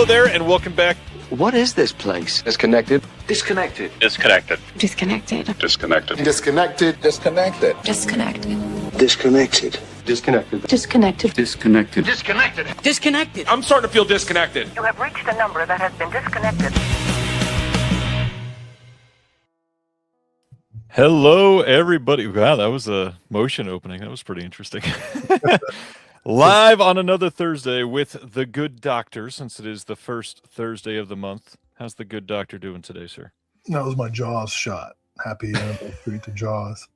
Hello there, and welcome back. What is this place? Disconnected. Disconnected. Disconnected. Disconnected. Disconnected. Disconnected. Disconnected. Disconnected. Disconnected. Disconnected. Disconnected. Disconnected. Disconnected. Disconnected. I'm starting to feel disconnected. You have reached a number that has been disconnected. Hello, everybody. Wow, that was a motion opening. That was pretty interesting. Live on another Thursday with the Good Doctor, since it is the first Thursday of the month. How's the Good Doctor doing today, sir? That was my Jaws shot. Happy anniversary to Jaws.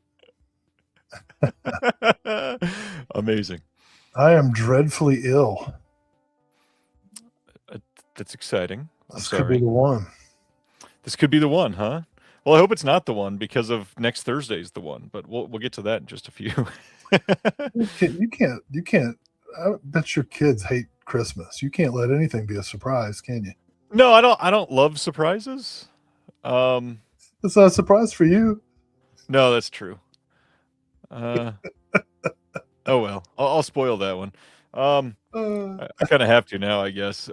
Amazing. I am dreadfully ill. That's exciting. This could be the one. This could be the one, huh? Well, I hope it's not the one because of next Thursday's the one, but we'll get to that in just a few. You can't. I bet your kids hate Christmas. You can't let anything be a surprise, can you? No, I don't love surprises. It's not a surprise for you. No, that's true. Oh well, I'll spoil that one. I kind of have to now, I guess.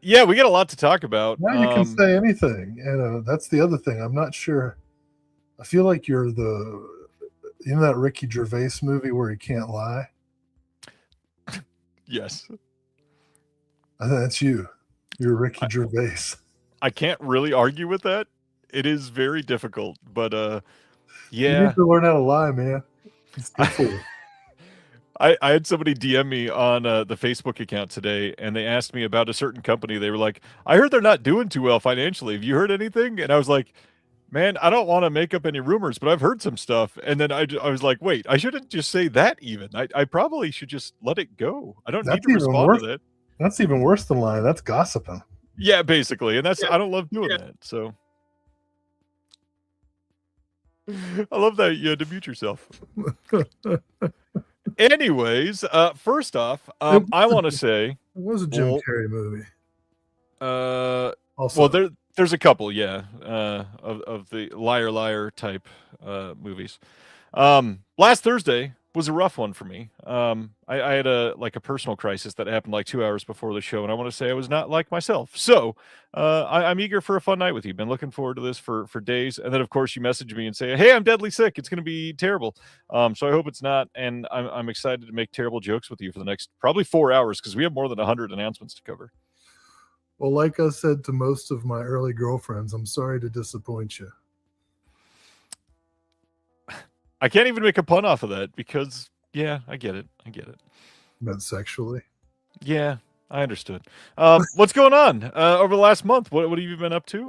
Yeah, we got a lot to talk about. Now you can say anything, and that's the other thing. I'm not sure. I feel like you're that Ricky Gervais movie where he can't lie. Yes, I think that's you. You're Ricky Gervais. I can't really argue with that. It is very difficult, but yeah. You need to learn how to lie, man. It's good for you. I had somebody DM me on the Facebook account today, and they asked me about a certain company. They were like, I heard they're not doing too well financially. Have you heard anything? And I was like, man, I don't want to make up any rumors, but I've heard some stuff. And then I was like, wait, I shouldn't just say that even. I probably should just let it go. I don't need to respond to that. That's even worse than lying. That's gossiping. Yeah, basically. And I don't love doing that. So I love that you had to mute yourself. Anyways, first off, I want to say it was a Jim Carrey movie. Also, well, there's a couple, yeah, of the liar type movies. Last Thursday was a rough one for me. I had a personal crisis that happened like 2 hours before the show, and I want to say I was not like myself. So I'm eager for a fun night with you. Been looking forward to this for days, and then of course you message me and say, "Hey, I'm deadly sick. It's going to be terrible." So I hope it's not, and I'm excited to make terrible jokes with you for the next probably 4 hours because we have more than 100 announcements to cover. Well, like I said to most of my early girlfriends, I'm sorry to disappoint you. I can't even make a pun off of that because, yeah, I get it. But sexually? Yeah, I understood. What's going on over the last month? What have you been up to?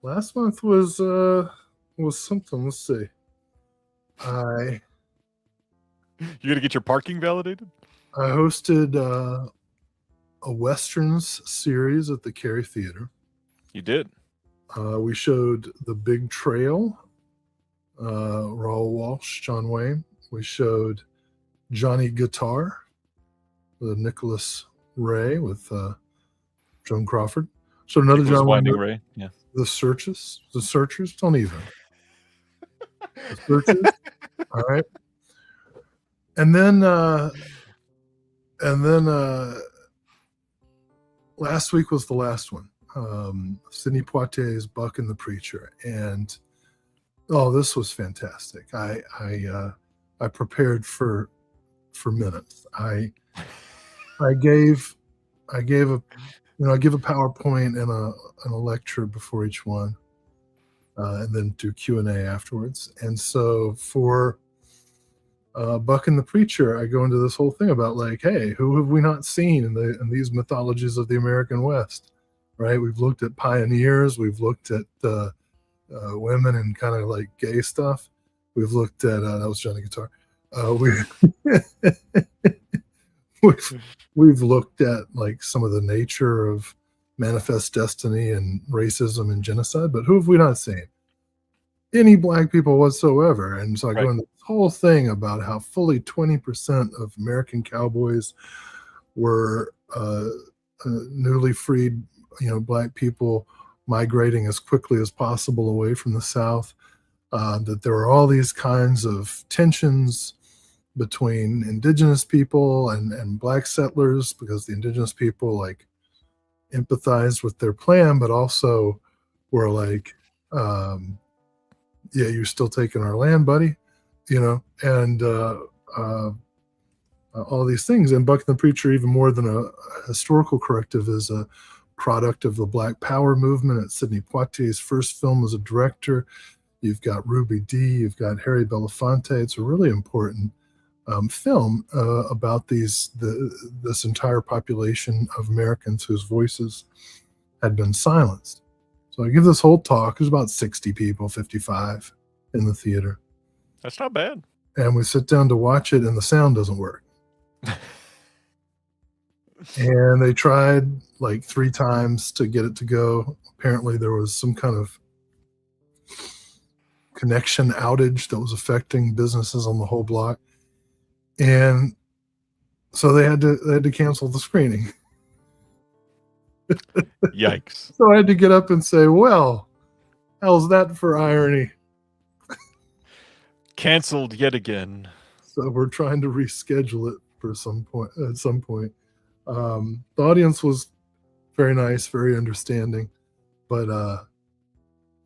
Last month was something. Let's see. You're gonna get your parking validated? I hosted a Westerns series at the Cary Theater. You did. We showed The Big Trail, Raoul Walsh, John Wayne. We showed Johnny Guitar, the Nicholas Ray with Joan Crawford. So another Nicholas John Winding Wayne. Ray. Yeah. The Searchers, don't even. The Searchers. All right. And then last week was the last one. Sidney Poitier's Buck and the Preacher, and this was fantastic. I prepared for minutes. I gave a PowerPoint and a lecture before each one, and then do Q&A afterwards. And so for Buck and the Preacher, I go into this whole thing about like, hey, who have we not seen in these mythologies of the American West? Right, we've looked at pioneers, we've looked at women and kind of like gay stuff. We've looked at that was Johnny Guitar. We've looked at like some of the nature of manifest destiny and racism and genocide, but who have we not seen? Any black people whatsoever. And so I go into this whole thing about how fully 20% of American cowboys were newly freed, black people migrating as quickly as possible away from the South, that there were all these kinds of tensions between indigenous people and black settlers, because the indigenous people like empathized with their plan, but also were like, yeah, you're still taking our land, buddy, and all these things. And Buck and the Preacher, even more than a historical corrective, is a product of the Black Power movement. It's Sidney Poitier's first film as a director. You've got Ruby Dee, you've got Harry Belafonte. It's a really important film about this entire population of Americans whose voices had been silenced. So I give this whole talk. There's about 60 people, 55 in the theater. That's not bad. And we sit down to watch it, and the sound doesn't work. And they tried like 3 times to get it to go. Apparently there was some kind of connection outage that was affecting businesses on the whole block. And so they had to cancel the screening. Yikes. So I had to get up and say, well, how's that for irony? Canceled yet again. So we're trying to reschedule it for some point. At some point, the audience was very nice, very understanding, but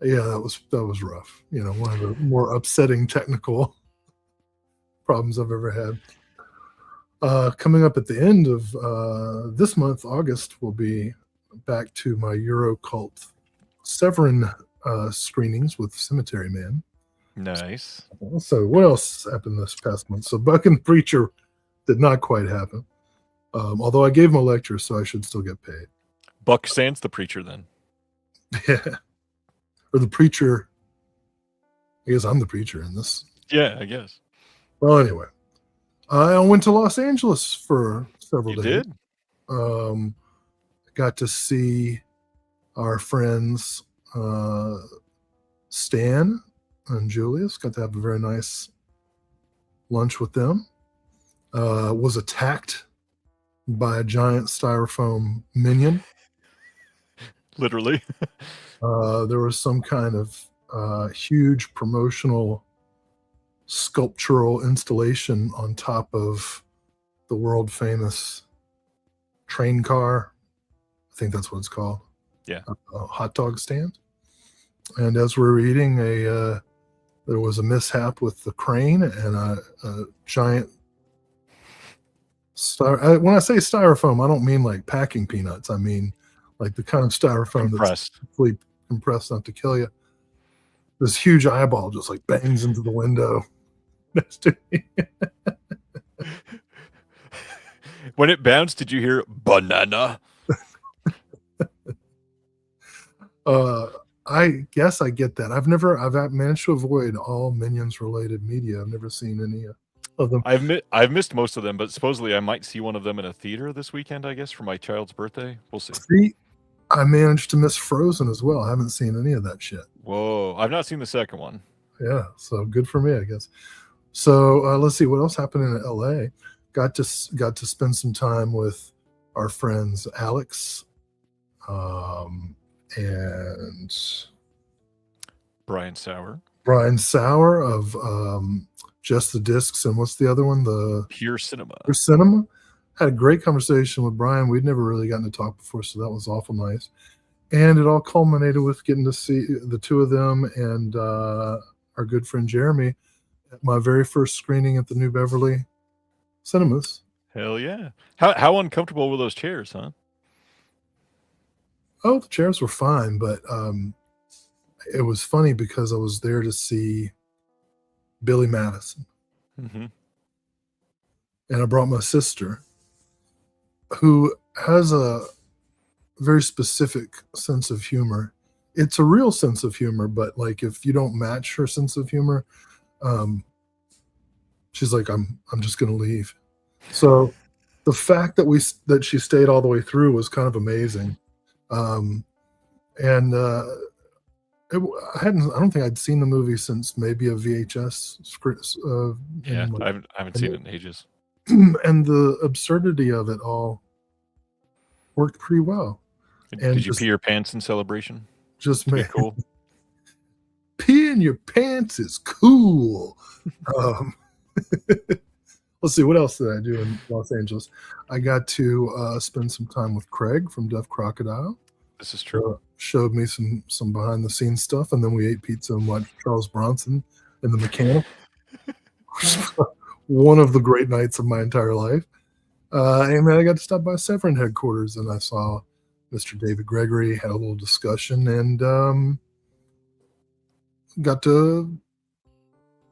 yeah, that was rough. One of the more upsetting technical problems I've ever had. Coming up at the end of this month, August, will be back to my Eurocult Severin screenings with Cemetery Man. Nice. So what else happened this past month? So Buck and the Preacher did not quite happen. Although I gave him a lecture, so I should still get paid. Buck sans the Preacher then. Yeah. Or the Preacher. I guess I'm the Preacher in this. Yeah, I guess. Well, anyway. I went to Los Angeles for several You days. did? Got to see our friends Stan and Julius. Got to have a very nice lunch with them. Was attacked by a giant styrofoam minion. Literally. There was some kind of huge promotional sculptural installation on top of the world famous train car. I think that's what it's called. Yeah. A hot dog stand. And as we were eating, there was a mishap with the crane, and a giant when I say styrofoam, I don't mean like packing peanuts. I mean like the kind of styrofoam Compressed. that's fully compressed enough to kill you. This huge eyeball just like bangs into the window next to me. When it bounced, did you hear banana? I guess I get that. I've managed to avoid all Minions related media. I've never seen any of them. I've missed most of them, but supposedly I might see one of them in a theater this weekend, I guess, for my child's birthday. We'll see. See, I managed to miss Frozen as well. I haven't seen any of that shit. Whoa, I've not seen the second one. Yeah, so good for me, I guess. So let's see what else happened in LA. Got to spend some time with our friends Alex and Brian Sauer of Just the Discs, and what's the other one? The Pure Cinema. Pure Cinema. Had a great conversation with Brian. We'd never really gotten to talk before, so that was awful nice. And it all culminated with getting to see the two of them and our good friend Jeremy at my very first screening at the New Beverly Cinemas. Hell yeah. How uncomfortable were those chairs, huh? Oh, the chairs were fine, but it was funny because I was there to see Billy Madison. Mm-hmm. And I brought my sister, who has a very specific sense of humor. It's a real sense of humor, but like if you don't match her sense of humor, she's like, I'm just gonna leave. So the fact that she stayed all the way through was kind of amazing. I don't think I'd seen the movie since maybe a VHS script. Yeah, I haven't seen it in ages. And the absurdity of it all worked pretty well. Did you pee your pants in celebration? Just Pretty made cool. Pee in your pants is cool. let's see, what else did I do in Los Angeles? I got to spend some time with Craig from Deaf Crocodile. This is true. Showed me some behind the scenes stuff, and then we ate pizza and watched Charles Bronson in the Mechanic. One of the great nights of my entire life. And then I got to stop by Severin headquarters, and I saw Mr. David Gregory, had a little discussion, and got to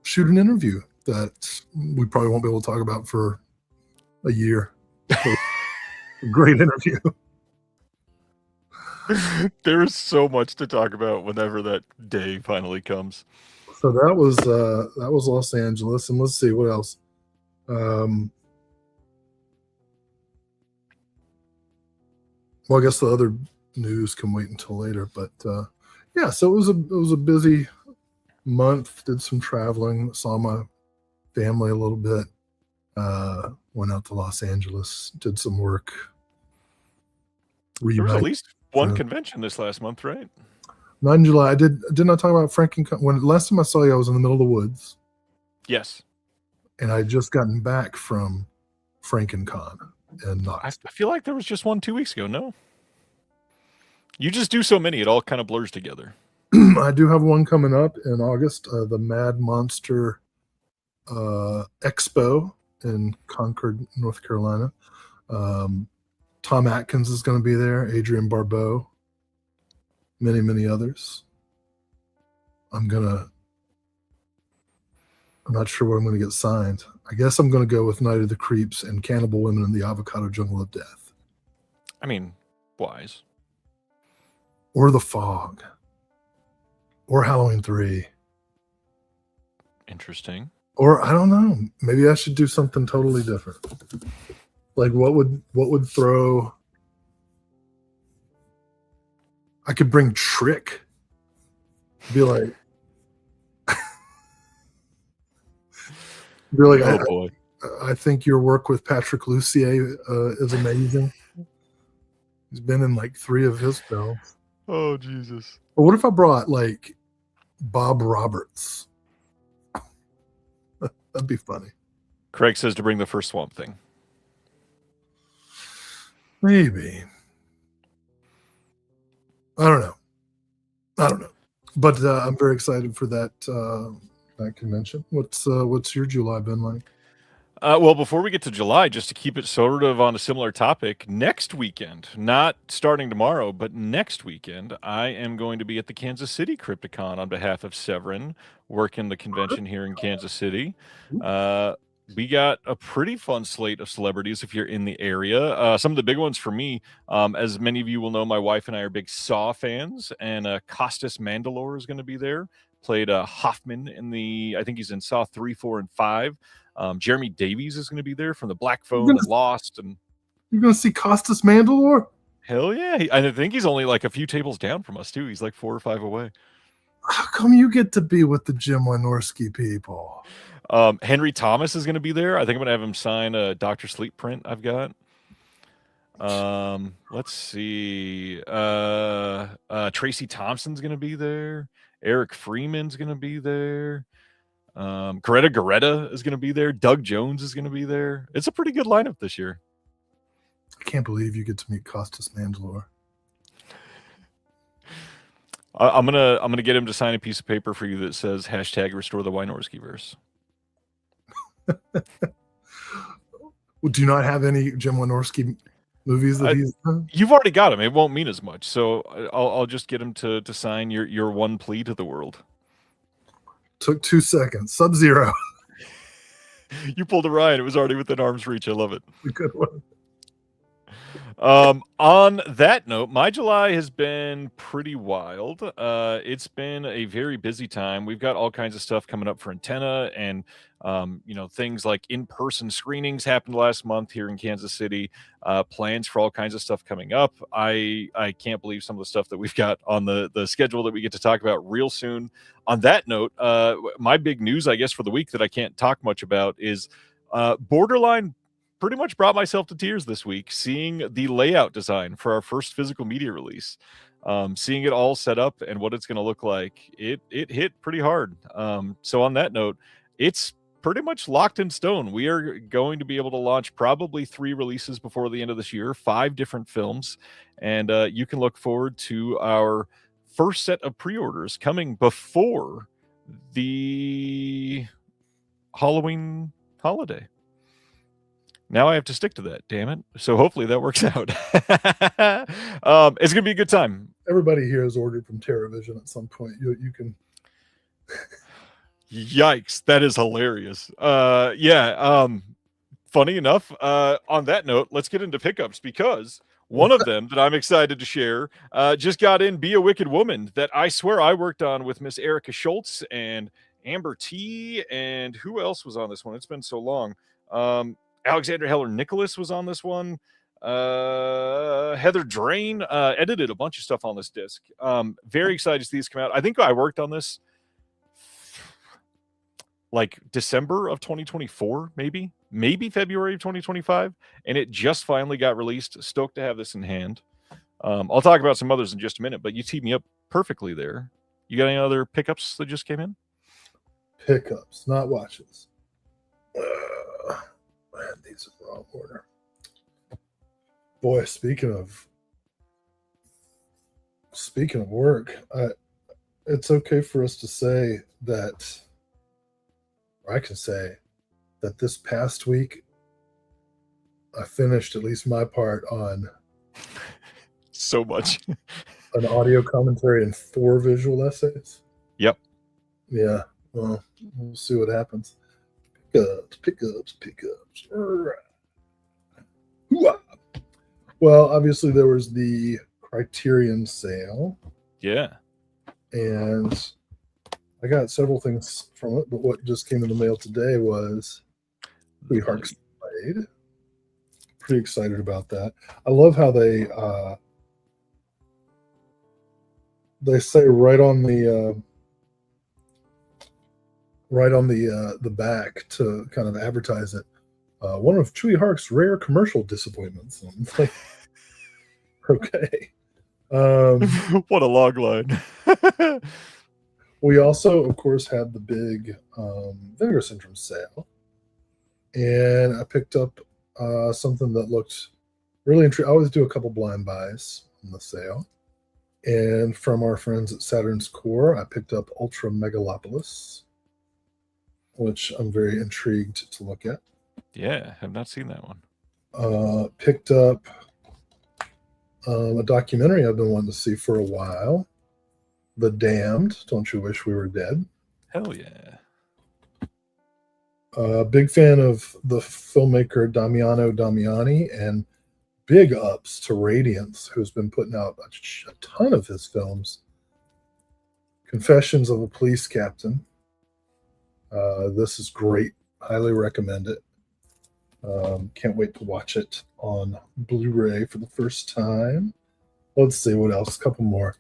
shoot an interview that we probably won't be able to talk about for a year. So, great interview. There is so much to talk about whenever that day finally comes. So that was Los Angeles, and let's see what else. Well, I guess the other news can wait until later, but yeah. So it was a busy month. Did some traveling, saw my family a little bit. Went out to Los Angeles, did some work. There was at least one convention this last month, right? Not in July. Didn't I talk about Frankencon? When last time I saw you, I was in the middle of the woods. Yes. And I had just gotten back from Frankencon. And I feel like there was just one 2 weeks ago. No. You just do so many, it all kind of blurs together. I do have one coming up in August, the Mad Monster Expo in Concord, North Carolina. Tom Atkins is going to be there, Adrian Barbeau, many others. I'm not sure what I'm going to get signed. I guess I'm going to go with Night of the Creeps and Cannibal Women in the Avocado Jungle of Death. I mean, wise. Or The Fog. Or Halloween 3. Interesting. Or I don't know. Maybe I should do something totally different. Like what would throw? I could bring Trick. Be like, oh boy. I think your work with Patrick Lussier is amazing. He's been in like 3 of his films. Oh Jesus! But what if I brought like Bob Roberts? That'd be funny. Craig says to bring the first Swamp Thing. Maybe. I don't know. But I'm very excited for that convention. What's your July been like? Well, before we get to July, just to keep it sort of on a similar topic, next weekend, not starting tomorrow, but next weekend, I am going to be at the Kansas City Crypticon on behalf of Severin, working the convention here in Kansas City. We got a pretty fun slate of celebrities if you're in the area. Some of the big ones for me, as many of you will know, my wife and I are big Saw fans, and Costas Mandylor is going to be there. Played Hoffman I think he's in Saw 3, 4, and 5. Jeremy Davies is going to be there from the Black Phone and Lost. And you're going to see Costas Mandylor? Hell yeah. I think he's only like a few tables down from us, too. He's like 4 or 5 away. How come you get to be with the Jim Wynorski people? Henry Thomas is going to be there. I think I'm going to have him sign a Dr. Sleep print I've got. Let's see. Tracy Thompson's going to be there. Eric Freeman's going to be there. Greta Garetta is going to be there. Doug Jones is going to be there. It's a pretty good lineup this year. I can't believe you get to meet Costas Mandylor. I'm gonna get him to sign a piece of paper for you that says #Restore the Wynorski verse. Do you not have any Jim Wynorski movies that he's done? You've already got him. It won't mean as much. So I'll just get him to sign your one plea to the world. Took 2 seconds. Sub-Zero. You pulled a Ryan. It was already within arm's reach. I love it. A good one. On that note, my July has been pretty wild. It's been a very busy time. We've got all kinds of stuff coming up for Antenna, and things like in-person screenings happened last month here in Kansas City. Plans for all kinds of stuff coming up. I can't believe some of the stuff that we've got on the schedule that we get to talk about real soon. On that note, my big news, I guess, for the week that I can't talk much about is Borderline pretty much brought myself to tears this week, seeing the layout design for our first physical media release. Seeing it all set up and what it's going to look like, it hit pretty hard. So on that note, it's pretty much locked in stone. We are going to be able to launch probably 3 releases before the end of this year, 5 different films, and you can look forward to our first set of pre-orders coming before the Halloween holiday. Now I have to stick to that, damn it. So hopefully that works out. It's going to be a good time. Everybody here has ordered from TerraVision at some point. You can. Yikes, that is hilarious. Funny enough, on that note, let's get into pickups, because one of them that I'm excited to share just got in Be a Wicked Woman, that I swear I worked on with Miss Erica Schultz and Amber T. And who else was on this one? It's been so long. Alexandra Heller Nicholas was on this one. Heather Drain edited a bunch of stuff on this disc. Very excited to see this come out. I think I worked on this like December of 2024, maybe February of 2025, and it just finally got released. Stoked to have this in hand. I'll talk about some others in just a minute, but you teed me up perfectly there. You got any other pickups that just came in? Pickups, not watches. I had these in the wrong order. Boy, speaking of work, it's okay for us to say that, or I can say that this past week, I finished at least my part on so much. an audio commentary and 4 visual essays. Yep. Yeah. Well, we'll see what happens. Pickups. Well, obviously there was the Criterion sale. Yeah. And I got several things from it, but what just came in the mail today was Sweetheart's Blade. Pretty excited about that. I love how they say right on the back to kind of advertise it. One of Chewy Hark's rare commercial disappointments. And it's like, okay. What a log line. We also, of course, had the big Vinegar Syndrome sale. And I picked up something that looked really interesting. I always do a couple blind buys on the sale. And from our friends at Saturn's Core, I picked up Ultra Megalopolis, which I'm very intrigued to look at. Yeah, have not seen that one. Picked up a documentary I've been wanting to see for a while. The Damned, Don't You Wish We Were Dead? Hell yeah. Big fan of the filmmaker Damiano Damiani, and big ups to Radiance, who's been putting out a ton of his films. Confessions of a Police Captain. This is great. Highly recommend it. Can't wait to watch it on Blu-ray for the first time. Let's see what else. A couple more.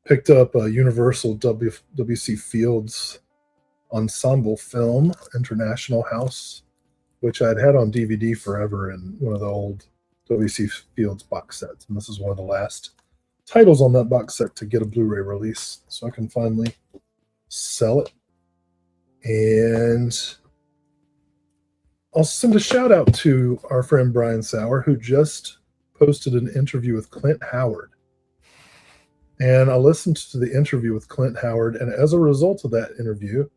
Picked up a Universal W.C. Fields ensemble film, International House, which I'd had on DVD forever in one of the old W.C. Fields box sets. And this is one of the last titles on that box set to get a Blu-ray release, so I can finally sell it. And I'll send a shout out to our friend Brian Sauer, who just posted an interview with Clint Howard. And I listened to the interview with Clint Howard, and as a result of that interview,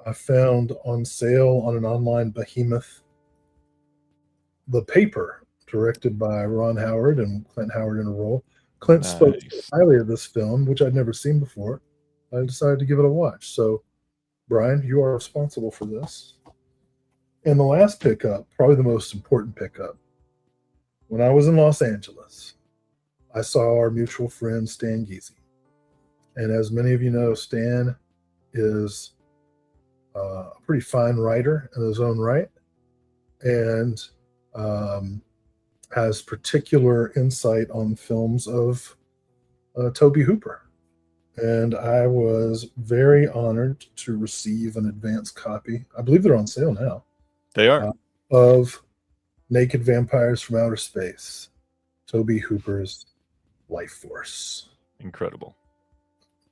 I found on sale on an online behemoth The Paper, directed by Ron Howard and Clint Howard in a role. Clint spoke highly of this film, which I'd never seen before. I decided to give it a watch. So, Brian, you are responsible for this. And the last pickup, probably the most important pickup, when I was in Los Angeles, I saw our mutual friend Stan Giese. And as many of you know, Stan is a pretty fine writer in his own right, and has particular insight on films of Tobe Hooper. And I was very honored to receive an advance copy. I believe they're on sale now. They are. Of Naked Vampires from Outer Space, Tobe Hooper's Life Force. Incredible.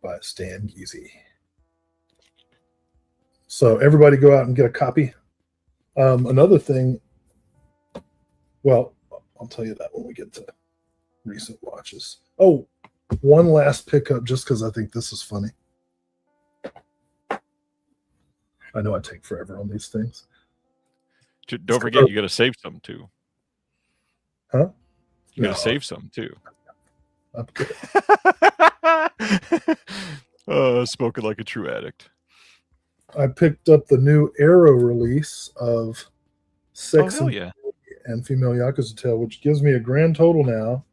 By Stan Giese. So everybody go out and get a copy. Another thing, well, I'll tell you that when we get to recent watches. Oh, one last pickup, just because I think this is funny. I know I take forever on these things. Don't forget, you got to save some too. Huh? You got to save some too. I'm good. Spoken like a true addict. I picked up the new Arrow release of Sex and Female Yakuza Tale, which gives me a grand total now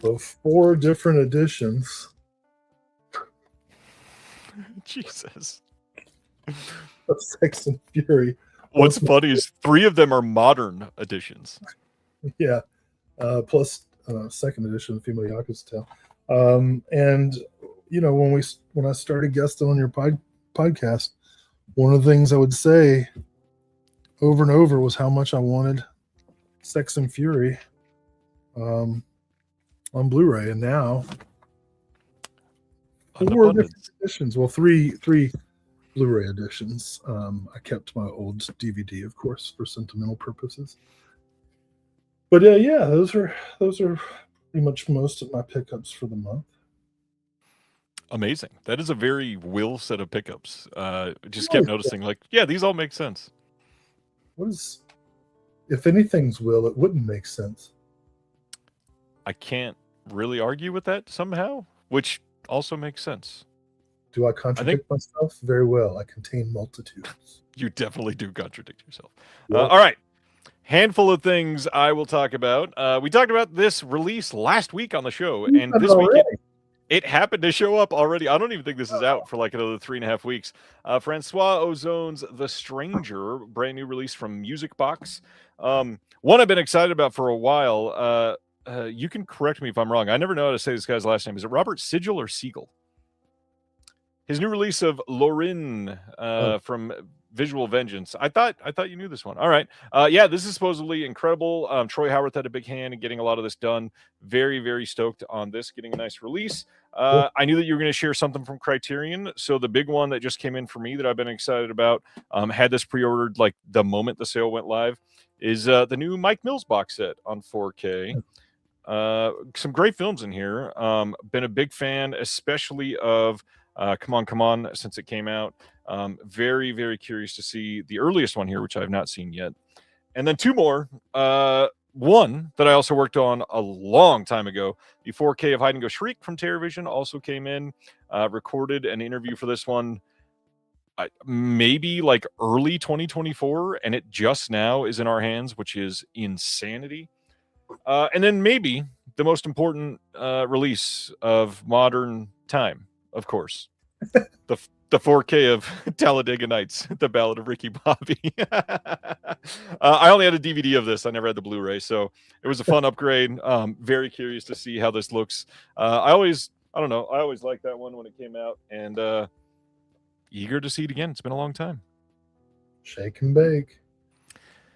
of 4 different editions. Jesus. Of Sex and Fury. What's funny is 3 of them are modern editions. Yeah. Plus second edition of Female Yakuza Tale. And you know, when I started guesting on your podcast, one of the things I would say over and over was how much I wanted Sex and Fury on Blu-ray, and now 4 different editions. Well, three Blu-ray editions. I kept my old DVD, of course, for sentimental purposes. But yeah, those are pretty much most of my pickups for the month. Amazing. That is a very Will set of pickups. Just kept noticing, like, yeah, these all make sense. If anything's Will, it wouldn't make sense. I can't really argue with that somehow, which also makes sense. Do I contradict myself? Very well. I contain multitudes. You definitely do contradict yourself. Yep. All right. Handful of things I will talk about. We talked about this release last week on the show, and this week it happened to show up already. I don't even think this is out for like another 3.5 weeks. Francois Ozon's The Stranger, brand new release from Music Box. One I've been excited about for a while. You can correct me if I'm wrong. I never know how to say this guy's last name. Is it Robert Sigel or Siegel? His new release of Lorin from Visual Vengeance. I thought you knew this one. All right. Yeah, this is supposedly incredible. Troy Howarth had a big hand in getting a lot of this done. Very, very stoked on this, getting a nice release. I knew that you were going to share something from Criterion. So the big one that just came in for me that I've been excited about, had this pre-ordered like the moment the sale went live, is the new Mike Mills box set on 4K. Some great films in here. Been a big fan, especially of Come On, since it came out. Very, very curious to see the earliest one here, which I have not seen yet. And then 2 more. One that I also worked on a long time ago, the 4K of Hide and Go Shriek from TerrorVision also came in. Recorded an interview for this one maybe like early 2024, and it just now is in our hands, which is insanity. And then maybe the most important release of modern time, of course, the 4K of Talladega Nights, The Ballad of Ricky Bobby. I only had a DVD of this. I never had the Blu-ray, so it was a fun upgrade. Very curious to see how this looks. I always liked that one when it came out, and eager to see it again. It's been a long time. Shake and bake.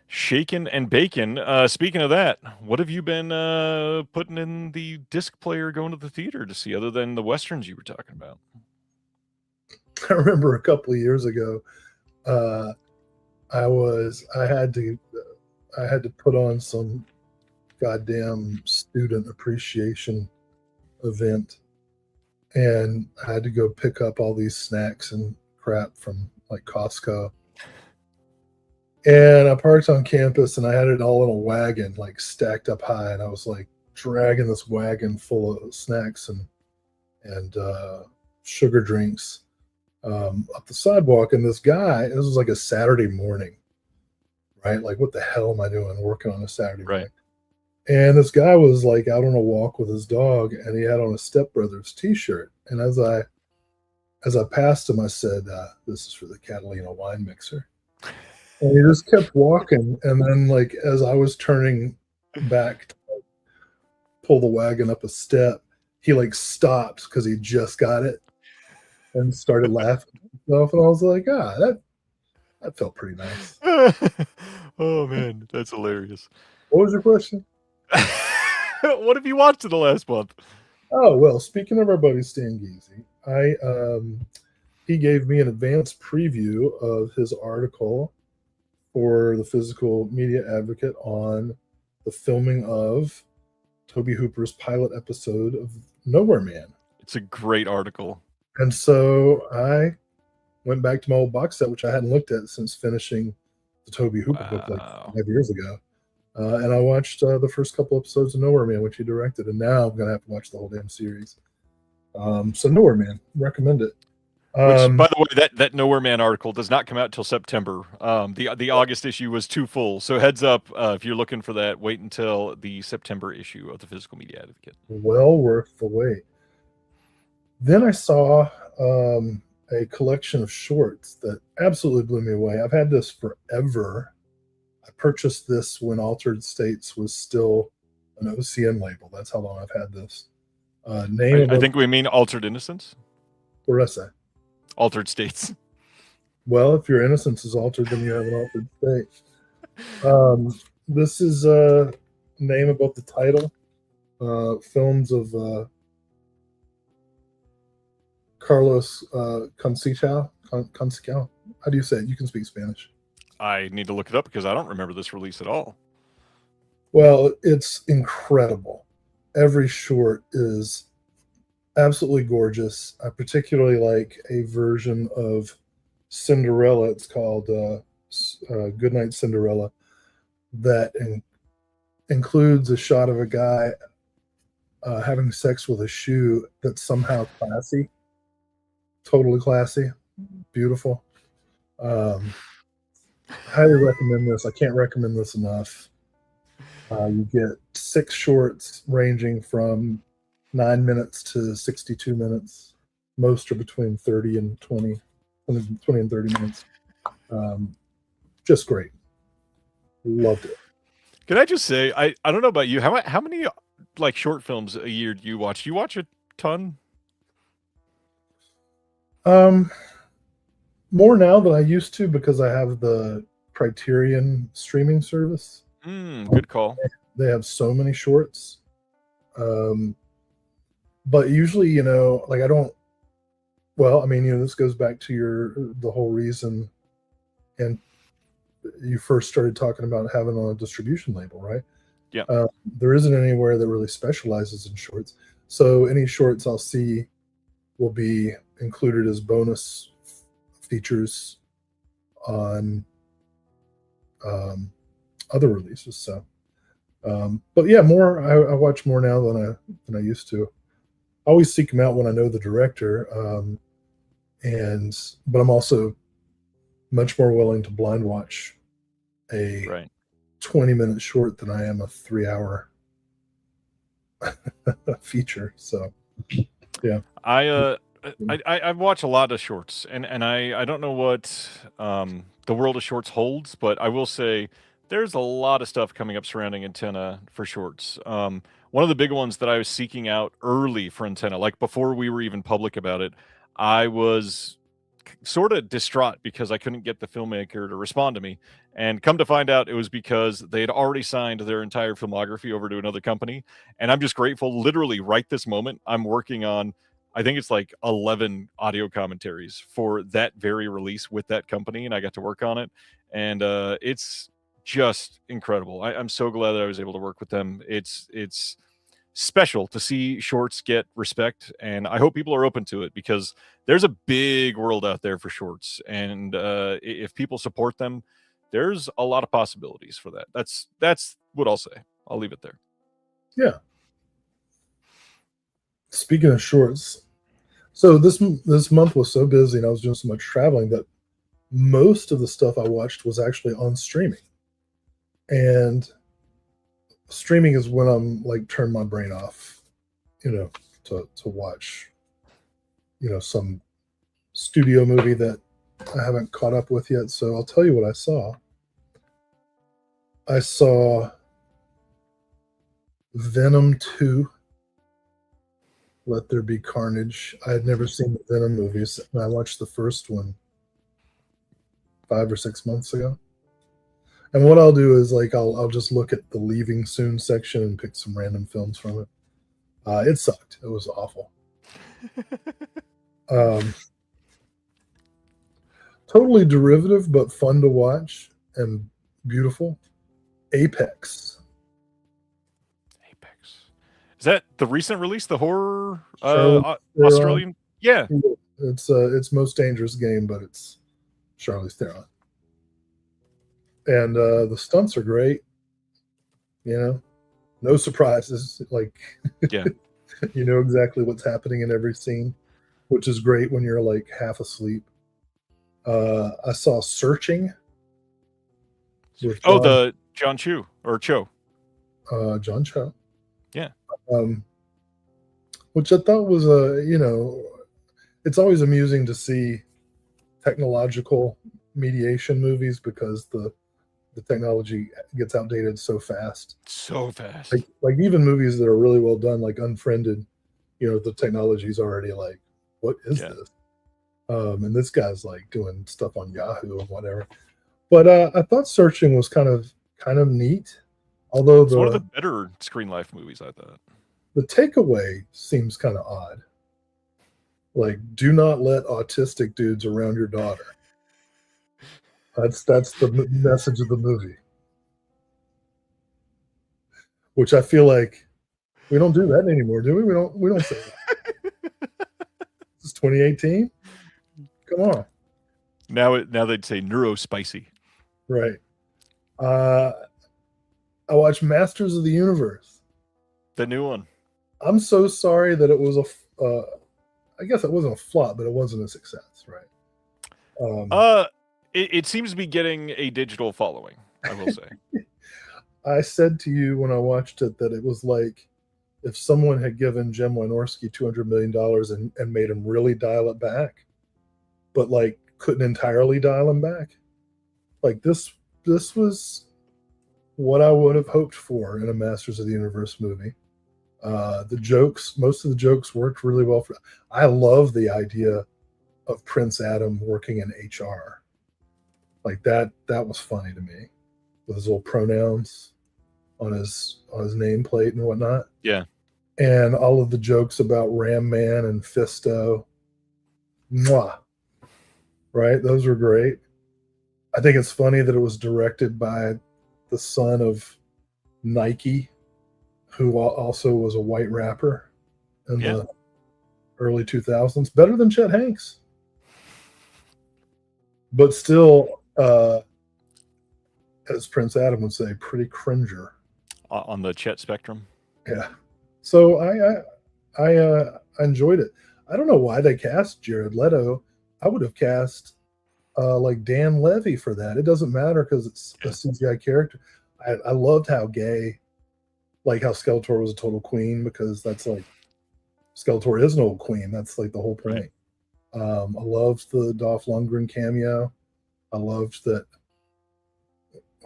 Shaken and bacon. Speaking of that, what have you been putting in the disc player going to the theater to see, other than the Westerns you were talking about? I remember a couple of years ago, I had to put on some goddamn student appreciation event, and I had to go pick up all these snacks and crap from like Costco. And I parked on campus, and I had it all in a wagon, like stacked up high, and I was like dragging this wagon full of snacks and sugar drinks up the sidewalk. And this was like a Saturday morning, right? Like, what the hell am I doing working on a Saturday morning? And this guy was like out on a walk with his dog, and he had on a Step Brothers t-shirt. And as I passed him, I said, "This is for the Catalina wine mixer." And he just kept walking. And then, like, as I was turning back to pull the wagon up a step, he like stopped because he just got it and started laughing at himself. And I was like, that felt pretty nice. Oh man, that's hilarious. What was your question? What have you watched in the last month? Oh, well, speaking of our buddy Stan Geezy, he gave me an advanced preview of his article for the Physical Media Advocate on the filming of Toby Hooper's pilot episode of Nowhere Man. It's a great article. And so I went back to my old box set, which I hadn't looked at since finishing the Toby Hooper book like 5 years ago. And I watched the first couple episodes of Nowhere Man, which he directed, and now I'm going to have to watch the whole damn series. So Nowhere Man, recommend it. Which, by the way, that Nowhere Man article does not come out till September. The August issue was too full, so heads up if you're looking for that. Wait until the September issue of the Physical Media Advocate. Well worth the wait. Then I saw a collection of shorts that absolutely blew me away. I've had this forever. I purchased this when Altered States was still an OCN label. That's how long I've had this. I think we mean Altered Innocence. What did I say? Altered States. Well, if your innocence is altered, then you have an altered state. This is name above the title. Films of Carlos Conceição. How do you say it? You can speak Spanish. I need to look it up because I don't remember this release at all. Well, it's incredible. Every short is absolutely gorgeous. I particularly like a version of Cinderella. It's called Goodnight Cinderella, that includes a shot of a guy having sex with a shoe that's somehow classy, totally classy, beautiful. Highly recommend this. I can't recommend this enough. You get 6 shorts ranging from 9 minutes to 62 minutes. Most are between 30 and 20 and 30 minutes. Just great. Loved it. Can I just say, I don't know about you, how many like short films a year do you watch? Do you watch a ton? More now than I used to because I have the Criterion streaming service. Good call. They have so many shorts. But usually, like I don't, well, I mean, this goes back to the whole reason, and you first started talking about having on a distribution label, right? Yeah. There isn't anywhere that really specializes in shorts. So any shorts I'll see will be included as bonus features on other releases. So, but yeah, I watch more now than I used to. I always seek them out when I know the director, but I'm also much more willing to blind watch a 20-minute short than I am a 3-hour feature. So, yeah, I watch a lot of shorts, and I don't know what the world of shorts holds, but I will say there's a lot of stuff coming up surrounding Antenna for shorts. One of the big ones that I was seeking out early for Antenna, like before we were even public about it, I was sort of distraught because I couldn't get the filmmaker to respond to me. And come to find out, it was because they had already signed their entire filmography over to another company. And I'm just grateful. Literally, right this moment, I'm working on, I think it's like 11 audio commentaries for that very release with that company, and I got to work on it. And it's just incredible. I'm so glad that I was able to work with them. It's special to see shorts get respect, and I hope people are open to it because there's a big world out there for shorts, and if people support them, there's a lot of possibilities for that. That's what I'll say. I'll leave it there. Yeah. Speaking of shorts, so this month was so busy and I was doing so much traveling that most of the stuff I watched was actually on streaming. And streaming is when I'm like turn my brain off, to watch, some studio movie that I haven't caught up with yet. So I'll tell you what I saw. I saw Venom 2, Let There Be Carnage. I had never seen the Venom movies, and I watched the first one 5 or 6 months ago. And what I'll do is I'll just look at the Leaving Soon section and pick some random films from it. It sucked. It was awful. totally derivative, but fun to watch and beautiful. Apex. Apex. Is that the recent release? The horror Charlize Theron. Australian? Yeah. It's most dangerous game, but it's Charlize Theron. And the stunts are great. You know, no surprises. Like, Yeah. you know exactly what's happening in every scene, which is great when you're like half asleep. I saw Searching. With The John Cho or Cho. John Cho. Yeah. Which I thought was it's always amusing to see technological mediation movies because the technology gets outdated so fast. So fast. Like even movies that are really well done, like Unfriended, the technology's already like, what is this? And this guy's like doing stuff on Yahoo and whatever. But I thought Searching was kind of neat. Although it's one of the better Screen Life movies, I thought. The takeaway seems kind of odd. Like, do not let autistic dudes around your daughter. That's the message of the movie. Which I feel like we don't do that anymore, do we? We don't say that. This is 2018. Come on. Now they'd say neurospicy. Right. I watched Masters of the Universe. The new one. I'm so sorry that it was I guess it wasn't a flop, but it wasn't a success, right? It seems to be getting a digital following, I will say. I said to you when I watched it that it was like if someone had given Jim Wynorski $200 million and made him really dial it back, but like couldn't entirely dial him back. Like this was what I would have hoped for in a Masters of the Universe movie. Most of the jokes worked really well. I love the idea of Prince Adam working in HR. Like that was funny to me, with his little pronouns on his nameplate and whatnot. Yeah. And all of the jokes about Ram Man and Fisto. Mwah. Right? Those were great. I think it's funny that it was directed by the son of Nike, who also was a white rapper in the early 2000s. Better than Chet Hanks. But still, as Prince Adam would say, pretty cringer. On the Chet spectrum? Yeah. So I enjoyed it. I don't know why they cast Jared Leto. I would have cast like Dan Levy for that. It doesn't matter because it's a CGI character. I loved how gay, like how Skeletor was a total queen, because that's like Skeletor is an old queen. That's like the whole point. Right. I loved the Dolph Lundgren cameo. I loved that.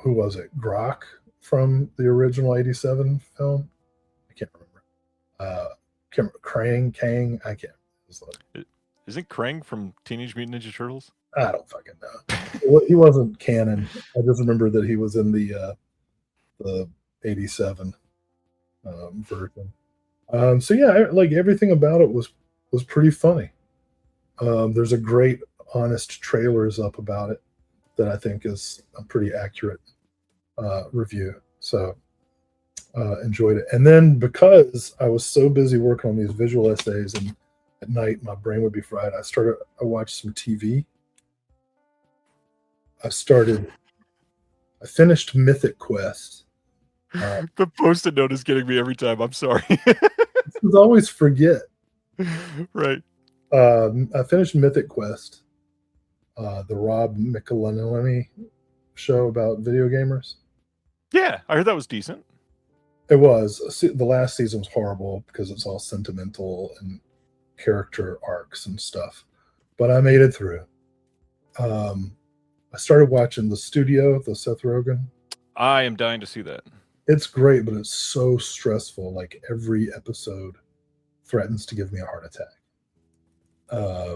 Who was it? Grok from the original '87 film. I can't remember. Kang. I can't. Isn't Krang from Teenage Mutant Ninja Turtles? I don't fucking know. He wasn't canon. I just remember that he was in the '87 version. So yeah, like everything about it was pretty funny. There's a great honest trailers up about it that I think is a pretty accurate review. So enjoyed it. And then because I was so busy working on these visual essays and at night my brain would be fried, I watched some TV. I finished Mythic Quest. The post-it note is getting me every time. I'm sorry. I always forget. Right. I finished Mythic Quest, the Rob McElhenney show about video gamers. Yeah, I heard that was decent. It was. The last season was horrible because it's all sentimental and character arcs and stuff. But I made it through. I started watching The Studio, the Seth Rogen. I am dying to see that. It's great, but it's so stressful. Like every episode threatens to give me a heart attack. I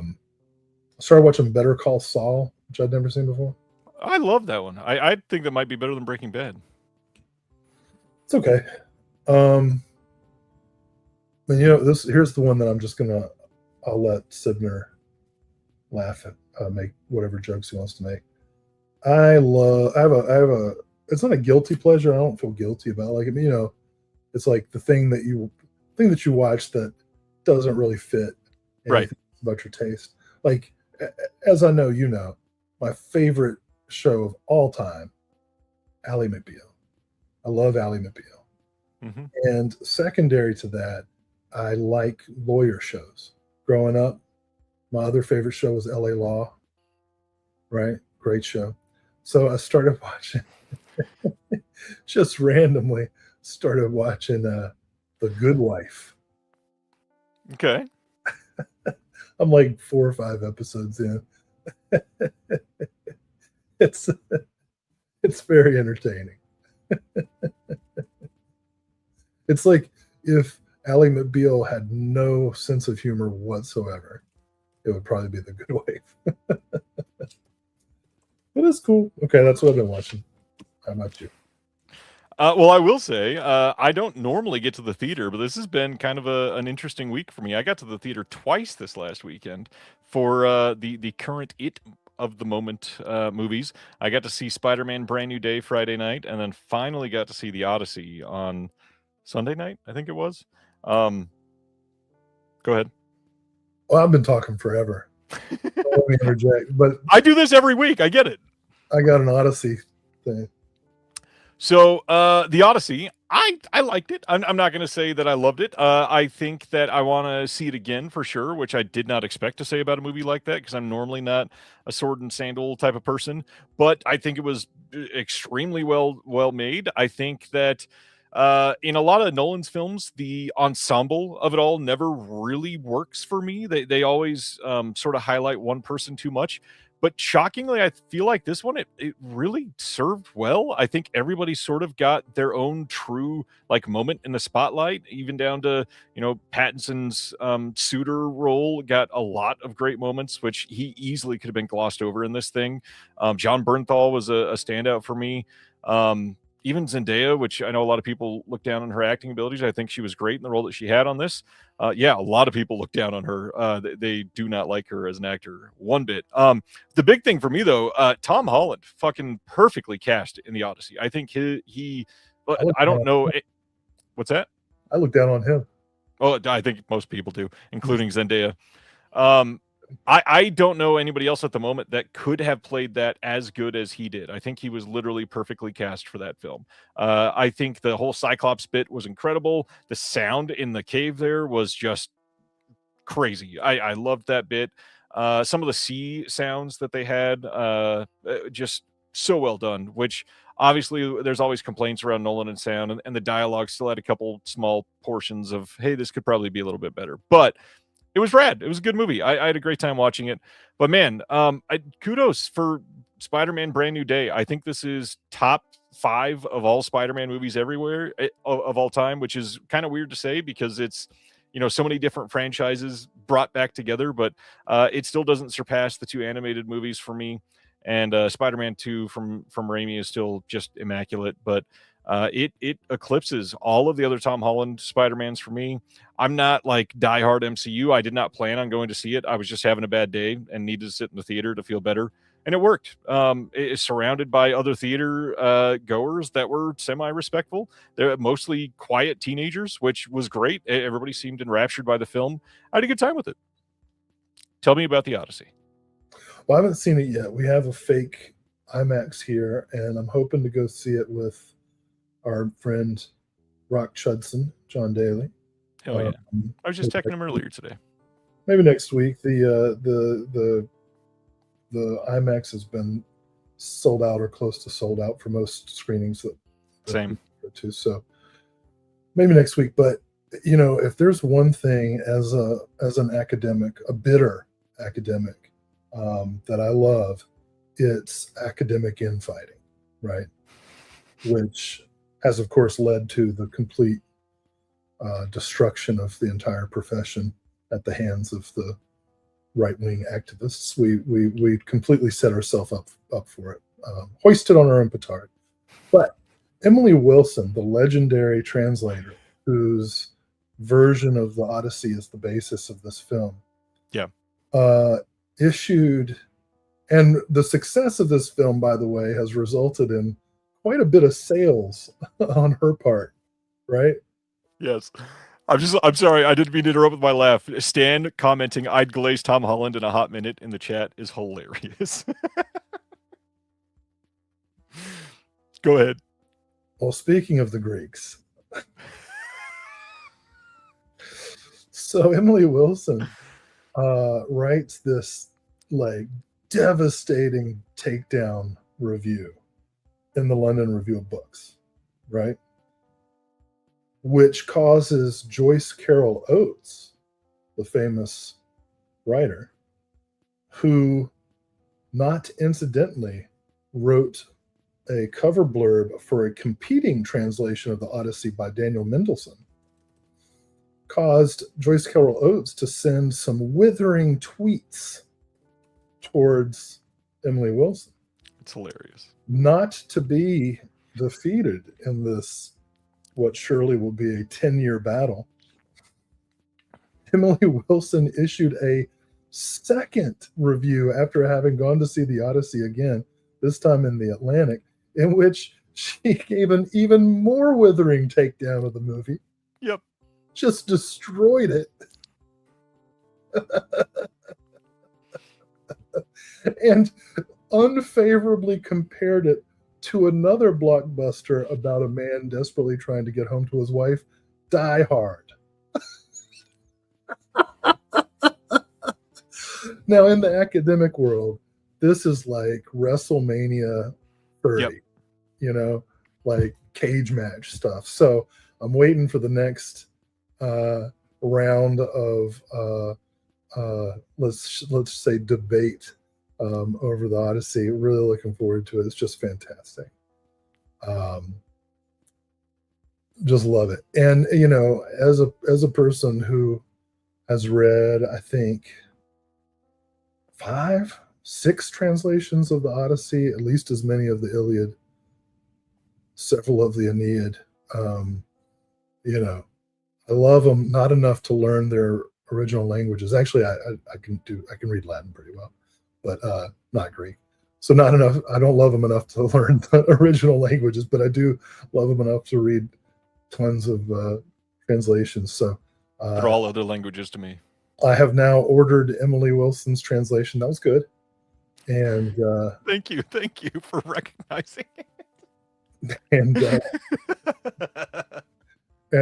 started watching Better Call Saul, which I'd never seen before. I love that one. I think that might be better than Breaking Bad. It's okay. And here's the one that I'll let Sibner laugh at, make whatever jokes he wants to make. I have a. It's not a guilty pleasure. I don't feel guilty about it. Like, I mean, you know, it's like the thing that you watch that doesn't really fit Right. about your taste. Like, as I know, you know, my favorite show of all time, Ally McBeal. I love Ally McBeal. Mm-hmm. And secondary to that, I like lawyer shows. Growing up, my other favorite show was LA Law. Right? Great show. So I started watching, just randomly started watching The Good Wife. Okay. I'm like 4 or 5 episodes in. It's very entertaining. It's like if Ally McBeal had no sense of humor whatsoever, it would probably be The Good Wife. But it's cool. Okay, that's what I've been watching. How about you? Well, I will say I don't normally get to the theater, but this has been kind of an interesting week for me. I got to the theater twice this last weekend for the current It of the moment movies. I got to see Spider-Man Brand New Day Friday night, and then finally got to see The Odyssey on Sunday night, I think it was. Go ahead. Well, I've been talking forever. Let me interject, but I do this every week. I get it. I got an Odyssey thing. So the Odyssey, I liked it. I'm not going to say that I loved it. I think that I want to see it again for sure, which I did not expect to say about a movie like that because I'm normally not a sword and sandal type of person. But I think it was extremely well made. I think that in a lot of Nolan's films, the ensemble of it all never really works for me. They always sort of highlight one person too much. But shockingly, I feel like this one, it really served well. I think everybody sort of got their own true like moment in the spotlight, even down to, you know, Pattinson's suitor role got a lot of great moments, which he easily could have been glossed over in this thing. John Bernthal was a standout for me. Even Zendaya, which I know a lot of people look down on her acting abilities. I think she was great in the role that she had on this. Yeah, a lot of people look down on her. They do not like her as an actor one bit. The big thing for me, though, Tom Holland, fucking perfectly cast in The Odyssey. I think he I don't know. What's that? I look down on him. Oh, I think most people do, including Zendaya. I don't know anybody else at the moment that could have played that as good as he did. I think he was literally perfectly cast for that film. I think the whole Cyclops bit was incredible. The sound in the cave there was just crazy. I loved that bit. Some of the sea sounds that they had, just so well done, which obviously there's always complaints around Nolan and sound, and the dialogue still had a couple small portions of, hey, this could probably be a little bit better. But it was rad. It was a good movie. I had a great time watching it. But man, kudos for Spider-Man Brand New Day. I think this is top 5 of all Spider-Man movies everywhere of all time, which is kind of weird to say because it's, you know, so many different franchises brought back together, but it still doesn't surpass the 2 animated movies for me. And Spider-Man 2 from Raimi is still just immaculate, but it eclipses all of the other Tom Holland Spider-Mans for me. I'm not like diehard MCU. I did not plan on going to see it. I was just having a bad day and needed to sit in the theater to feel better. And it worked. It's surrounded by other theater goers that were semi-respectful. They're mostly quiet teenagers, which was great. Everybody seemed enraptured by the film. I had a good time with it. Tell me about The Odyssey. Well, I haven't seen it yet. We have a fake IMAX here, and I'm hoping to go see it with our friend Rock Chudson, John Daly. Hell yeah! I was just texting him earlier today. Maybe next week. The IMAX has been sold out or close to sold out for most screenings that Same. Go to. So maybe next week. But you know, if there's one thing as an academic, a bitter academic, that I love, it's academic infighting, right? Which has, of course, led to the complete destruction of the entire profession at the hands of the right-wing activists. We completely set ourselves up for it, hoisted on our own petard. But Emily Wilson, the legendary translator, whose version of the Odyssey is the basis of this film, issued, and the success of this film, by the way, has resulted in quite a bit of sales on her part, right? Yes. I'm sorry. I didn't mean to interrupt with my laugh. Stan commenting, I'd glaze Tom Holland in a hot minute in the chat is hilarious. Go ahead. Well, speaking of the Greeks, so Emily Wilson writes this like devastating takedown review in the London Review of Books, right? Which causes Joyce Carol Oates, the famous writer, who not incidentally wrote a cover blurb for a competing translation of the Odyssey by Daniel Mendelsohn, caused Joyce Carol Oates to send some withering tweets towards Emily Wilson. It's hilarious. Not to be defeated in this, what surely will be a 10-year battle, Emily Wilson issued a second review after having gone to see the Odyssey again, this time in the Atlantic, in which she gave an even more withering takedown of the movie. Yep. Just destroyed it. And unfavorably compared it to another blockbuster about a man desperately trying to get home to his wife, Die Hard. Now, in the academic world, this is like WrestleMania 30, Yep. you know, like cage match stuff. So I'm waiting for the next round of let's say debate over the Odyssey. Really looking forward to it. It's just fantastic. Just love it. And you know, as a person who has read, I think 5, 6 translations of the Odyssey, at least as many of the Iliad, several of the Aeneid. You know, I love them, not enough to learn their original languages. Actually, I can read Latin pretty well, but not Greek. So not enough. I don't love them enough to learn the original languages, but I do love them enough to read tons of translations. So They're all other languages to me. I have now ordered Emily Wilson's translation. That was good. And Thank you for recognizing it. And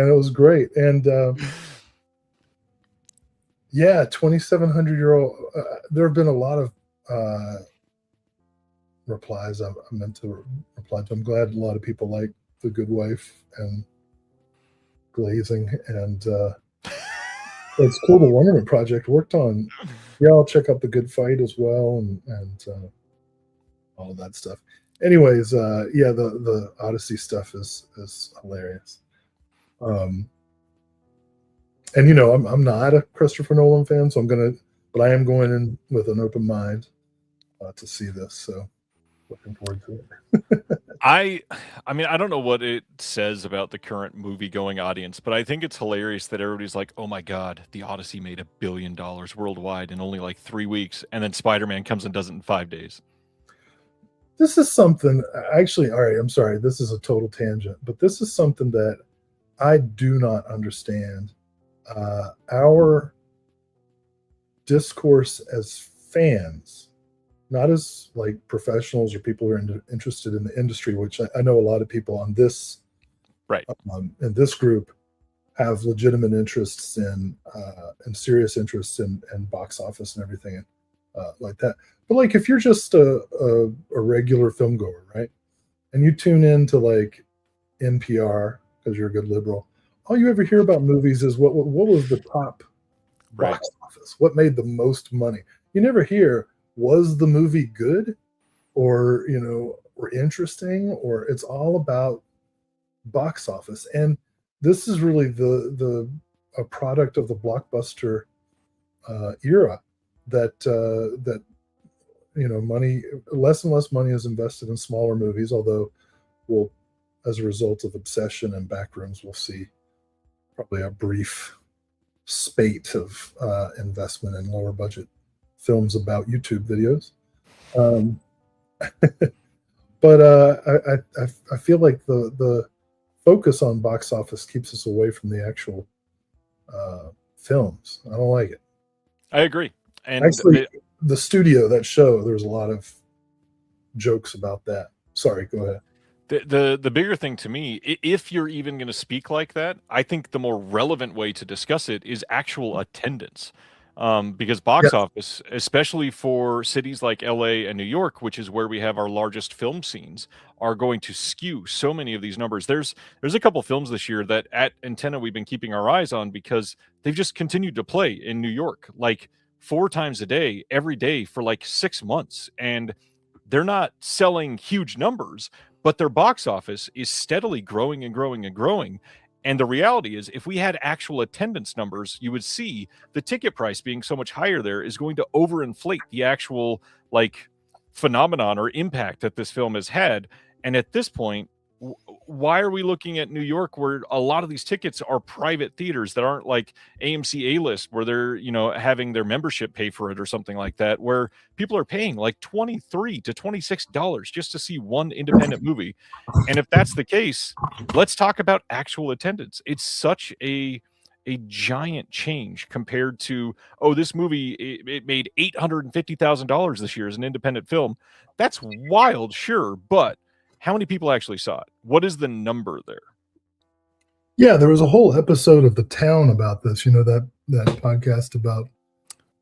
it was great. And yeah, 2,700-year-old. There have been a lot of replies I meant to reply to. I'm glad a lot of people like The Good Wife and Glazing, and it's cool. The Wonderment Project worked on. Yeah, I'll check out The Good Fight as well, and all of that stuff. Anyways, yeah, the Odyssey stuff is hilarious. And you know, I'm not a Christopher Nolan fan, so but I am going in with an open mind to see this. So looking forward to it. I mean, I don't know what it says about the current movie-going audience, but I think it's hilarious that everybody's like, "Oh my God, the Odyssey made $1 billion worldwide in only like 3 weeks," and then Spider-Man comes and does it in 5 days. This is something, actually, all right, I'm sorry, this is a total tangent, but this is something that I do not understand. Our discourse as fans, not as like professionals or people who are interested in the industry, which I know a lot of people on this, right, in this group have legitimate interests in and serious interests in box office and everything like that. But like, if you're just a regular film goer, right, and you tune in to like NPR because you're a good liberal, all you ever hear about movies is what was the top box office, what made the most money. You never hear, was the movie good, or you know, or interesting, or it's all about box office. And this is really a product of the blockbuster era, that you know, less and less money is invested in smaller movies, although we'll, as a result of obsession and backrooms, we'll see probably a brief spate of investment in lower budget films about YouTube videos. But I feel like the focus on box office keeps us away from the actual films. I don't like it. I agree. And Actually, the studio, that show, there's a lot of jokes about that. Sorry, go ahead. the bigger thing to me, if you're even going to speak like that, I think the more relevant way to discuss it is actual attendance. Because box office, especially for cities like LA and New York, which is where we have our largest film scenes, are going to skew so many of these numbers. There's a couple films this year that at Antenna we've been keeping our eyes on because they've just continued to play in New York like 4 times a day, every day for like 6 months. And they're not selling huge numbers, but their box office is steadily growing and growing and growing. And the reality is, if we had actual attendance numbers, you would see the ticket price being so much higher there is going to overinflate the actual like phenomenon or impact that this film has had. And at this point, why are we looking at New York where a lot of these tickets are private theaters that aren't like AMC A-list where they're, having their membership pay for it or something like that, where people are paying like $23 to $26 just to see one independent movie? And if that's the case, let's talk about actual attendance. It's such a giant change compared to, this movie, it made $850,000 this year as an independent film. That's wild, sure, but how many people actually saw it? What is the number there? Yeah, there was a whole episode of The Town about this. That podcast about.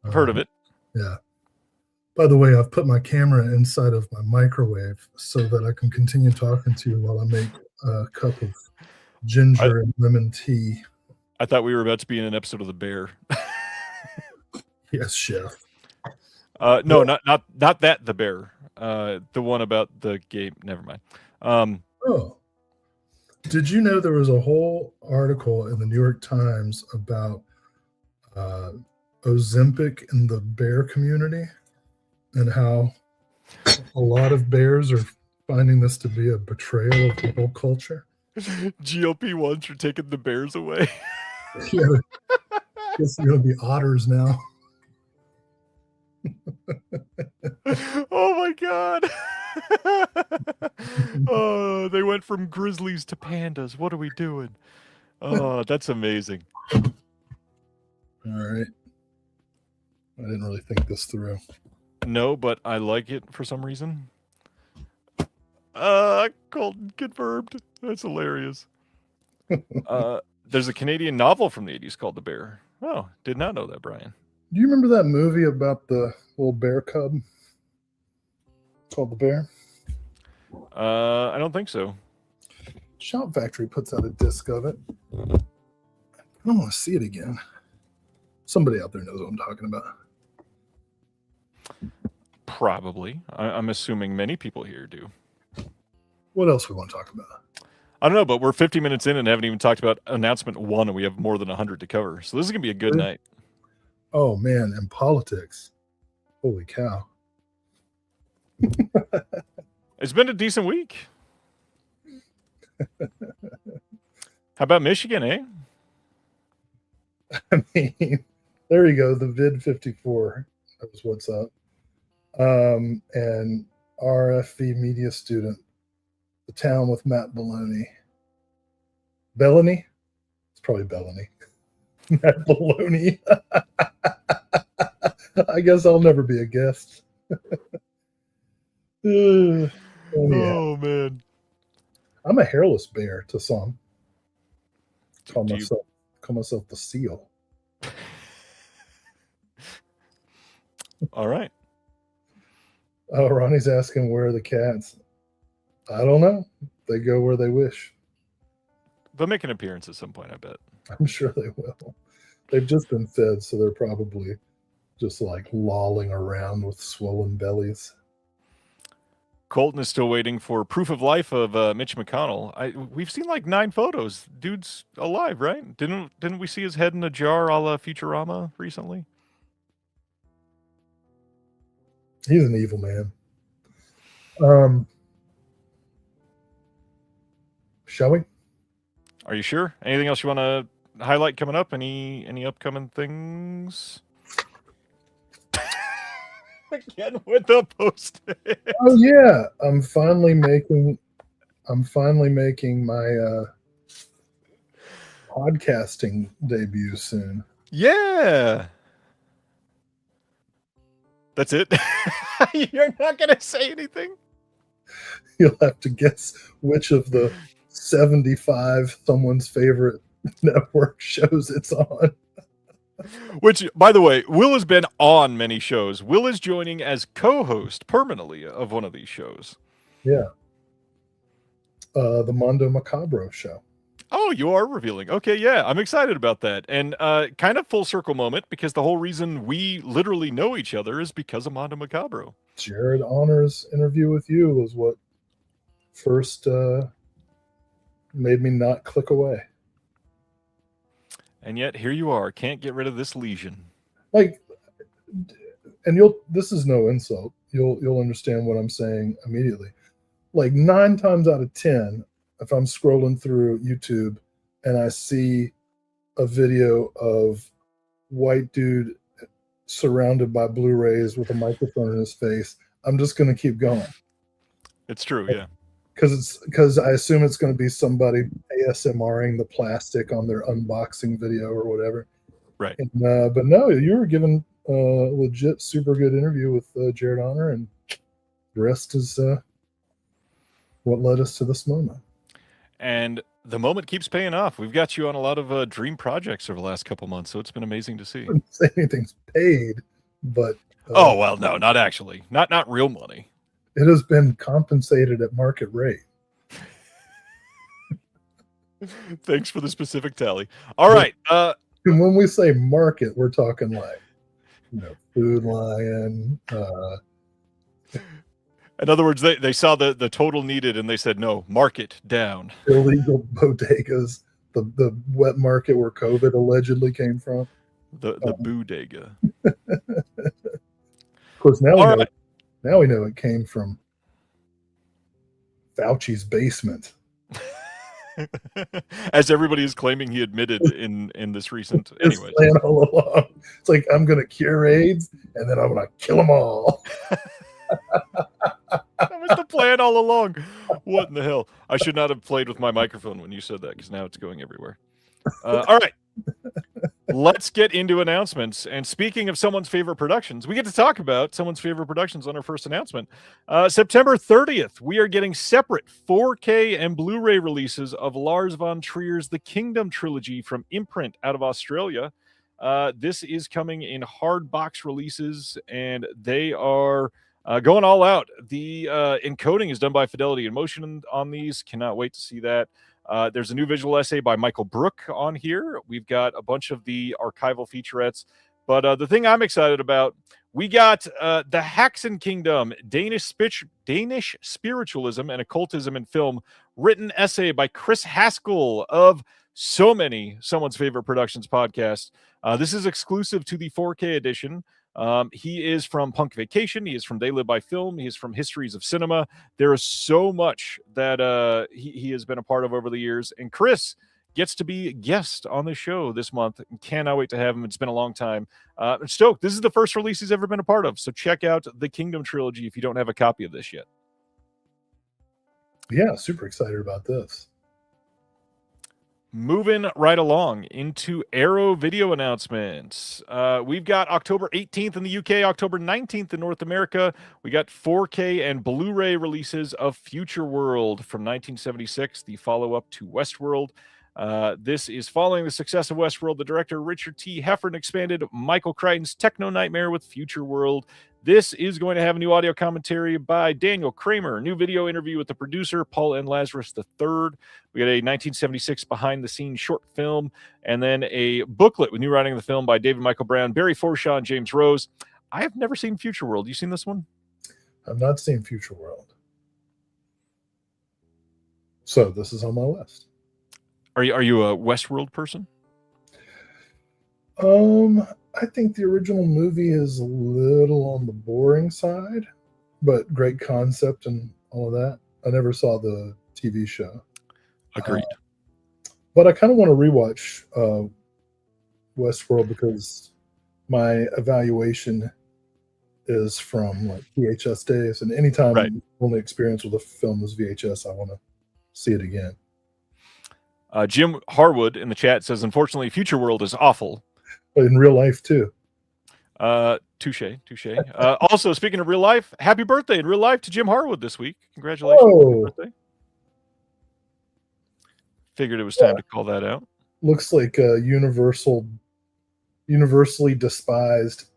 I've heard of it. Yeah. By the way, I've put my camera inside of my microwave so that I can continue talking to you while I make a cup of ginger and lemon tea. I thought we were about to be in an episode of The Bear. Yes, chef. No, not that The Bear. The one about the game. Never mind. Did you know there was a whole article in the New York Times about Ozempic in the bear community and how a lot of bears are finding this to be a betrayal of the whole culture? GLP-1s are taking the bears away. Yeah, it's going to be otters now. Oh my god. Oh, they went from grizzlies to pandas. What are we doing? Oh, that's amazing. All right. I didn't really think this through. No, but I like it for some reason. Colton confirmed. That's hilarious. There's a Canadian novel from the 80s called The Bear. Oh, did not know that, Brian. Do you remember that movie about the little bear cub called The Bear? I don't think so. Shout Factory puts out a disc of it. I don't want to see it again. Somebody out there knows what I'm talking about. Probably. I'm assuming many people here do. What else we want to talk about? I don't know, but we're 50 minutes in and haven't even talked about announcement 1, and we have more than 100 to cover. So this is going to be a good night. Oh, man, and politics. Holy cow. It's been a decent week. How about Michigan, eh? I mean, there you go. The Vid 54. That was what's up. And RFV media student. The Town with Matt Belloni. Belloni? It's probably Belloni. Matt Belloni. I guess I'll never be a guest. Oh, man. I'm a hairless bear to some. Call myself the seal. All right. Oh, Ronnie's asking where are the cats. I don't know. They go where they wish. They'll make an appearance at some point, I bet. I'm sure they will. They've just been fed, so they're probably just like lolling around with swollen bellies. Colton is still waiting for proof of life of Mitch McConnell. We've seen like 9 photos. Dude's alive, right? Didn't we see his head in a jar a la Futurama recently? He's an evil man. Shall we? Are you sure? Anything else you want to highlight coming up? Any upcoming things? Again with the post. Oh yeah, I'm finally making my podcasting debut soon. Yeah. That's it. You're not gonna say anything. You'll have to guess which of the 75 someone's favorite network shows it's on. Which, by the way, Will has been on many shows. Will is joining as co-host permanently of one of these shows. Yeah. The Mondo Macabro show. Oh, you are revealing. Okay, yeah, I'm excited about that. And kind of full circle moment, because the whole reason we literally know each other is because of Mondo Macabro. Jared Honor's interview with you was what first made me not click away. And yet here you are, can't get rid of this lesion. Like, and this is no insult. You'll understand what I'm saying immediately. Like 9 times out of 10, if I'm scrolling through YouTube and I see a video of white dude surrounded by Blu-rays with a microphone in his face, I'm just going to keep going. It's true, yeah. Because I assume it's going to be somebody ASMRing the plastic on their unboxing video or whatever. Right. And, but no, you were given a legit super good interview with Jared Honor, and the rest is what led us to this moment. And the moment keeps paying off. We've got you on a lot of dream projects over the last couple months, so it's been amazing to see. I wouldn't say anything's paid, but oh well, no, not actually, not real money. It has been compensated at market rate. Thanks for the specific tally. All right. And when we say market, we're talking like, Food Lion. In other words, they saw the total needed and they said, no, market down. Illegal bodegas, the wet market where COVID allegedly came from. The bodega. Of course, now we know it came from Fauci's basement. As everybody is claiming he admitted in this recent. Anyway, all along. It's like, I'm going to cure AIDS and then I'm going to kill them all. That was the plan all along. What in the hell? I should not have played with my microphone when you said that, because now it's going everywhere. All right. Let's get into announcements. And speaking of someone's favorite productions, we get to talk about someone's favorite productions on our first announcement. September 30th, we are getting separate 4K and Blu-ray releases of Lars von Trier's The Kingdom trilogy from Imprint out of Australia. This is coming in hard box releases, and they are going all out. The encoding is done by Fidelity in Motion on these. Cannot wait to see that. There's a new visual essay by Michael Brook on here. We've got a bunch of the archival featurettes. But the thing I'm excited about, we got the Haxan Kingdom, Danish Spiritualism and Occultism in Film, written essay by Chris Haskell of Someone's Favorite Productions podcast. This is exclusive to the 4K edition. He is from Punk Vacation. He is from They Live by Film. He is from Histories of Cinema. There is so much that he has been a part of over the years. And Chris gets to be a guest on the show this month. Cannot wait to have him. It's been a long time. Stoked. This is the first release he's ever been a part of. So check out the Kingdom trilogy if you don't have a copy of this yet. Yeah, super excited about this. Moving right along into Arrow video announcements. We've got October 18th in the UK, October 19th in North America. We got 4K and Blu-ray releases of Future World from 1976, the follow-up to Westworld. This is following the success of Westworld. The director, Richard T. Heffern, expanded Michael Crichton's Techno Nightmare with Future World. This is going to have a new audio commentary by Daniel Kramer, a new video interview with the producer, Paul N. Lazarus III. We got a 1976 behind-the-scenes short film, and then a booklet with new writing of the film by David Michael Brown, Barry Forshaw, and James Rose. I have never seen Future World. You seen this one? I've not seen Future World. So this is on my list. Are you a Westworld person? I think the original movie is a little on the boring side, but great concept and all of that. I never saw the TV show. Agreed. But I kind of want to rewatch Westworld because my evaluation is from like VHS days, and anytime Right. only experience with a film is VHS, I want to see it again. Jim Harwood in the chat says, unfortunately, Future World is awful. But in real life too. Touche. Also, speaking of real life, happy birthday in real life to Jim Harwood this week. Congratulations. Oh. Happy birthday. Figured it was time to call that out. Looks like universally despised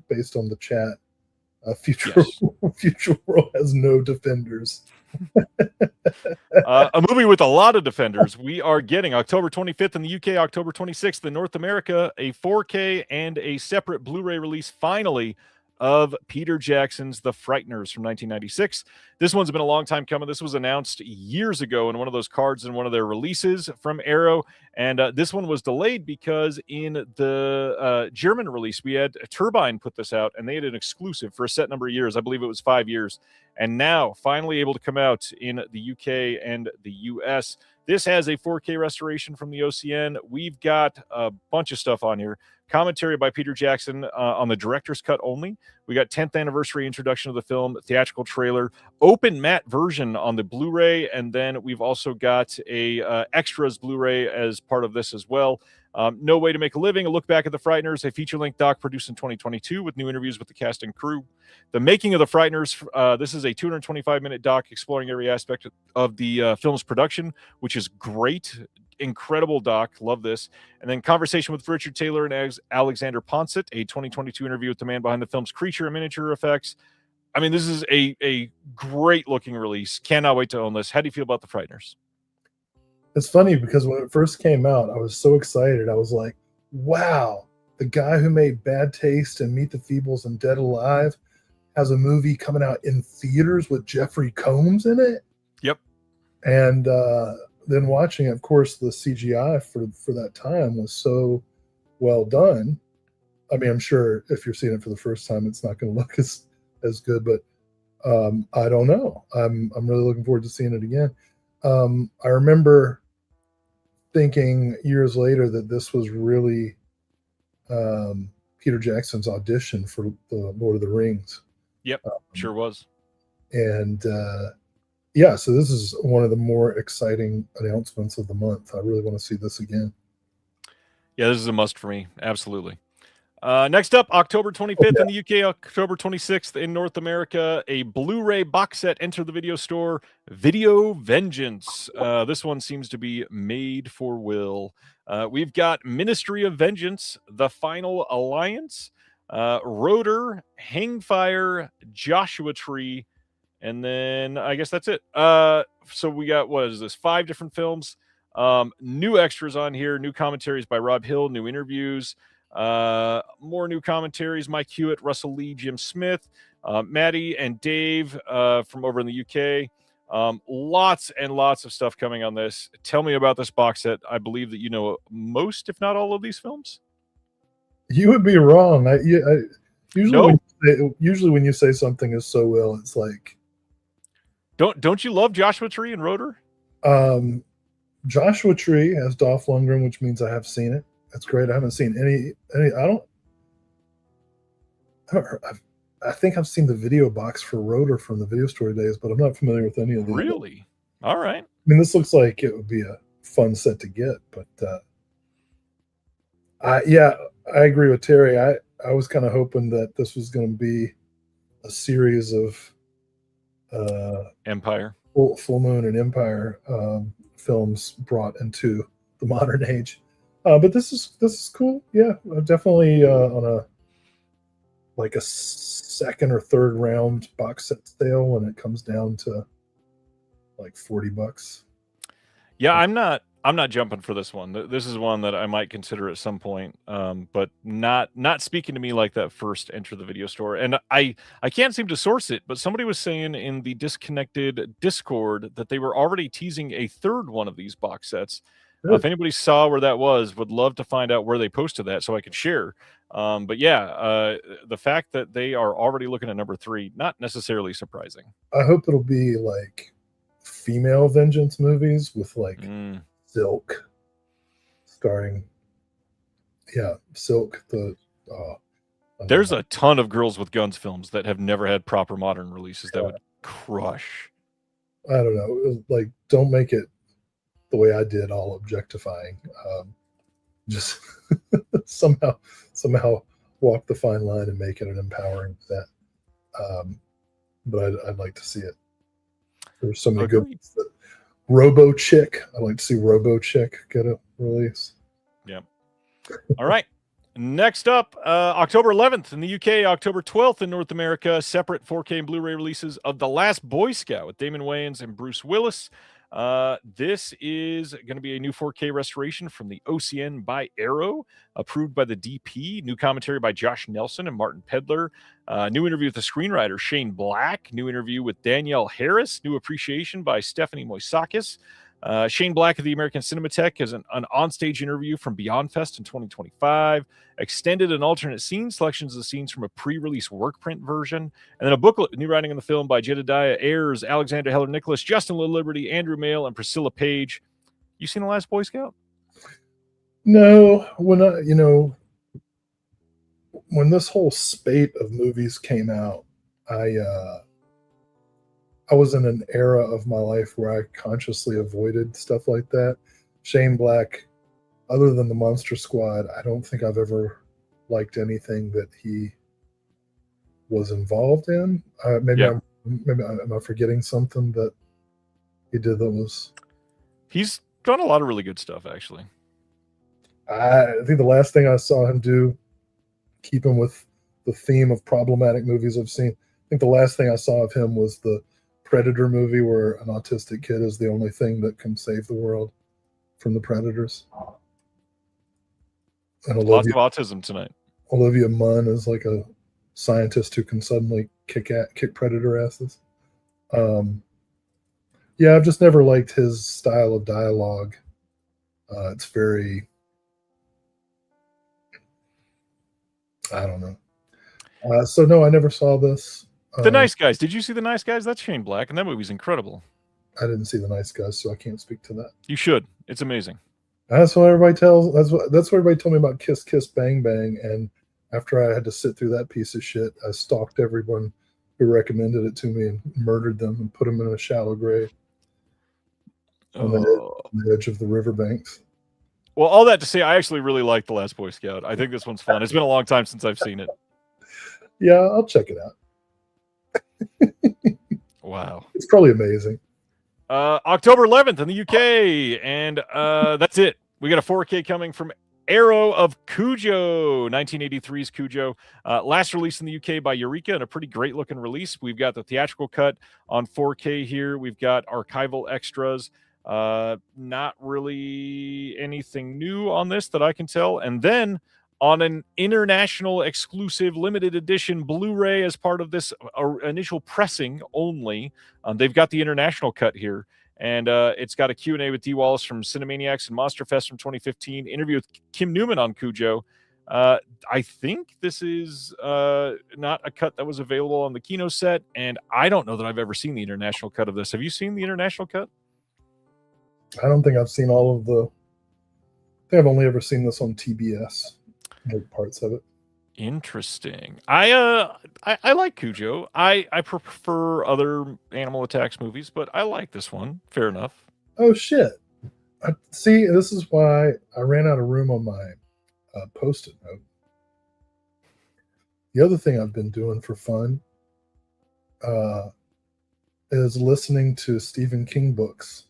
based on the chat. Future World has no defenders. A movie with a lot of defenders. We are getting October 25th in the UK, October 26th in North America, a 4K and a separate Blu-ray release finally of Peter Jackson's The Frighteners from 1996. This one's been a long time coming. This was announced years ago in one of those cards in one of their releases from Arrow, and this one was delayed because in the German release, we had Turbine put this out, and they had an exclusive for a set number of years. I believe it was 5 years, and now finally able to come out in the UK and the US. This has a 4K restoration from the OCN. We've got a bunch of stuff on here. Commentary by Peter Jackson on the director's cut only. We got 10th anniversary introduction of the film, theatrical trailer, open matte version on the Blu-ray, and then we've also got a extras Blu-ray as part of this as well. No Way to Make a Living, a look back at The Frighteners, a feature-length doc produced in 2022 with new interviews with the cast and crew. The Making of The Frighteners, this is a 225-minute doc exploring every aspect of the film's production, which is great. Incredible doc. Love this. And then conversation with Richard Taylor and Alexander Ponset, a 2022 interview with the man behind the film's creature and miniature effects. I mean, this is a great looking release. Cannot wait to own this. How do you feel about The Frighteners? It's funny because when it first came out, I was so excited. I was like, wow, the guy who made Bad Taste and Meet the Feebles and Dead Alive has a movie coming out in theaters with Jeffrey Combs in it. Yep. And then watching it, of course, the CGI for that time was so well done. I mean, I'm sure if you're seeing it for the first time, it's not going to look as good, but I don't know. I'm really looking forward to seeing it again. I remember thinking years later that this was really Peter Jackson's audition for the Lord of the Rings. Yep, sure was. And yeah, so this is one of the more exciting announcements of the month. I really want to see this again. Yeah, this is a must for me. Absolutely. Next up, October 25th in the UK, October 26th in North America, a Blu-ray box set enter the video store, Video Vengeance. This one seems to be made for Will. We've got Ministry of Vengeance, The Final Alliance, Rotor, Hangfire, Joshua Tree, and then I guess that's it. So we got, what is this, 5 different films, new extras on here, new commentaries by Rob Hill, new interviews, more new commentaries, Mike Hewitt, Russell Lee, Jim Smith, Maddie and Dave from over in the UK. Lots and lots of stuff coming on this. Tell me about this box set. I believe that you know most, if not all, of these films. You would be wrong. Usually when you say something is so well, it's like, don't you love Joshua Tree and Rotor? Joshua Tree has Dolph Lundgren, which means I have seen it. That's great. I haven't seen any. I think I've seen the video box for Rotor from the video store days, but I'm not familiar with any of them. Really? All right. I mean, this looks like it would be a fun set to get, but I agree with Terry. I was kind of hoping that this was going to be a series of Empire, Full Moon and Empire films brought into the modern age. But this is cool. Yeah, definitely on a second or third round box set sale when it comes down to like $40. Yeah, I'm not jumping for this one. This is one that I might consider at some point, but not speaking to me like that first enter the video store. And I can't seem to source it, but somebody was saying in the Disconnected Discord that they were already teasing a third one of these box sets. If anybody saw where that was, would love to find out where they posted that so I could share. But yeah, the fact that they are already looking at number 3, not necessarily surprising. I hope it'll be like female vengeance movies with like Silk starring. Yeah, Silk. There's a ton of Girls with Guns films that have never had proper modern releases that would crush. I don't know. Like, don't make it the way I did, all objectifying. Just somehow walk the fine line and make it an empowering set. But I'd like to see it. There's so many good ones. Robo Chick. I'd like to see Robo Chick get a release. Yeah. All right. Next up, October 11th in the UK, October 12th in North America, separate 4K and Blu-ray releases of The Last Boy Scout with Damon Wayans and Bruce Willis. This is going to be a new 4K restoration from the OCN by Arrow, approved by the DP. New commentary by Josh Nelson and Martin Pedler. New interview with the screenwriter Shane Black. New interview with Danielle Harris. New appreciation by Stephanie Moisakis. Shane Black of the American Cinematheque has an onstage interview from Beyond Fest in 2025, extended and alternate scene selections of the scenes from a pre-release work print version, and then a booklet, new writing on the film by Jedediah Ayers, Alexander Heller Nicholas, Justin LaLiberty, Andrew Mail, and Priscilla Page. You seen The Last Boy Scout? No, when this whole spate of movies came out, I was in an era of my life where I consciously avoided stuff like that. Shane Black, other than the Monster Squad, I don't think I've ever liked anything that he was involved in. Maybe am I forgetting something that he did that was? He's done a lot of really good stuff, actually. I think the last thing I saw him do, keeping with the theme of problematic movies I've seen, I think the last thing I saw of him was the Predator movie where an autistic kid is the only thing that can save the world from the predators. And Lots of autism tonight. Olivia Munn is like a scientist who can suddenly kick predator asses. Yeah, I've just never liked his style of dialogue. It's very, I don't know. So no, I never saw this. The Nice Guys. Did you see The Nice Guys? That's Shane Black, and that movie's incredible. I didn't see The Nice Guys, so I can't speak to that. You should. It's amazing. That's what everybody tells. That's what everybody told me about Kiss Kiss Bang Bang. And after I had to sit through that piece of shit, I stalked everyone who recommended it to me and murdered them and put them in a shallow grave on the edge of the riverbanks. Well, all that to say, I actually really like The Last Boy Scout. I think this one's fun. It's been a long time since I've seen it. Yeah, I'll check it out. Wow. It's probably amazing. October 11th in the UK, and that's it. We got a 4K coming from Arrow of Cujo, 1983's Cujo. Last release in the UK by Eureka, and a pretty great looking release. We've got the theatrical cut on 4K here. We've got archival extras. Not really anything new on this that I can tell. And then on an international exclusive limited edition Blu-ray as part of this initial pressing only. They've got the international cut here, and it's got a Q&A with Dee Wallace from Cinemaniacs and Monster Fest from 2015, interview with Kim Newman on Cujo. I think this is not a cut that was available on the Kino set, and I don't know that I've ever seen the international cut of this. Have you seen the international cut? I don't think I've seen all of the... I think I've only ever seen this on TBS. Like parts of it. Interesting. I like Cujo. I prefer other Animal Attacks movies, but I like this one. Fair enough. Oh shit! See, this is why I ran out of room on my post-it note. The other thing I've been doing for fun is listening to Stephen King books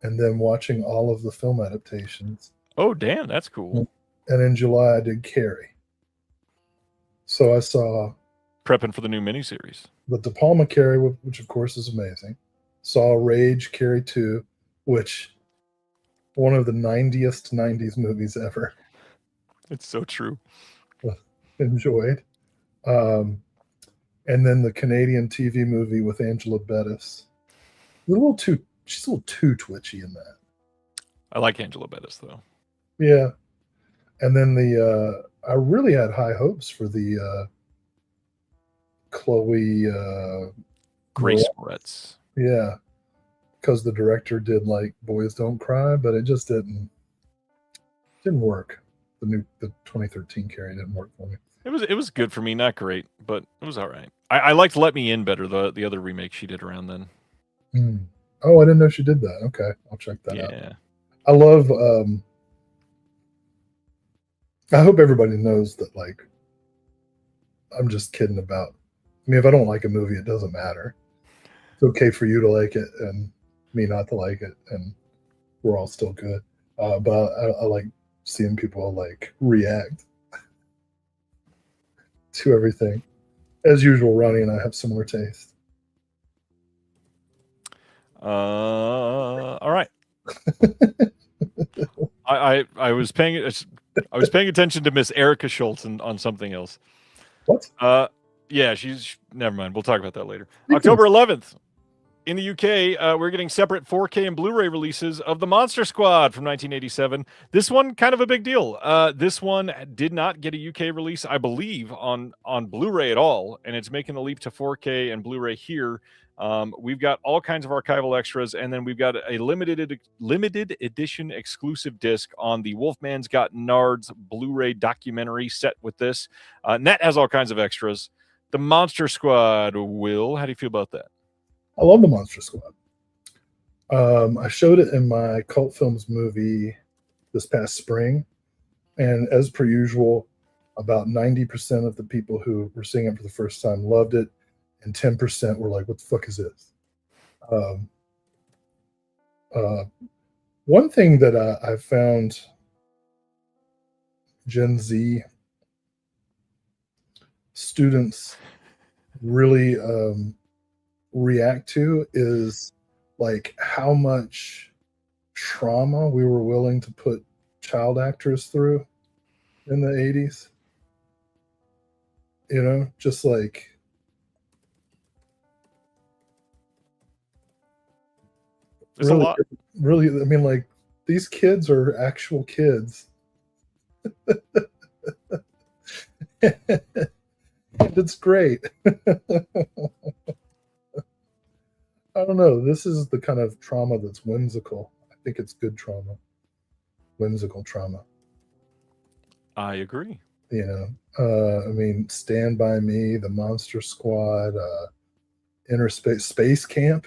and then watching all of the film adaptations. Oh, damn, that's cool. And in July, I did Carrie. So I saw... Prepping for the new miniseries. The De Palma Carrie, which of course is amazing. Saw Rage, Carrie 2, which... one of the 90s movies ever. It's so true. Enjoyed. And then the Canadian TV movie with Angela Bettis. She's a little too twitchy in that. I like Angela Bettis, though. Yeah. And then I really had high hopes for the Chloe Grace Moretz. Yeah. Because the director did like Boys Don't Cry, but it just didn't work. The 2013 Carrie didn't work for me. It was good for me, not great, but it was all right. I liked Let Me In better, the other remake she did around then. Oh, I didn't know she did that. Okay, I'll check that out. Yeah. I love. I hope everybody knows that. Like, I'm just kidding about. I mean, if I don't like a movie, it doesn't matter. It's okay for you to like it and me not to like it, and we're all still good. But I like seeing people like react to everything. As usual, Ronnie and I have similar taste. All right. I was paying attention to Miss Erica Schultz on something else. What? Yeah, never mind. We'll talk about that later. October 11th. In the UK, we're getting separate 4K and Blu-ray releases of The Monster Squad from 1987. This one, kind of a big deal. This one did not get a UK release, I believe, on Blu-ray at all, and it's making the leap to 4K and Blu-ray here. We've got all kinds of archival extras, and then we've got a limited edition exclusive disc on the Wolfman's Got Nards Blu-ray documentary set with this. And that has all kinds of extras. The Monster Squad, Will, how do you feel about that? I love the Monster Squad. I showed it in my Cult Films movie this past spring, and as per usual, about 90% of the people who were seeing it for the first time loved it, and 10% were like, "What the fuck is this?" One thing that I found Gen Z students really react to is like how much trauma we were willing to put child actors through in the 80s. You know, just like There's a lot. Really, I mean, like these kids are actual kids. It's great. I don't know. This is the kind of trauma that's whimsical. I think it's good trauma. Whimsical trauma. I agree. You know, I mean, Stand By Me, The Monster Squad, Space Camp.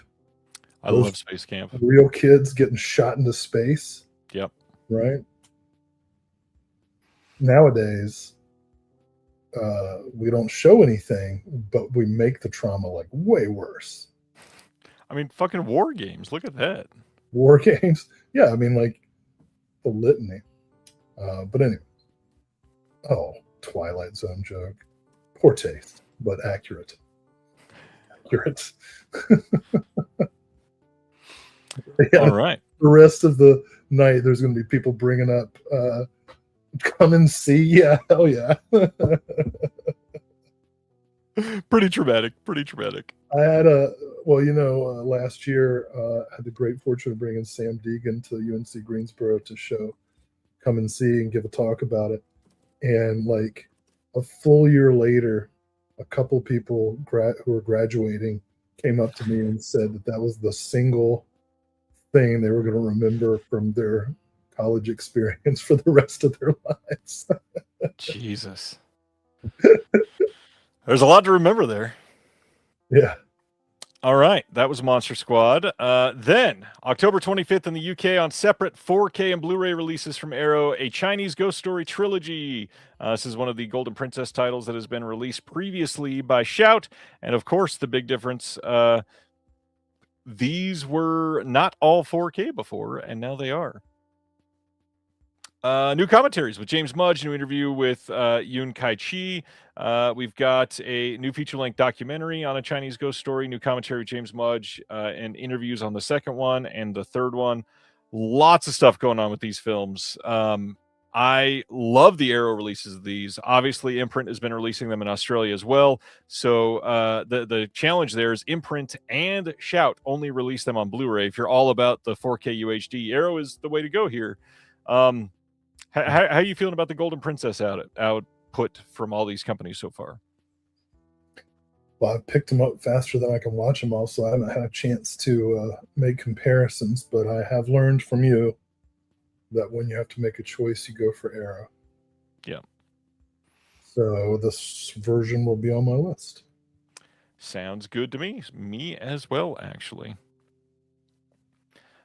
I love Space Camp. Real kids getting shot into space. Yep. Right? Nowadays, we don't show anything, but we make the trauma like way worse. I mean, fucking War Games. Look at that. War Games. Yeah, I mean, like the litany. But anyway. Oh, Twilight Zone joke. Poor taste, but accurate. Accurate. Yeah, all right. The rest of the night, there's going to be people bringing up, come and see. Yeah, hell yeah. Pretty traumatic. Pretty traumatic. I had last year, I had the great fortune of bringing Sam Deegan to UNC Greensboro to show Come and See and give a talk about it. And like a full year later, a couple people who were graduating came up to me and said that was the single thing they were going to remember from their college experience for the rest of their lives. Jesus. There's a lot to remember there. Yeah. All right. That was Monster Squad. Then, October 25th in the UK on separate 4K and Blu-ray releases from Arrow, a Chinese ghost story trilogy. This is one of the Golden Princess titles that has been released previously by Shout. And, of course, the big difference, these were not all 4K before, and now they are. New commentaries with James Mudge, new interview with Yoon Kai-chi. We've got a new feature-length documentary on a Chinese ghost story, new commentary with James Mudge, and interviews on the second one and the third one. Lots of stuff going on with these films. I love the Arrow releases of these. Obviously, Imprint has been releasing them in Australia as well. So the challenge there is Imprint and Shout only release them on Blu-ray. If you're all about the 4K UHD, Arrow is the way to go here. How are you feeling about the Golden Princess output from all these companies so far? Well, I've picked them up faster than I can watch them all, so I haven't had a chance to make comparisons, but I have learned from you that when you have to make a choice, you go for Arrow. Yeah. So this version will be on my list. Sounds good to me. Me as well, actually.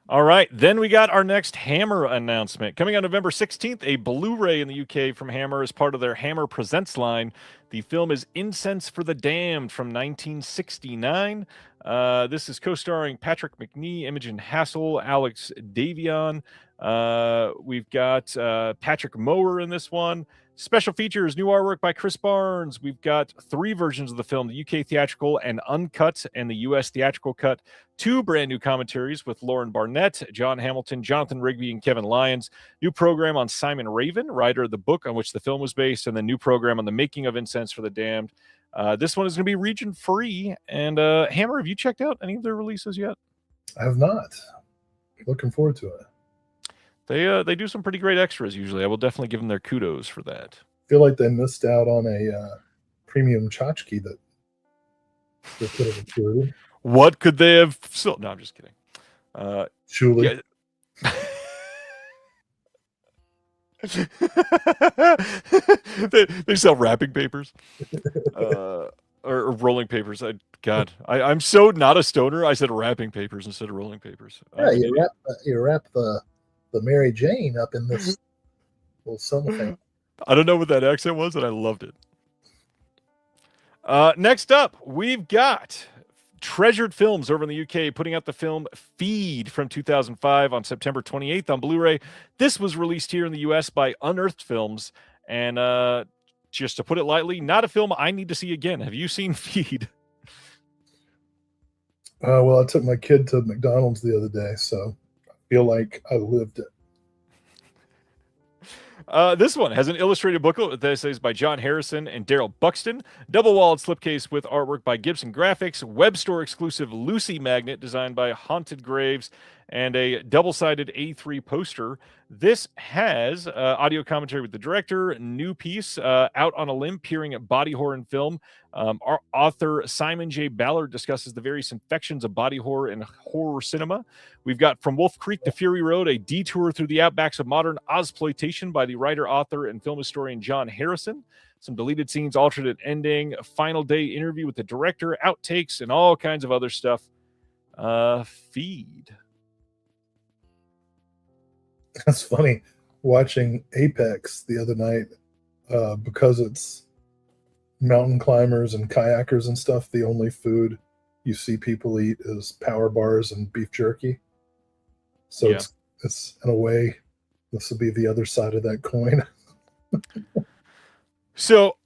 All right, then we got our next Hammer announcement. Coming on November 16th, a Blu-ray in the UK from Hammer as part of their Hammer Presents line. The film is Incense for the Damned from 1969. This is co-starring Patrick McNee, Imogen Hassel, Alex Davion. We've got Patrick Mower in this one. Special features, new artwork by Chris Barnes. We've got 3 versions of the film, the UK theatrical and uncut, and the US theatrical cut. 2 brand new commentaries with Lauren Barnett, John Hamilton, Jonathan Rigby, and Kevin Lyons. New program on Simon Raven, writer of the book on which the film was based, and the new program on the making of Incense for the Damned. This one is going to be region free. And Hammer, have you checked out any of their releases yet? I have not. Looking forward to it. They do some pretty great extras usually. I will definitely give them their kudos for that. Feel like they missed out on a premium tchotchke that they could have included. What could they have sold? No, I'm just kidding. Julie. Yeah. they sell wrapping papers or rolling papers. I'm so not a stoner. I said wrapping papers instead of rolling papers. Yeah, you wrap the Mary Jane up in this little cellophane. I don't know what that accent was, and I loved it. Next up, we've got Treasured Films over in the UK putting out the film Feed from 2005 on September 28th on Blu-ray. This was released here in the US by Unearthed Films, and just to put it lightly, not a film I need to see again. Have you seen Feed? Well, I took my kid to McDonald's the other day, so I feel like I lived it. This one has an illustrated booklet with essays by John Harrison and Daryl Buxton, double-walled slipcase with artwork by Gibson Graphics, web store exclusive Lucy magnet designed by Haunted Graves, and a double-sided A3 poster. This has audio commentary with the director, new piece, Out on a Limb, peering at body horror in film. Our author Simon J. Ballard discusses the various infections of body horror and horror cinema. We've got From Wolf Creek to Fury Road, a detour through the outbacks of modern Ozploitation by the writer, author, and film historian John Harrison. Some deleted scenes, alternate ending, a final day interview with the director, outtakes, and all kinds of other stuff. Feed. That's funny. Watching Apex the other night, because it's mountain climbers and kayakers and stuff, the only food you see people eat is power bars and beef jerky. So Yeah. it's in a way, this will be the other side of that coin. So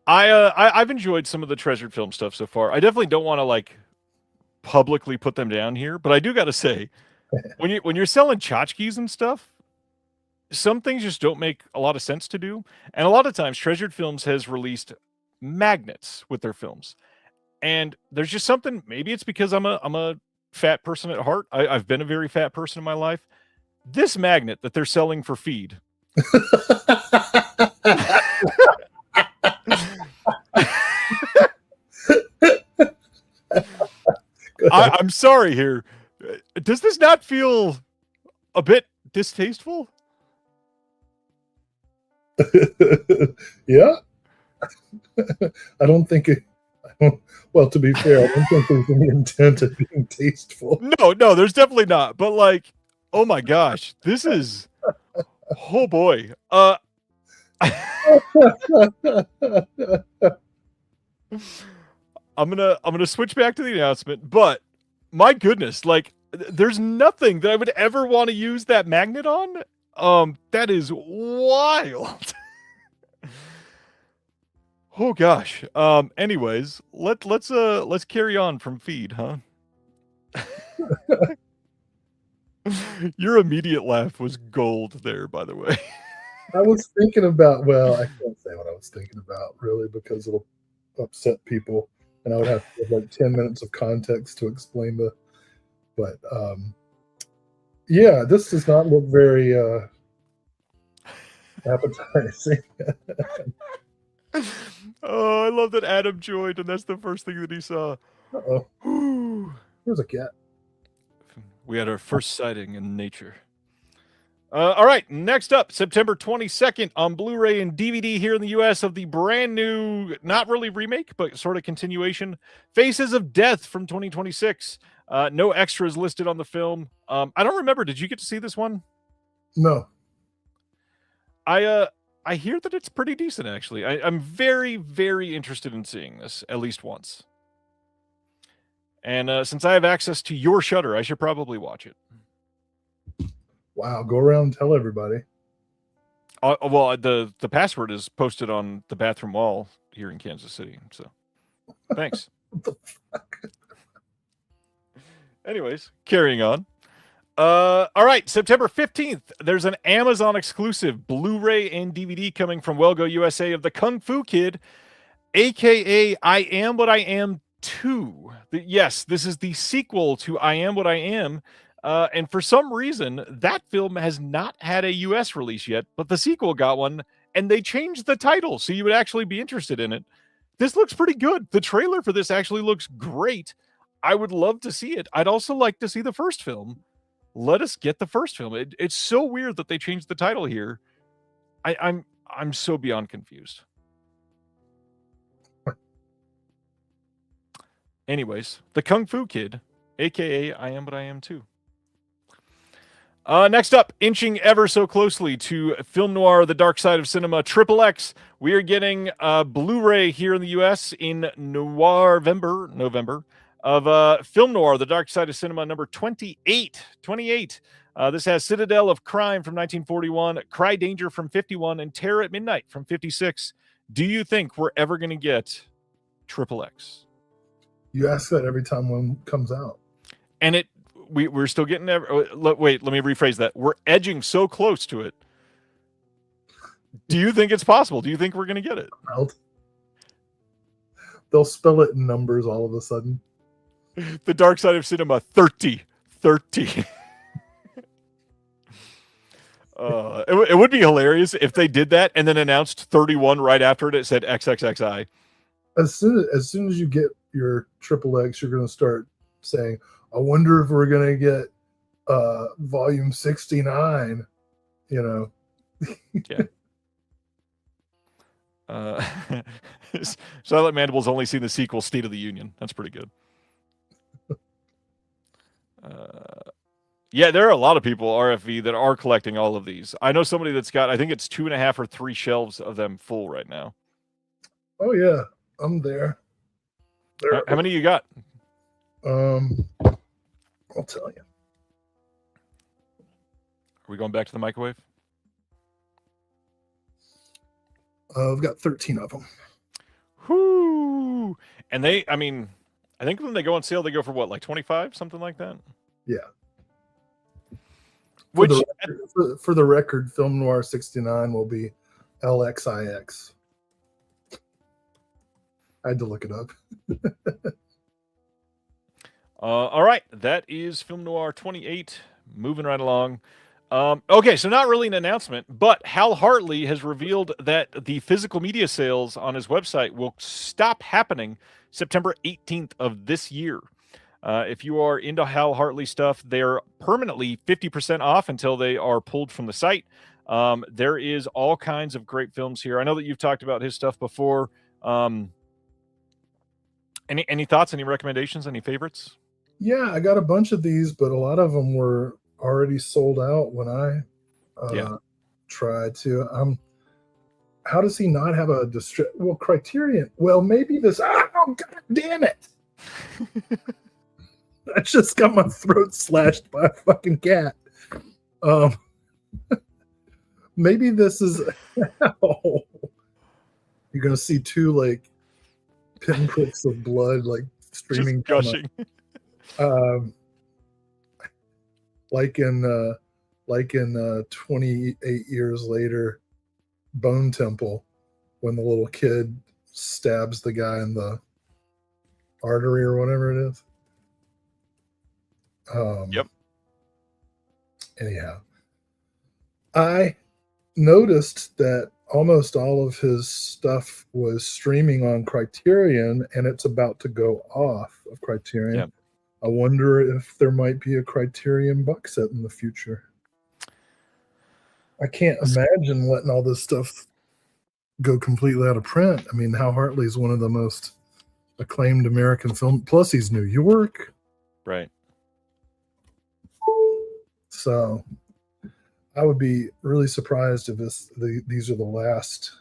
I've enjoyed some of the Treasured Film stuff so far. I definitely don't want to like publicly put them down here, but I do got to say, when you're selling tchotchkes and stuff, some things just don't make a lot of sense to do. And a lot of times Treasured Films has released magnets with their films. And there's just something, maybe it's because I'm a fat person at heart. I've been a very fat person in my life. This magnet that they're selling for Feed. I'm sorry here. Does this not feel a bit distasteful? Yeah. I don't think it. Well, to be fair, I don't think there's any intent of being tasteful. No, there's definitely not. But like, oh my gosh, this is, oh boy. I'm gonna switch back to the announcement, but my goodness, like, there's nothing that I would ever want to use that magnet on. That is wild. Oh gosh. Anyways, let's carry on from Feed, huh? Your immediate laugh was gold there, by the way. I was thinking about, well, I can't say what I was thinking about really because it'll upset people, and I would have to give like 10 minutes of context to explain but yeah, this does not look very appetizing. Oh, I love that Adam joined, and that's the first thing that he saw. Uh-oh. There's a cat. We had our first sighting in nature. All right, next up, September 22nd on Blu-ray and DVD here in the U.S. of the brand new, not really remake, but sort of continuation, Faces of Death from 2026. No extras listed on the film. I don't remember. Did you get to see this one? No. I hear that it's pretty decent, actually. I'm very, very interested in seeing this at least once. And since I have access to your Shudder, I should probably watch it. Wow, go around and tell everybody. Well, the password is posted on the bathroom wall here in Kansas City. So, thanks. What the fuck? Anyways, carrying on. All right, September 15th, there's an Amazon exclusive Blu-ray and DVD coming from Wellgo USA of the Kung Fu Kid, aka I Am What I Am 2. Yes, this is the sequel to I Am What I Am. And for some reason, that film has not had a US release yet, but the sequel got one, and they changed the title, so you would actually be interested in it. This looks pretty good. The trailer for this actually looks great. I would love to see it. I'd also like to see the first film. Let us get the first film. It's so weird that they changed the title here. I'm so beyond confused. Anyways, the Kung Fu Kid, aka I Am What I Am 2. Next up, inching ever so closely to film noir, The Dark Side of Cinema, XXX. We are getting Blu-ray here in the U.S. in November of film noir, The Dark Side of Cinema, number 28. This has Citadel of Crime from 1941, Cry Danger from 51, and Terror at Midnight from 56. Do you think we're ever going to get XXX? You ask that every time one comes out. And we're still getting there. Wait, let me rephrase that. We're edging so close to it. Do you think it's possible? Do you think we're going to get it? They'll spell it in numbers all of a sudden. The Dark Side of Cinema, 30. It would be hilarious if they did that and then announced 31 right after it. It said XXXI. As soon as you get your XXX, you're going to start saying, I wonder if we're going to get volume 69, you know. Yeah. Silent Mandible's only seen the sequel, State of the Union. That's pretty good. Yeah, there are a lot of people, RFV, that are collecting all of these. I know somebody that's got, I think it's 2.5 or 3 shelves of them full right now. Oh, yeah. I'm there. How many you got? I'll tell you. Are we going back to the microwave? I've got 13 of them. Whoo! And I think when they go on sale, they go for what, like 25, something like that? Yeah. For the record, Film Noir 69 will be LXIX. I had to look it up. All right, that is Film Noir 28. Moving right along. Okay, so not really an announcement, but Hal Hartley has revealed that the physical media sales on his website will stop happening September 18th of this year. If you are into Hal Hartley stuff, they're permanently 50% off until they are pulled from the site. There is all kinds of great films here. I know that you've talked about his stuff before. Any thoughts, any recommendations, any favorites? Yeah, I got a bunch of these, but a lot of them were already sold out when I tried to. How does he not have a Criterion? Well, maybe this. Oh, God damn it! I just got my throat slashed by a fucking cat. Maybe this is. Oh, you're gonna see 2 like pinpricks of blood like streaming, just gushing. Like in 28 years later, Bone Temple, when the little kid stabs the guy in the artery or whatever it is. Yep. Anyhow, I noticed that almost all of his stuff was streaming on Criterion, and it's about to go off of Criterion. Yep. I wonder if there might be a Criterion box set in the future. I can't imagine letting all this stuff go completely out of print. I mean, Hal Hartley is one of the most acclaimed American film. Plus, he's New York. Right. So I would be really surprised if these are the last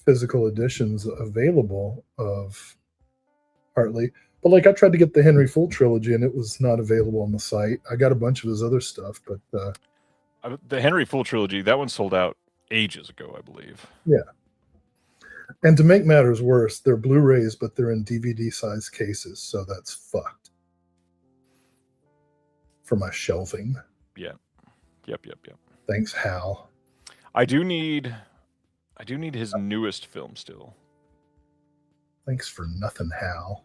physical editions available of Hartley. But like, I tried to get the Henry Full trilogy and it was not available on the site. I got a bunch of his other stuff, but the Henry Full trilogy, that one sold out ages ago, I believe. Yeah. And to make matters worse, they're Blu-rays, but they're in DVD size cases, so that's fucked for my shelving. Yeah. Yep. Thanks, Hal. I do need his newest film still. Thanks for nothing, Hal.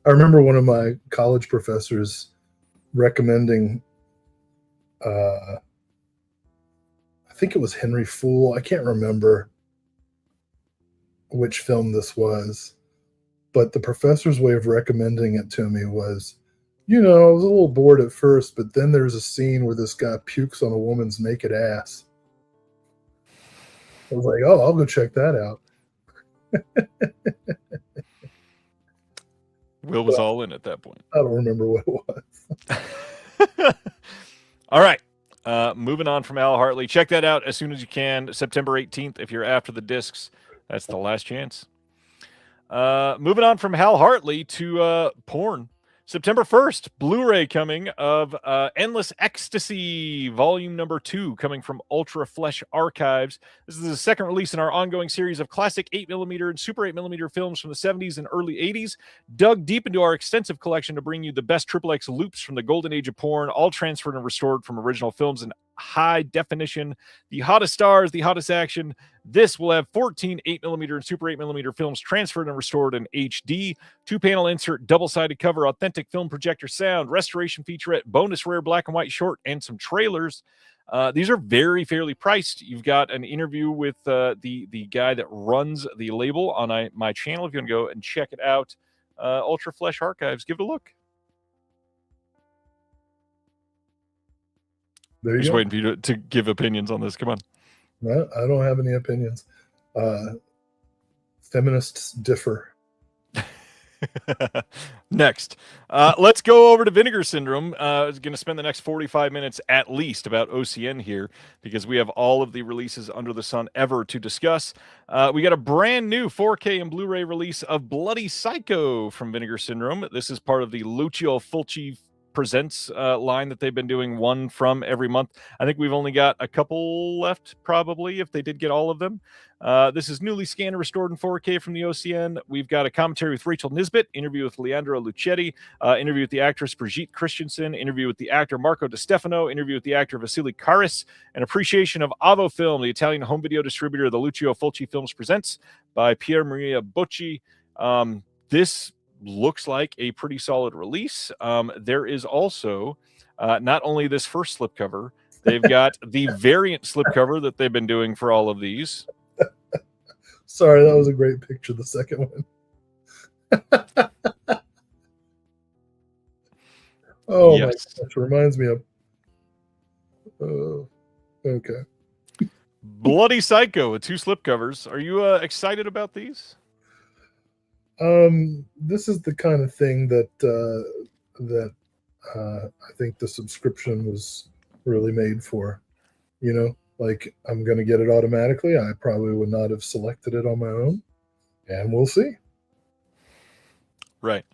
I remember one of my college professors recommending, I think it was Henry Fool. I can't remember which film this was, but the professor's way of recommending it to me was, I was a little bored at first, but then there's a scene where this guy pukes on a woman's naked ass. I was like, oh, I'll go check that out. Will was all in at that point. I don't remember what it was. All right. Moving on from Al Hartley. Check that out as soon as you can. September 18th, if you're after the discs. That's the last chance. Moving on from Hal Hartley to porn. September 1st, Blu-ray coming of Endless Ecstasy, Volume Number 2, coming from Ultra Flesh Archives. This is the second release in our ongoing series of classic 8mm and Super 8mm films from the 70s and early 80s. Dug deep into our extensive collection to bring you the best XXX loops from the golden age of porn, all transferred and restored from original films in high definition. The hottest stars, the hottest action. This will have 14 8mm and Super 8mm films transferred and restored in HD. 2-panel insert, double-sided cover, authentic film projector sound, restoration featurette, bonus rare black and white short, and some trailers. These are very fairly priced. You've got an interview with the guy that runs the label on my channel. If you want to go and check it out, Ultra Flesh Archives, give it a look. There you Just go. waiting for you to give opinions on this. Come on. No, I don't have any opinions. Feminists differ. Next, let's go over to Vinegar Syndrome. I was going to spend the next 45 minutes at least about OCN here because we have all of the releases under the sun ever to discuss. We got a brand new 4K and Blu-ray release of Bloody Psycho from Vinegar Syndrome. This is part of the Lucio Fulci Presents line that they've been doing one from every month. I think we've only got a couple left, probably, if they did get all of them. This is newly scanned and restored in 4K from the OCN. We've got a commentary with Rachel Nisbet, interview with Leandro Lucetti, interview with the actress Brigitte Christensen, interview with the actor Marco Di Stefano, interview with the actor Vasily Karis, an appreciation of Avo Film, the Italian home video distributor of the Lucio Fulci Films Presents by Pier Maria Bocci. This looks like a pretty solid release. There is also not only this first slipcover, they've got the variant slipcover that they've been doing for all of these. Sorry, that was a great picture, the second one. Oh, yes. My gosh, reminds me of... okay. Bloody Psycho with 2 slipcovers. Are you excited about these? This is the kind of thing that I think the subscription was really made for. Like, I'm going to get it automatically. I probably would not have selected it on my own, and we'll see. Right.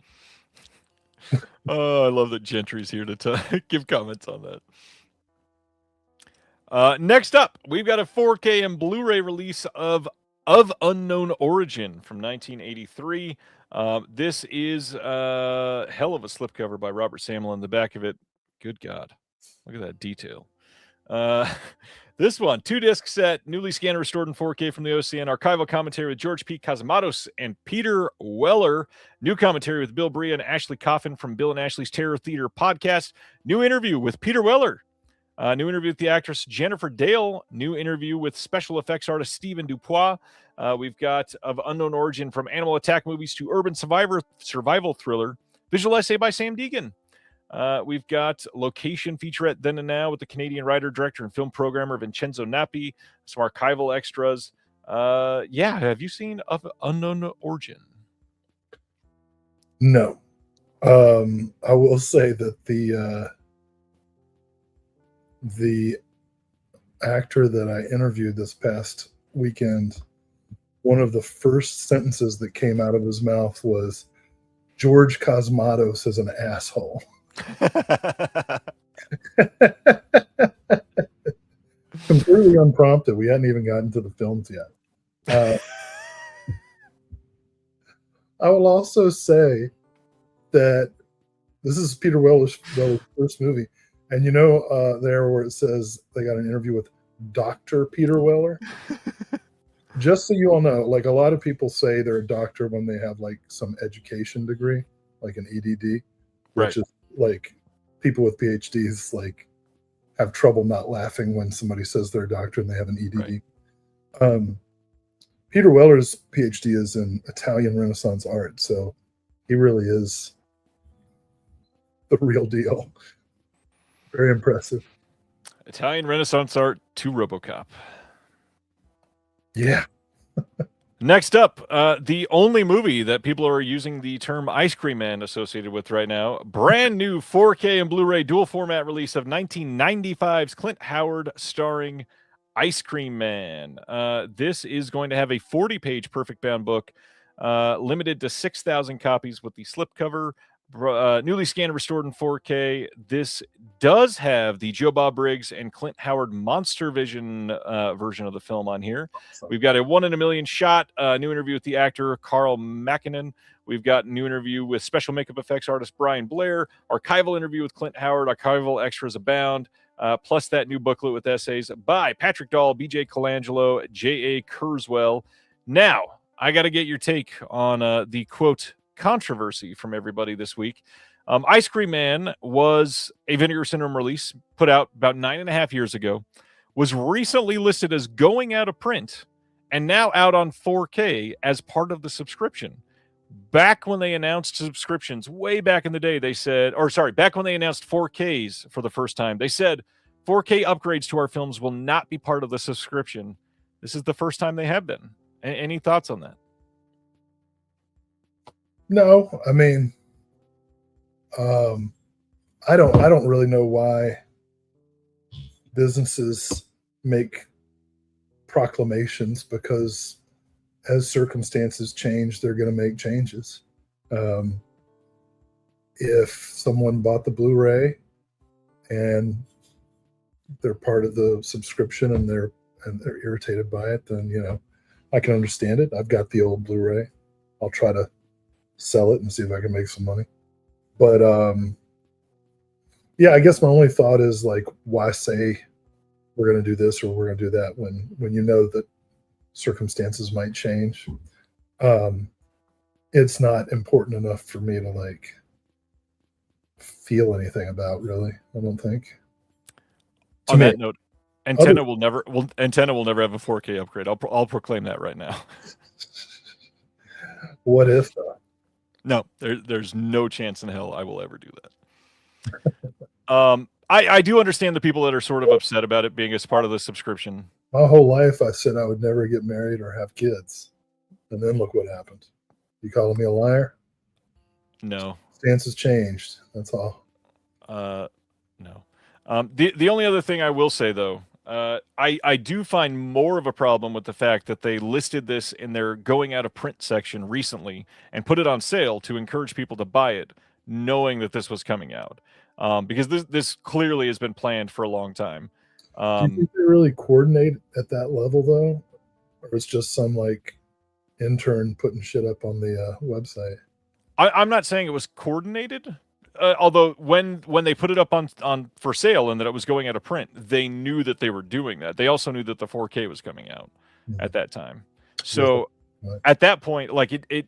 Oh, I love that Gentry's here to give comments on that. Next up, we've got a 4K and Blu-ray release of Unknown Origin from 1983. This is a hell of a slipcover by Robert Samuel in the back of it. Good God. Look at that detail. This one, 2-disc set, newly scanned and restored in 4K from the OCN. Archival commentary with George P. Cosmatos and Peter Weller. New commentary with Bill Bria and Ashley Coffin from Bill and Ashley's Terror Theater podcast. New interview with Peter Weller. New interview with the actress Jennifer Dale. New interview with special effects artist Stephen Dupois. We've got Of Unknown Origin, from animal attack movies to urban survival thriller. Visual essay by Sam Deegan. We've got location featurette Then and Now with the Canadian writer, director, and film programmer Vincenzo Nappi. Some archival extras. Have you seen Of Unknown Origin? No. I will say that the actor that I interviewed this past weekend, one of the first sentences that came out of his mouth was, George Cosmatos is an asshole. Completely unprompted. We hadn't even gotten to the films yet. I will also say that this is Peter Weller's first movie. And there where it says they got an interview with Dr. Peter Weller. Just so you all know, like a lot of people say they're a doctor when they have like some education degree, like an EDD, which is like people with PhDs like have trouble not laughing when somebody says they're a doctor and they have an EDD. Right. Peter Weller's PhD is in Italian Renaissance art, so he really is the real deal. Very impressive. Italian Renaissance art to RoboCop. Yeah. Next up, the only movie that people are using the term Ice Cream Man associated with right now, brand new 4K and Blu-ray dual format release of 1995's Clint Howard starring Ice Cream Man. This is going to have a 40-page perfect bound book, limited to 6,000 copies with the slipcover, newly scanned and restored in 4K. This does have the Joe Bob Briggs and Clint Howard Monster Vision version of the film on here. We've got a 1 in a million shot, new interview with the actor Carl Mackinnon. We've got a new interview with special makeup effects artist Brian Blair, archival interview with Clint Howard, archival extras abound, plus that new booklet with essays by Patrick Dahl, BJ Colangelo, J.A. Kurzweil. Now, I got to get your take on the quote controversy from everybody this week. Ice Cream Man was a Vinegar Syndrome release put out about 9.5 years ago, was recently listed as going out of print, and now out on 4K as part of the subscription. Back when they announced subscriptions, way back in the day, they said, back when they announced 4Ks for the first time, they said 4K upgrades to our films will not be part of the subscription. This is the first time they have been. Any thoughts on that? No, I mean, I don't really know why businesses make proclamations, because as circumstances change, they're going to make changes. If someone bought the Blu-ray and they're part of the subscription and they're irritated by it, then I can understand it. I've got the old Blu-ray. I'll try to sell it and see if I can make some money. But I guess my only thought is, like, why say we're going to do this or we're going to do that when you know that circumstances might change. It's not important enough for me to like feel anything about, really. I don't think. On that note, Antenna will never have a 4K upgrade. I'll proclaim that right now. What if? No, there's no chance in hell I will ever do that. I do understand the people that are sort of upset about it being as part of the subscription. My whole life I said I would never get married or have kids. And then look what happened. You calling me a liar? No. Stance has changed. That's all. No. The only other thing I will say, though, I do find more of a problem with the fact that they listed this in their going out of print section recently and put it on sale to encourage people to buy it, knowing that this was coming out. Because this clearly has been planned for a long time. Do you think they really coordinate at that level, though? Or it's just some, like, intern putting shit up on the website? I'm not saying it was coordinated. Although when they put it up on for sale and that it was going out of print, they knew that they were doing that. They also knew that the 4K was coming out at that time. So at that point, like it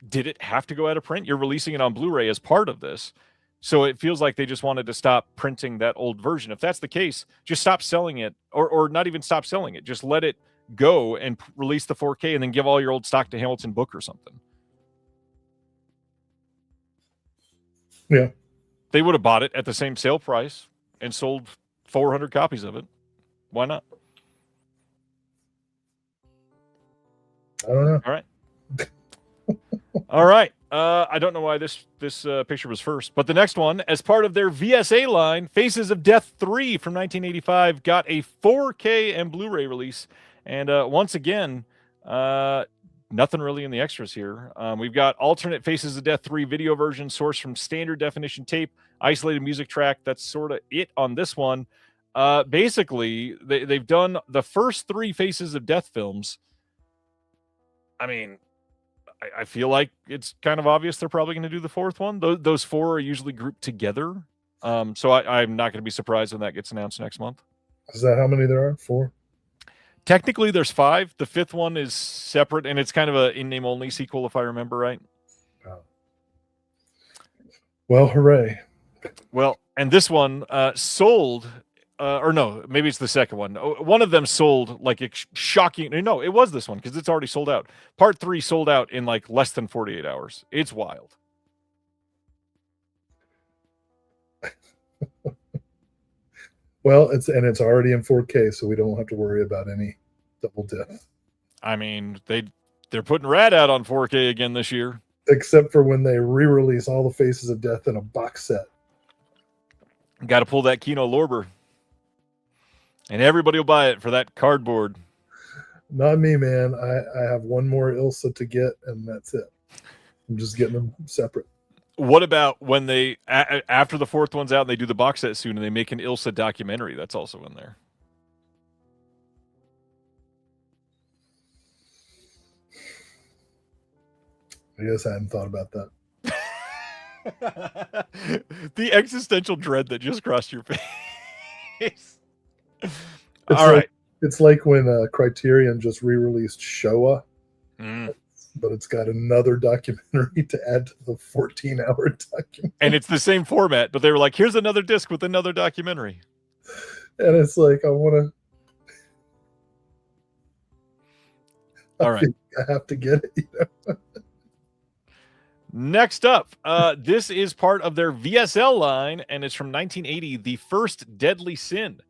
did it have to go out of print? You're releasing it on Blu-ray as part of this. So it feels like they just wanted to stop printing that old version. If that's the case, just stop selling it, or not even stop selling it. Just let it go and release the 4K and then give all your old stock to Hamilton Book or something. Yeah. they would have bought it at the same sale price and sold 400 copies of it. Why not? I don't know. All right. All right. I don't know why this picture was first, but the next one, as part of their VSA line, Faces of Death 3 from 1985 got a 4K and Blu-ray release. And once again, nothing really in the extras here. We've got alternate Faces of Death 3 video version sourced from standard definition tape, isolated music track. That's sort of it on this one. Basically, they've done the first 3 Faces of Death films. I mean, I feel like it's kind of obvious they're probably going to do the 4th one. Those 4 are usually grouped together. So I'm not going to be surprised when that gets announced next month. Is that how many there are? 4? Technically, there's 5. The 5th one is separate, and it's kind of a in-name only sequel, if I remember right. Oh. Well, hooray. Well, and this one sold... or no, maybe it's the second one. One of them sold like shocking. No, it was this one because it's already sold out. Part 3 sold out in like less than 48 hours. It's wild. Well, it's already in 4K, so we don't have to worry about any double dip. I mean, they're putting Rad out on 4K again this year. Except for when they re-release all the Faces of Death in a box set. Got to pull that Kino Lorber. And everybody will buy it for that cardboard. Not me, man. I have one more Ilsa to get, and that's it. I'm just getting them separate. What about when they, after the 4th one's out and they do the box set soon and they make an Ilsa documentary? That's also in there. I guess I hadn't thought about that. The existential dread that just crossed your face. All right. It's like when Criterion just re-released Showa, but it's got another documentary to add to the 14-hour documentary. And it's the same format, but they were like, here's another disc with another documentary. And it's like, I want to... All right. I have to get it. Next up, this is part of their VSL line, and it's from 1980, The First Deadly Sin.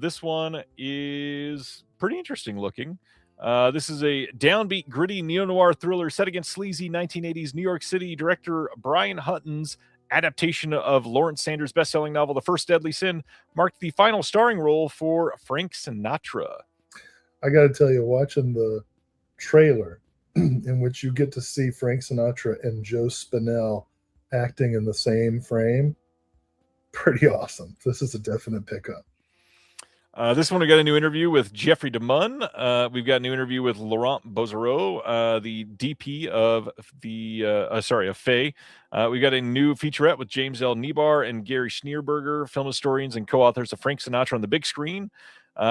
This one is pretty interesting looking. This is a downbeat, gritty neo-noir thriller set against sleazy 1980s New York City director Brian Hutton's adaptation of Lawrence Sanders' best-selling novel, The First Deadly Sin, marked the final starring role for Frank Sinatra. I got to tell you, watching the trailer in which you get to see Frank Sinatra and Joe Spinell acting in the same frame, pretty awesome. This is a definite pickup. This one, we got a new interview with Jeffrey DeMunn. We've got a new interview with Laurent Bozereau, the DP of of Faye. We got a new featurette with James L. Nebar and Gary Schneerberger, film historians and co-authors of Frank Sinatra on the big screen.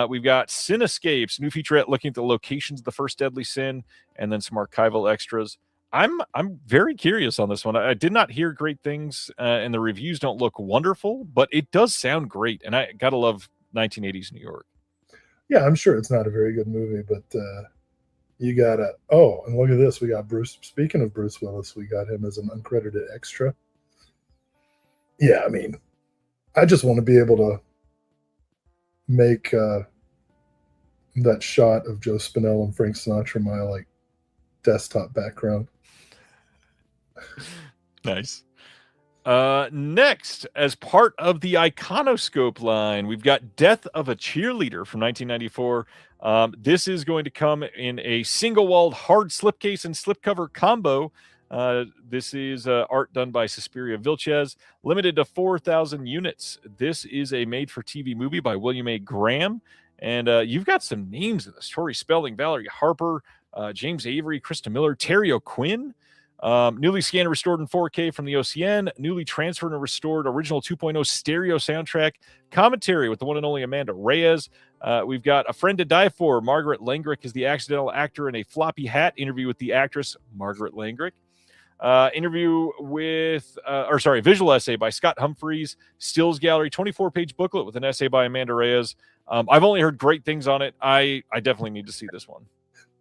We've got Cinescapes, new featurette looking at the locations of The First Deadly Sin, and then some archival extras. I'm very curious on this one. I did not hear great things, and the reviews don't look wonderful, but it does sound great, and I gotta love 1980s New York. Yeah, I'm sure it's not a very good movie, but you gotta... Oh, and look at this. We got Bruce. Speaking of Bruce Willis, we got him as an uncredited extra. Yeah, I mean, I just want to be able to make that shot of Joe Spinell and Frank Sinatra my like desktop background. Nice. Next, as part of the Iconoscope line, we've got Death of a Cheerleader from 1994. This is going to come in a single-walled hard slipcase and slipcover combo. This is art done by Suspiria Vilches, limited to 4,000 units. This is a made-for-TV movie by William A. Graham, and you've got some names in this. Tori Spelling, Valerie Harper, James Avery, Krista Miller, Terry O'Quinn. Newly scanned and restored in 4K from the OCN, newly transferred and restored original 2.0 stereo soundtrack, commentary with the one and only Amanda Reyes. We've got A Friend to Die For. Margaret Langrick is the accidental actor in a floppy hat. Interview with the actress Margaret Langrick. Visual essay by Scott Humphreys. Stills Gallery, 24-page booklet with an essay by Amanda Reyes. I've only heard great things on it. I definitely need to see this one.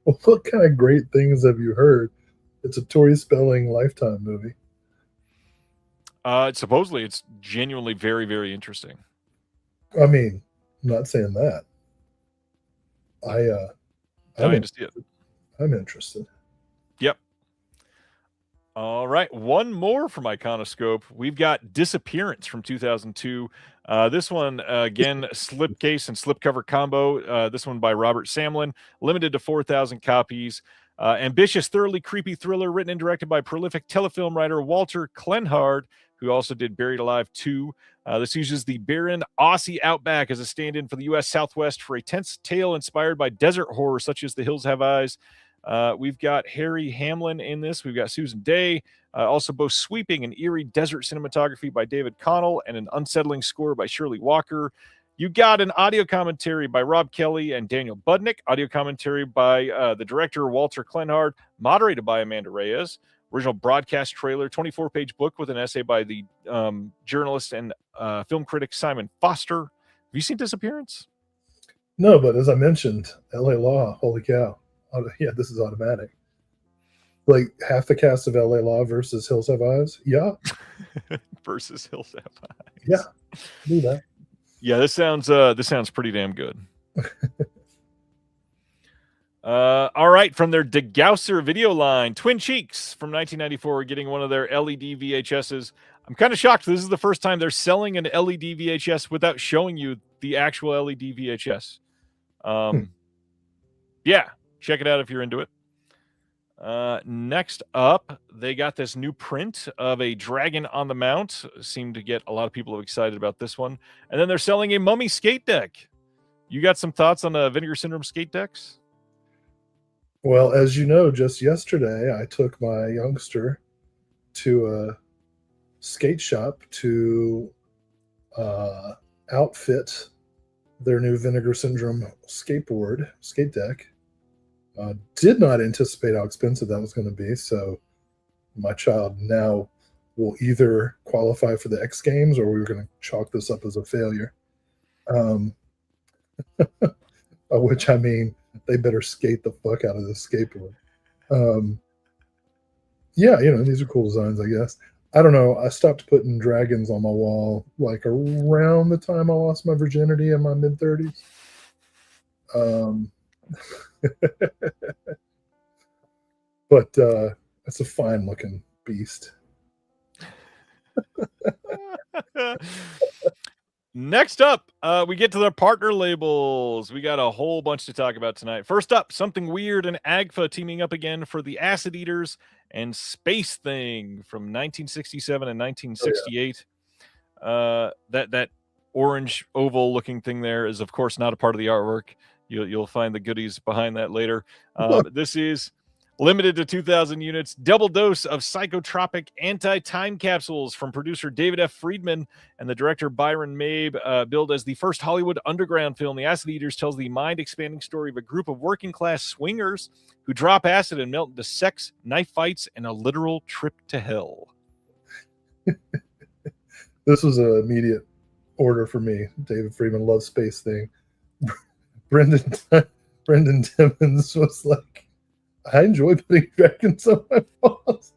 Well, what kind of great things have you heard? It's a Tori Spelling Lifetime movie. Supposedly, it's genuinely very, very interesting. I mean, I'm not saying that. Dying to see it. I'm interested. Yep. All right, one more from Iconoscope. We've got Disappearance from 2002. This one, again, slipcase and slipcover combo. This one by Robert Samlin, limited to 4,000 copies. Ambitious, thoroughly creepy thriller written and directed by prolific telefilm writer Walter Klenhard, who also did Buried Alive 2. This uses the barren Aussie outback as a stand-in for the U.S. Southwest for a tense tale inspired by desert horror such as The Hills Have Eyes. We've got Harry Hamlin in this. We've got Susan Day. Also both sweeping and eerie desert cinematography by David Connell and an unsettling score by Shirley Walker. You got an audio commentary by Rob Kelly and Daniel Budnick. Audio commentary by the director Walter Klenhard, moderated by Amanda Reyes. Original broadcast trailer, 24-page book with an essay by the journalist and film critic Simon Foster. Have you seen Disappearance? No, but as I mentioned, LA Law, holy cow. Yeah, this is automatic. Like half the cast of LA Law versus Hills Have Eyes. Yeah. Versus Hills Have Eyes. Yeah. Do that. Yeah, this sounds pretty damn good. All right, from their DeGausser video line, Twin Cheeks from 1994, getting one of their LED VHSs. I'm kind of shocked. This is the first time they're selling an LED VHS without showing you the actual LED VHS. Yeah, check it out if you're into it. Next up, they got this new print of a Dragon on the Mount. Seemed to get a lot of people excited about this one. And then they're selling a Mummy skate deck. You got some thoughts on the Vinegar Syndrome skate decks? Well, as you know, just yesterday, I took my youngster to a skate shop to outfit their new Vinegar Syndrome skate deck. Did not anticipate how expensive that was going to be, so my child now will either qualify for the X Games or we're going to chalk this up as a failure. Which, I mean, they better skate the fuck out of this skateboard. Yeah, these are cool designs, I guess. I don't know. I stopped putting dragons on my wall like around the time I lost my virginity in my mid-30s. But it's a fine looking beast. Next up, we get to the partner labels. We got a whole bunch to talk about tonight. First up, Something Weird and AGFA teaming up again for the Acid Eaters and Space Thing from 1967 and 1968. Oh, yeah. That orange oval looking thing there is, of course, not a part of the artwork. You'll find the goodies behind that later. This is limited to 2,000 units. Double dose of psychotropic anti-time capsules from producer David F. Friedman and the director Byron Mabe, billed as the first Hollywood underground film. The Acid Eaters tells the mind-expanding story of a group of working-class swingers who drop acid and melt into sex, knife fights, and a literal trip to hell. This was an immediate order for me. David Friedman loves Space Thing. Brendan Timmons was like, I enjoy putting dragons on my walls.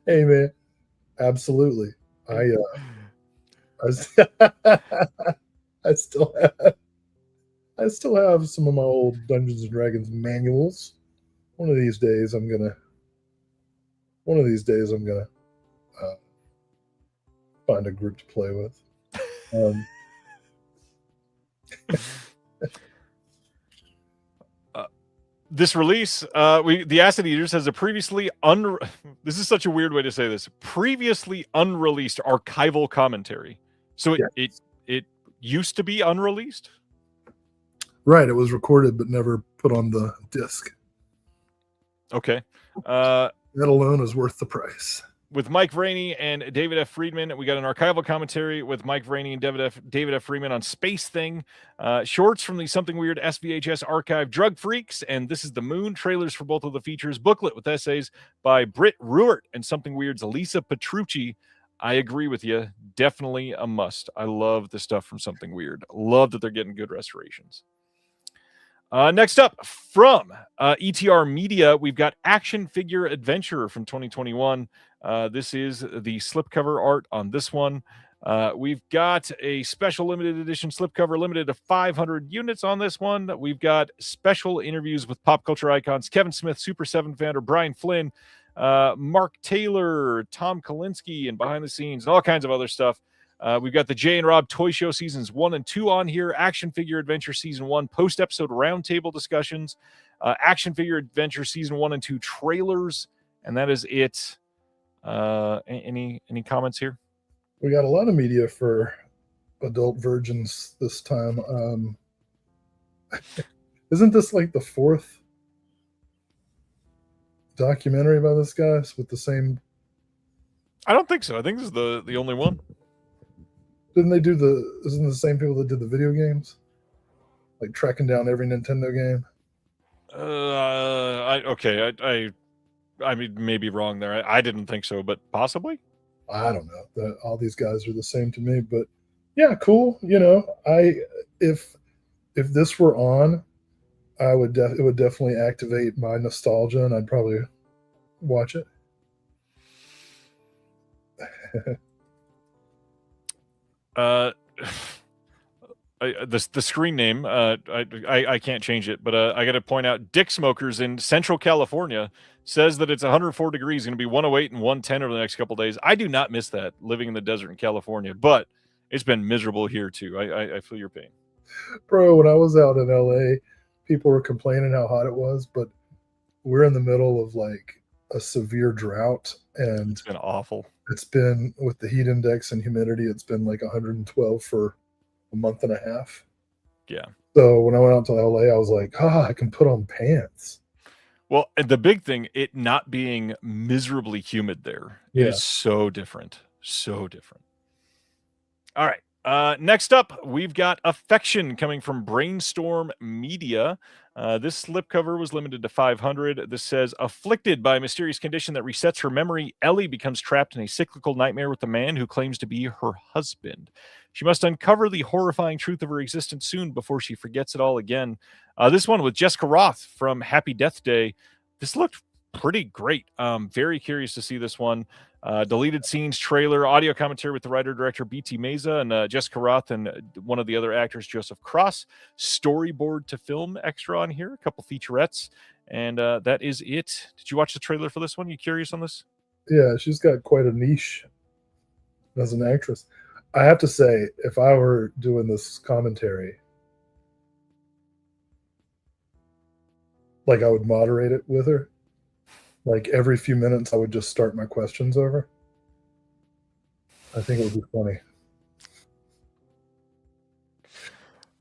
Hey man, absolutely. I still have some of my old Dungeons and Dragons manuals. One of these days I'm gonna find a group to play with. This release, the Acid Eaters has a previously this is such a weird way to say this, previously unreleased archival commentary. So it used to be unreleased? Right, it was recorded but never put on the disc. Okay. That alone is worth the price. With Mike Rainey and David F. Friedman, we got an archival commentary with Mike Rainey and David F. Friedman on Space Thing. Shorts from the Something Weird SVHS archive, Drug Freaks, and This is the Moon. Trailers for both of the features. Booklet with essays by Britt Ruert and Something Weird's Lisa Petrucci. I agree with you. Definitely a must. I love the stuff from Something Weird. Love that they're getting good restorations. Next up from ETR Media, we've got Action Figure Adventure from 2021. This is the slipcover art on this one. We've got a special limited edition slipcover limited to 500 units on this one. We've got special interviews with pop culture icons Kevin Smith, Super 7 founder Brian Flynn, Mark Taylor, Tom Kalinske, and behind the scenes, and all kinds of other stuff. We've got the Jay and Rob Toy Show seasons 1 and 2 on here, Action Figure Adventure season 1, post-episode roundtable discussions, Action Figure Adventure season 1 and 2 trailers, and that is it. Any comments here? We got a lot of media for adult virgins this time. Isn't this like the 4th documentary by this guy with the same? I don't think so. I think this is the only one. Didn't they do isn't it the same people that did the video games? Like tracking down every Nintendo game? I may be wrong there. I didn't think so, but possibly. I don't know. All these guys are the same to me, but yeah, cool. If this were on, it would definitely activate my nostalgia, and I'd probably watch it. The screen name, I can't change it, but I got to point out Dick Smokers in Central California says that it's 104 degrees, going to be 108 and 110 over the next couple of days. I do not miss that living in the desert in California, but it's been miserable here too. I feel your pain. Bro, when I was out in LA, people were complaining how hot it was, but we're in the middle of like a severe drought, and It's been awful. it's been, with the heat index and humidity, it's been like 112 for a month and a half. Yeah. So when I went out to LA, I was like, I can put on pants. Well, and the big thing, it not being miserably humid there is so different. So different. All right. Next up, we've got Affection coming from Brainstorm Media. This slipcover was limited to 500. This says, afflicted by a mysterious condition that resets her memory, Ellie becomes trapped in a cyclical nightmare with a man who claims to be her husband. She must uncover the horrifying truth of her existence soon before she forgets it all again. This one with Jessica Roth from Happy Death Day. This looked pretty great. Very curious to see this one. Deleted scenes, trailer, audio commentary with the writer-director B.T. Meza and Jessica Roth and one of the other actors, Joseph Cross. Storyboard to film extra on here, a couple featurettes, and that is it. Did you watch the trailer for this one? You curious on this? Yeah, she's got quite a niche as an actress. I have to say, if I were doing this commentary, like I would moderate it with her. Like every few minutes, I would just start my questions over. I think it would be funny.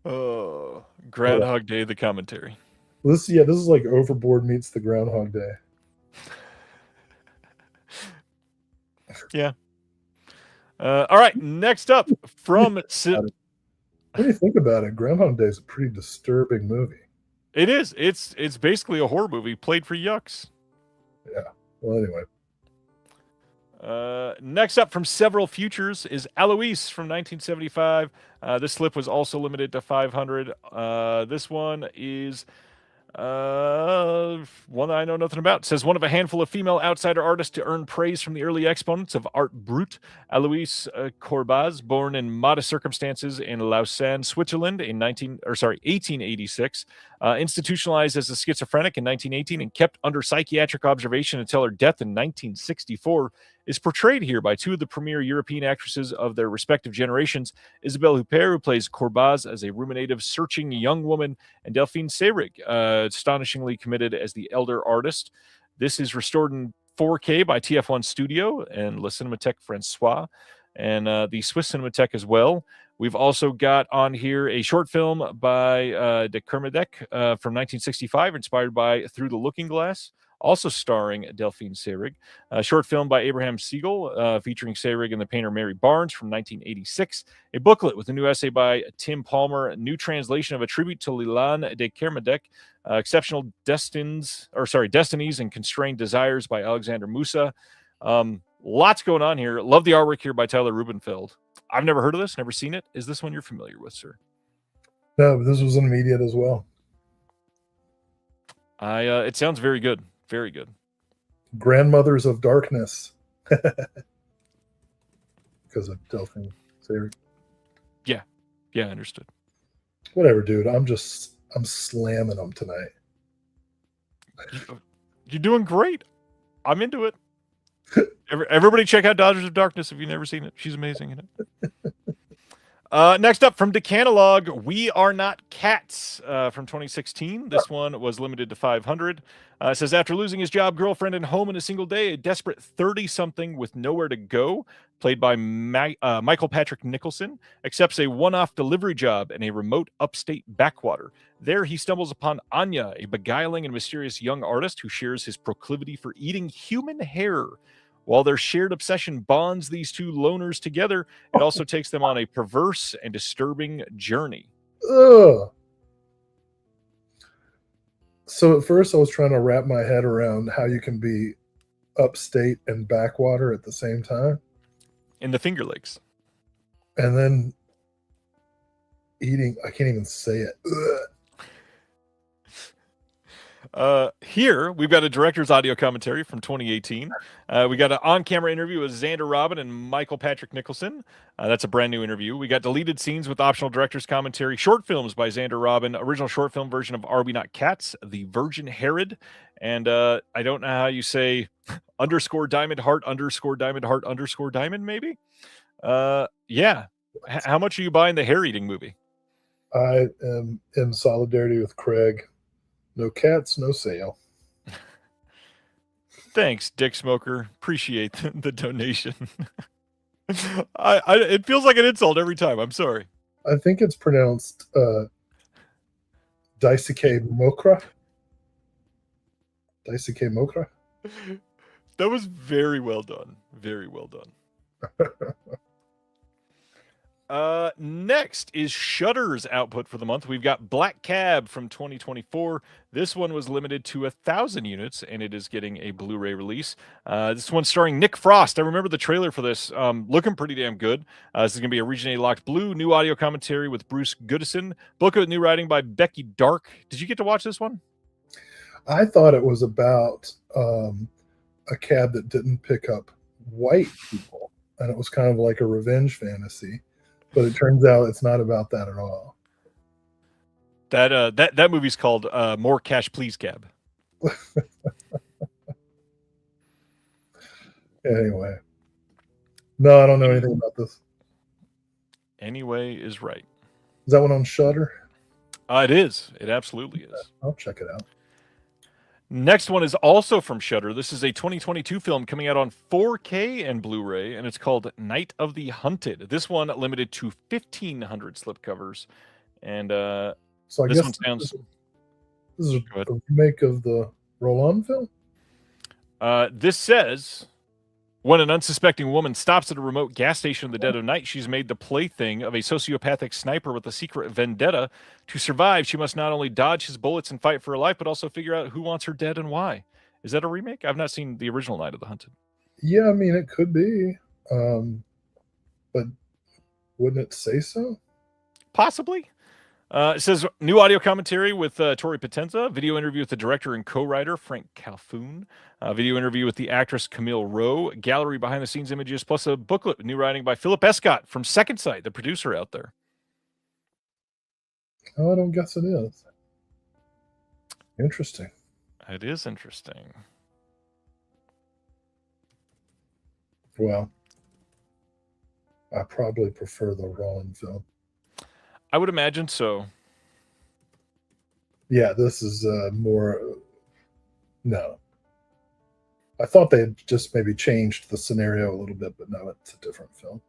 Oh, Groundhog Day, the commentary. This is like Overboard meets the Groundhog Day. Yeah. All right. Next up from When you think about it, Groundhog Day is a pretty disturbing movie. It is. It's basically a horror movie played for yucks. Yeah. Well, anyway. Next up from Several Futures is Eloise from 1975. This slip was also limited to 500. This one is one that I know nothing about. It says one of a handful of female outsider artists to earn praise from the early exponents of art brut. Eloise Corbaz, born in modest circumstances in Lausanne, Switzerland in 1886, institutionalized as a schizophrenic in 1918 and kept under psychiatric observation until her death in 1964, is portrayed here by two of the premier European actresses of their respective generations, Isabelle Huppert, who plays Corbaz as a ruminative, searching young woman, and Delphine Seyrig, astonishingly committed as the elder artist. This is restored in 4K by TF1 Studio and La Cinémathèque François, and the Swiss Cinémathèque as well. We've also got on here a short film by de Kermadec from 1965, inspired by Through the Looking Glass, also starring Delphine Seyrig. A short film by Abraham Siegel featuring Seyrig and the painter Mary Barnes from 1986. A booklet with a new essay by Tim Palmer, a new translation of a tribute to Leland de Kermadec, Exceptional Destinies and Constrained Desires by Alexander Musa. Lots going on here. Love the artwork here by Tyler Rubenfeld. I've never heard of this, never seen it. Is this one you're familiar with, sir? No, but this was immediate as well. It sounds very good. Very good. Grandmothers of Darkness. Because of Delphine Seyrig. Yeah, understood. Whatever, dude. I'm slamming them tonight. You're doing great. I'm into it. Everybody check out Dodgers of Darkness if you've never seen it. She's amazing in it. Next up from Decanalog, We Are Not Cats from 2016. This one was limited to 500. It says, after losing his job, girlfriend, and home in a single day, a desperate 30-something with nowhere to go, played by Michael Patrick Nicholson, accepts a one-off delivery job in a remote upstate backwater. There he stumbles upon Anya, a beguiling and mysterious young artist who shares his proclivity for eating human hair. While their shared obsession bonds these two loners together, it also takes them on a perverse and disturbing journey. Ugh. So at first I was trying to wrap my head around how you can be upstate and backwater at the same time. In the Finger Lakes. And then eating, I can't even say it. Ugh. Here, we've got a director's audio commentary from 2018. We got an on-camera interview with Xander Robin and Michael Patrick Nicholson. That's a brand new interview. We got deleted scenes with optional director's commentary, short films by Xander Robin, original short film version of Are We Not Cats, The Virgin Herod, and I don't know how you say underscore diamond heart, underscore diamond heart, underscore diamond, maybe? Yeah. How much are you buying the hair-eating movie? I am in solidarity with Craig. No cats, no sale. Thanks, Dick Smoker. Appreciate the donation. It feels like an insult every time. I'm sorry. I think it's pronounced Daisuke Mokra. Daisuke Mokra. That was very well done. Very well done. Next is Shudder's output for the month. We've got Black Cab from 2024. This one was limited to 1,000 units, and it is getting a Blu-ray release. This one's starring Nick Frost. I remember the trailer for this. Looking pretty damn good. This is going to be a Region A locked blue, new audio commentary with Bruce Goodison. Book with new writing by Becky Dark. Did you get to watch this one? I thought it was about a cab that didn't pick up white people, and it was kind of like a revenge fantasy. But it turns out it's not about that at all. That movie's called More Cash Please Cab. Anyway. No, I don't know anything about this. Anyway is right. Is that one on Shudder? It is. It absolutely is. I'll check it out. Next one is also from Shudder. This is a 2022 film coming out on 4K and Blu-ray, and it's called Night of the Hunted. This one limited to 1,500 slipcovers, and so I this guess one sounds. This is a remake of the Roland film. This says, when an unsuspecting woman stops at a remote gas station in the dead of night, she's made the plaything of a sociopathic sniper with a secret vendetta. To survive, she must not only dodge his bullets and fight for her life, but also figure out who wants her dead and why. Is that a remake? I've not seen the original Night of the Hunted. Yeah, I mean, it could be. But wouldn't it say so? Possibly. It says new audio commentary with Tori Potenza, video interview with the director and co-writer Frank Calhoun, video interview with the actress Camille Rowe, gallery behind-the-scenes images, plus a booklet with new writing by Philip Escott from Second Sight, the producer out there. Oh, I don't guess it is. Interesting. It is interesting. Well, I probably prefer the Roland film. I would imagine so. Yeah, this is more. No. I thought they had just maybe changed the scenario a little bit, but no, it's a different film.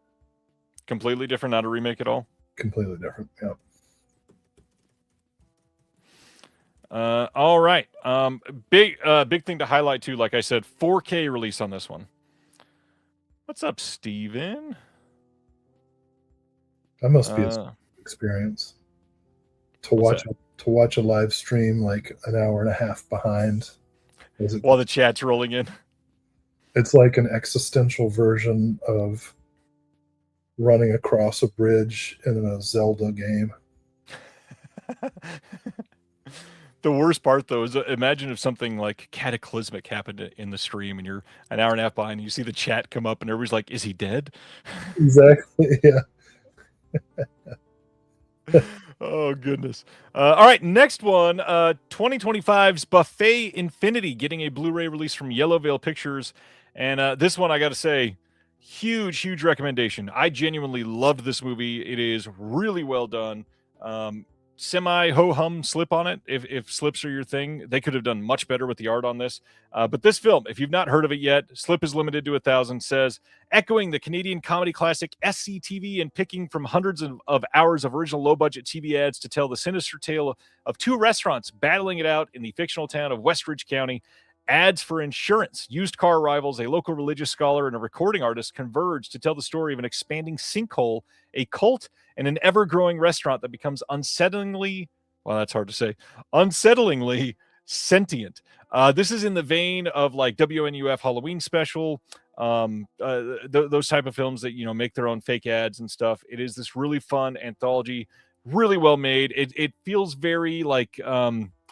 Completely different, not a remake at all? Completely different, yeah. All right. Big thing to highlight, too, like I said, 4K release on this one. What's up, Steven? That must be a experience to watch a live stream like an hour and a half behind while the chat's rolling in. It's like an existential version of running across a bridge in a Zelda game. The worst part, though, is imagine if something like cataclysmic happened in the stream, and you're an hour and a half behind, and you see the chat come up, and everybody's like, "Is he dead?" Exactly. Yeah. Oh goodness! All right, next one, 2025's Buffet Infinity, getting a Blu-ray release from Yellow Veil Pictures, and this one I got to say, huge recommendation. I genuinely loved this movie. It is really well done. Semi ho hum slip on it. If slips are your thing, they could have done much better with the art on this. But this film, if you've not heard of it yet, Slip is limited to 1,000. Says echoing the Canadian comedy classic SCTV and picking from hundreds of hours of original low budget TV ads to tell the sinister tale of two restaurants battling it out in the fictional town of Westridge County. Ads for insurance, used car rivals, a local religious scholar, and a recording artist converge to tell the story of an expanding sinkhole, a cult, and an ever-growing restaurant that becomes unsettlingly, well, that's hard to say, unsettlingly sentient. This is in the vein of like WNUF Halloween special, those type of films that, make their own fake ads and stuff. It is this really fun anthology, really well made. It feels very like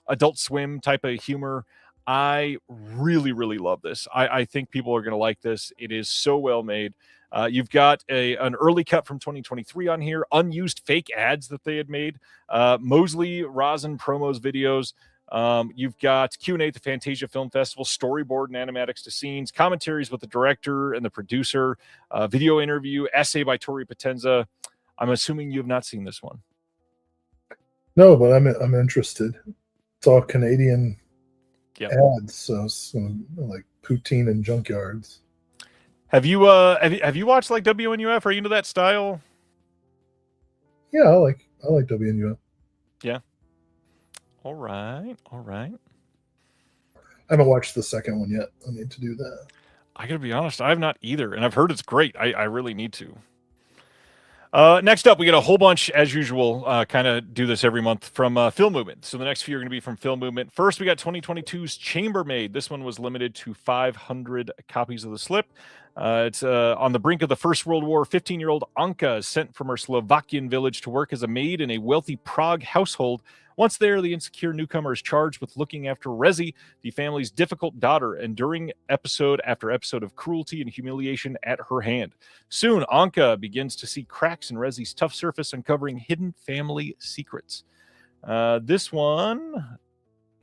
Adult Swim type of humor. I really love this. I think people are going to like this. It is so well made. You've got an early cut from 2023 on here, unused fake ads that they had made, Mosley Rosin promos videos. You've got Q&A at the Fantasia Film Festival, storyboard and animatics to scenes, commentaries with the director and the producer, video interview, essay by Tori Potenza. I'm assuming you have not seen this one. No, but I'm interested. It's all Canadian ads, so like poutine and junkyards. Have you watched like WNUF? Are you into that style? Yeah, I like WNUF. Yeah. All right. I haven't watched the second one yet. I need to do that. I gotta be honest, I have not either, and I've heard it's great. I really need to. Next up, we got a whole bunch, as usual, kind of do this every month, from Film Movement. So the next few are going to be from Film Movement. First, we got 2022's Chambermaid. This one was limited to 500 copies of the slip. It's on the brink of the First World War. 15-year-old Anka is sent from her Slovakian village to work as a maid in a wealthy Prague household. Once there, the insecure newcomer is charged with looking after Rezi, the family's difficult daughter, enduring episode after episode of cruelty and humiliation at her hand. Soon, Anka begins to see cracks in Rezi's tough surface, uncovering hidden family secrets. This one,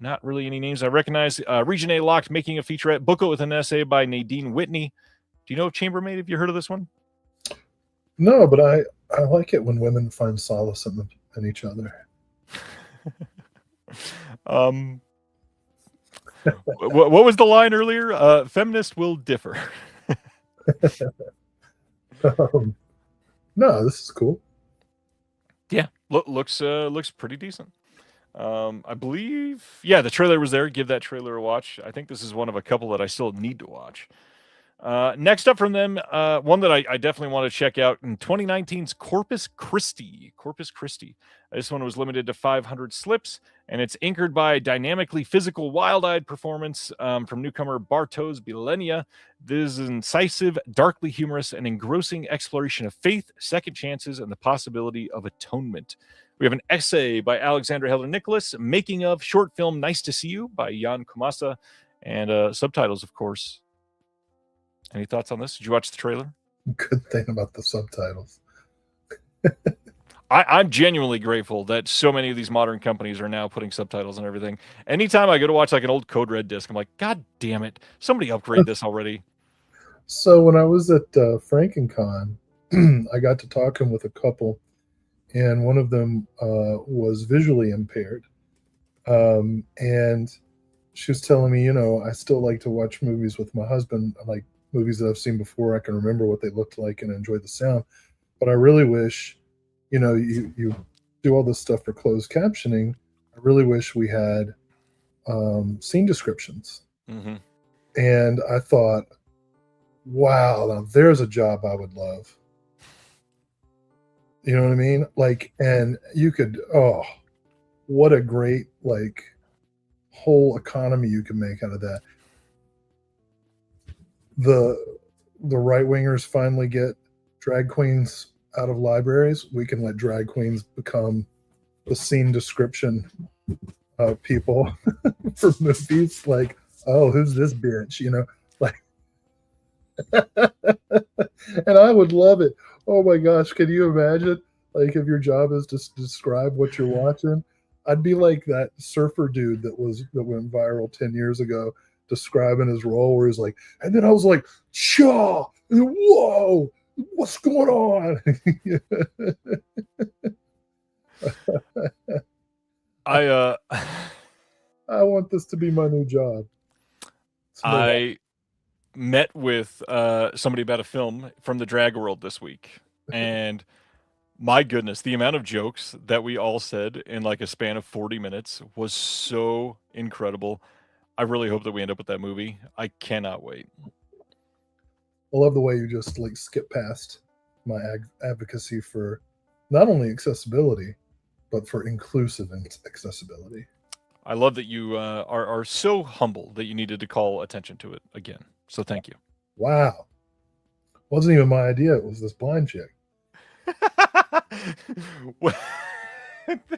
not really any names I recognize. Region A Locked, making a featurette, booklet with an essay by Nadine Whitney. Do you know Chambermaid? Have you heard of this one? No, but I like it when women find solace in each other. What was the line earlier? Feminist will differ. No, this is cool. Yeah, looks pretty decent. I believe, the trailer was there. Give that trailer a watch. I think this is one of a couple that I still need to watch. Next up from them, one that I definitely want to check out in 2019's Corpus Christi. This one was limited to 500 slips, and it's anchored by a dynamically physical, wild-eyed performance from newcomer Bartosz Bilenia. This is an incisive, darkly humorous, and engrossing exploration of faith, second chances, and the possibility of atonement. We have an essay by Alexandra Heller Nicholas, making of short film Nice to See You by Jan Kumasa, and subtitles, of course. Any thoughts on this? Did you watch the trailer? Good thing about the subtitles. I'm genuinely grateful that so many of these modern companies are now putting subtitles and everything. Anytime I go to watch like an old Code Red disc, I'm like, God damn it. Somebody upgrade this already. So when I was at FrankenCon, I got to talking with a couple, and one of them was visually impaired. And she was telling me, I still like to watch movies with my husband, like movies that I've seen before. I can remember what they looked like and enjoy the sound. But I really wish, you do all this stuff for closed captioning. I really wish we had scene descriptions. Mm-hmm. And I thought, wow, now there's a job I would love. You know what I mean? Like, and you could, what a great, like, whole economy you can make out of that. The right wingers finally get drag queens out of libraries. We can let drag queens become the scene description people for movies. Like, oh, who's this bitch? You know, like, and I would love it. Oh my gosh, can you imagine? Like, if your job is to describe what you're watching, I'd be like that surfer dude that went viral 10 years ago, describing his role where he's like, and then I was like, "Chaw, whoa, what's going on?" I I want this to be my new job. I met with somebody about a film from the drag world this week, and my goodness, the amount of jokes that we all said in like a span of 40 minutes was so incredible. I really hope that we end up with that movie. I cannot wait. I love the way you just like skip past my advocacy for not only accessibility, but for inclusive accessibility. I love that you are so humble that you needed to call attention to it again. So thank you. Wow. Wasn't even my idea. It was this blind chick.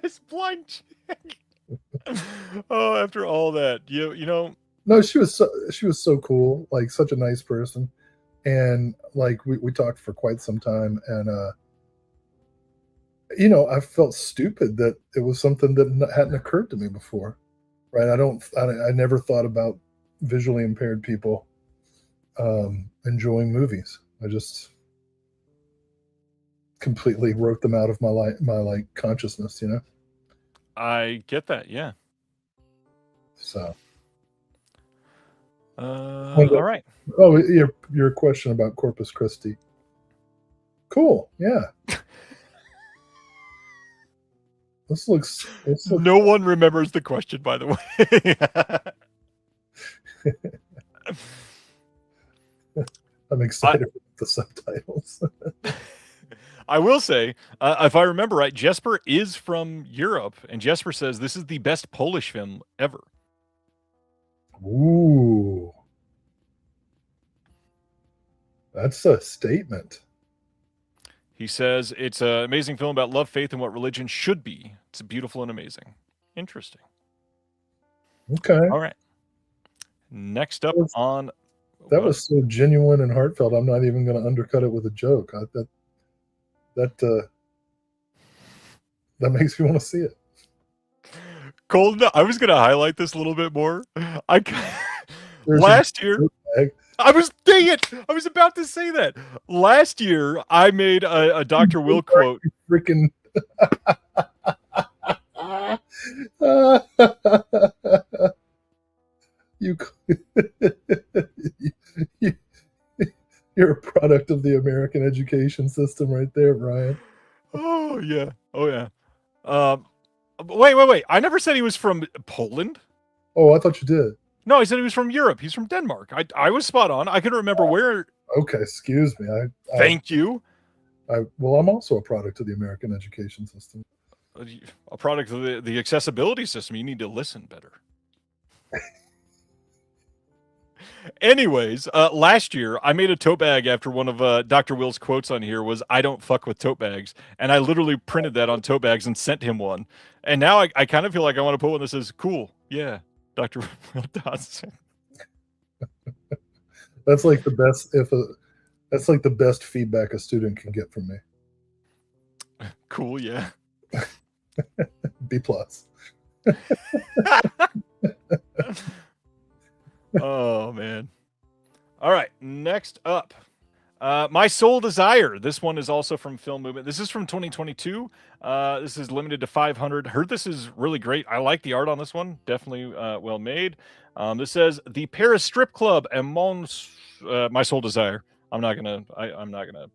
This blind chick. Oh, after all that, you know. No, she was so cool, like such a nice person. And like we talked for quite some time, and you know, I felt stupid that it was something that hadn't occurred to me before, right? I never thought about visually impaired people enjoying movies. I just completely wrote them out of my consciousness, you know. I get that, yeah. So, all right. Oh, your question about Corpus Christi. Cool, yeah. This looks. No one remembers the question, by the way. I'm excited for the subtitles. I will say, if I remember right, Jesper is from Europe, and Jesper says this is the best Polish film ever. Ooh. That's a statement. He says it's an amazing film about love, faith, and what religion should be. It's beautiful and amazing. Interesting. Okay. All right. Next up on... That was so genuine and heartfelt. I'm not even going to undercut it with a joke. That makes me want to see it. Colton, I was going to highlight this a little bit more. Last year... I was about to say that. Last year, I made a Dr. Will quote. Freaking. You're a product of the American education system right there, Brian. Oh, yeah. Oh, yeah. Wait. I never said he was from Poland. Oh, I thought you did. No, I said he was from Europe. He's from Denmark. I was spot on. I couldn't remember where. Okay, excuse me. Thank you. Well, I'm also a product of the American education system. A product of the accessibility system. You need to listen better. Anyways, last year I made a tote bag after one of Dr. Will's quotes on here was "I don't fuck with tote bags," and I literally printed that on tote bags and sent him one. And now I kind of feel like I want to put one that says "Cool, yeah, Dr. Will Dodson." That's like the best that's like the best feedback a student can get from me. Cool, yeah. B+. Oh man. All right, next up. My Sole Desire. This one is also from Film Movement. This is from 2022. This is limited to 500. Heard this is really great. I like the art on this one. Definitely well made. This says the Paris Strip Club and My Sole Desire. I'm not gonna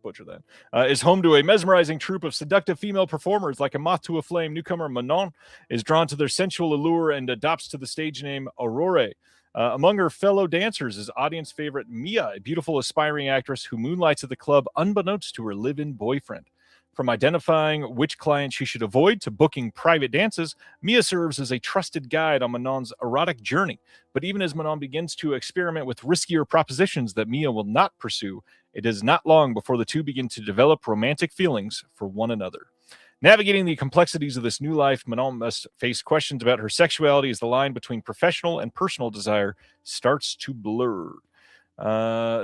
butcher that. Is home to a mesmerizing troupe of seductive female performers. Like a moth to a flame, newcomer Manon is drawn to their sensual allure and adopts to the stage name Aurore. Among her fellow dancers is audience favorite Mia, a beautiful aspiring actress who moonlights at the club unbeknownst to her live-in boyfriend. From identifying which client she should avoid to booking private dances, Mia serves as a trusted guide on Manon's erotic journey. But even as Manon begins to experiment with riskier propositions that Mia will not pursue, it is not long before the two begin to develop romantic feelings for one another. Navigating the complexities of this new life, Manon must face questions about her sexuality as the line between professional and personal desire starts to blur.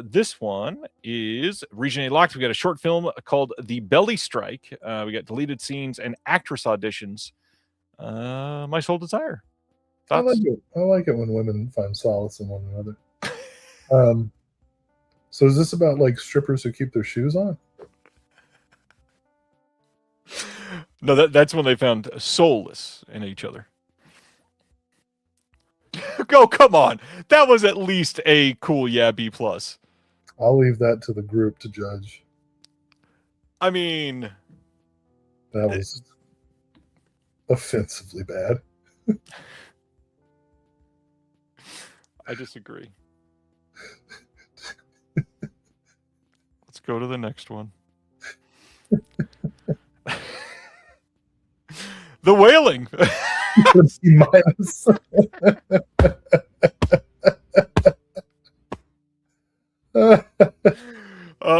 This one is Region A locked. We got a short film called The Belly Strike. We got deleted scenes and actress auditions. My sole desire. I Thoughts? like it. I like it when women find solace in one another. So is this about like strippers who keep their shoes on? No, that's when they found solace in each other. Go, come on. That was at least a cool, yeah, B+. I'll leave that to the group to judge. I mean, That was offensively bad. I disagree. Let's go to the next one. The Wailing. C-minus.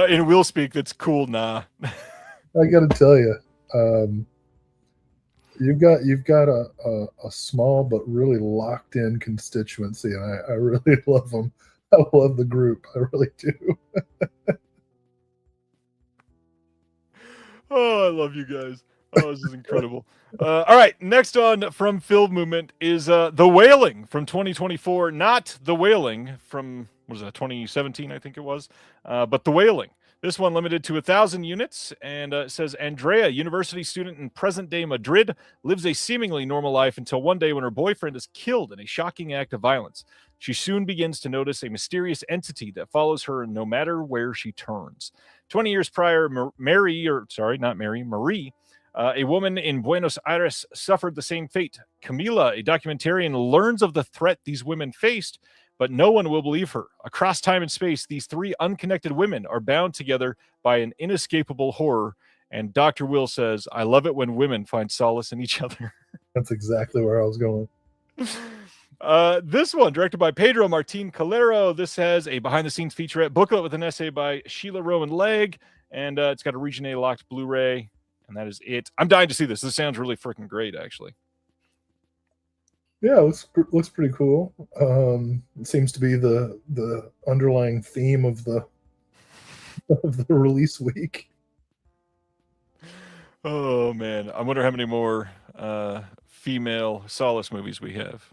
In Will Speak, that's cool. Nah. I got to tell you, you've got a small but really locked in constituency, and I really love them. I love the group. I really do. Oh, I love you guys. Oh, this is incredible. All right, next on from Film Movement is The Wailing from 2024. Not The Wailing from, what was that, 2017, I think it was, but The Wailing. This one limited to 1,000 units, and it says, Andrea, university student in present-day Madrid, lives a seemingly normal life until one day when her boyfriend is killed in a shocking act of violence. She soon begins to notice a mysterious entity that follows her no matter where she turns. 20 years prior, Marie, a woman in Buenos Aires, suffered the same fate. Camila, a documentarian, learns of the threat these women faced, but no one will believe her. Across time and space, these three unconnected women are bound together by an inescapable horror. And Dr. Will says, I love it when women find solace in each other. That's exactly where I was going. This one, directed by Pedro Martin Calero. This has a behind-the-scenes featurette booklet with an essay by Sheila Rowan Legg, and it's got a Region A locked Blu-ray, and that is it. I'm dying to see this. This sounds really freaking great, actually. Yeah, it looks pretty cool. It seems to be the underlying theme of the release week. Oh man, I wonder how many more female solace movies we have.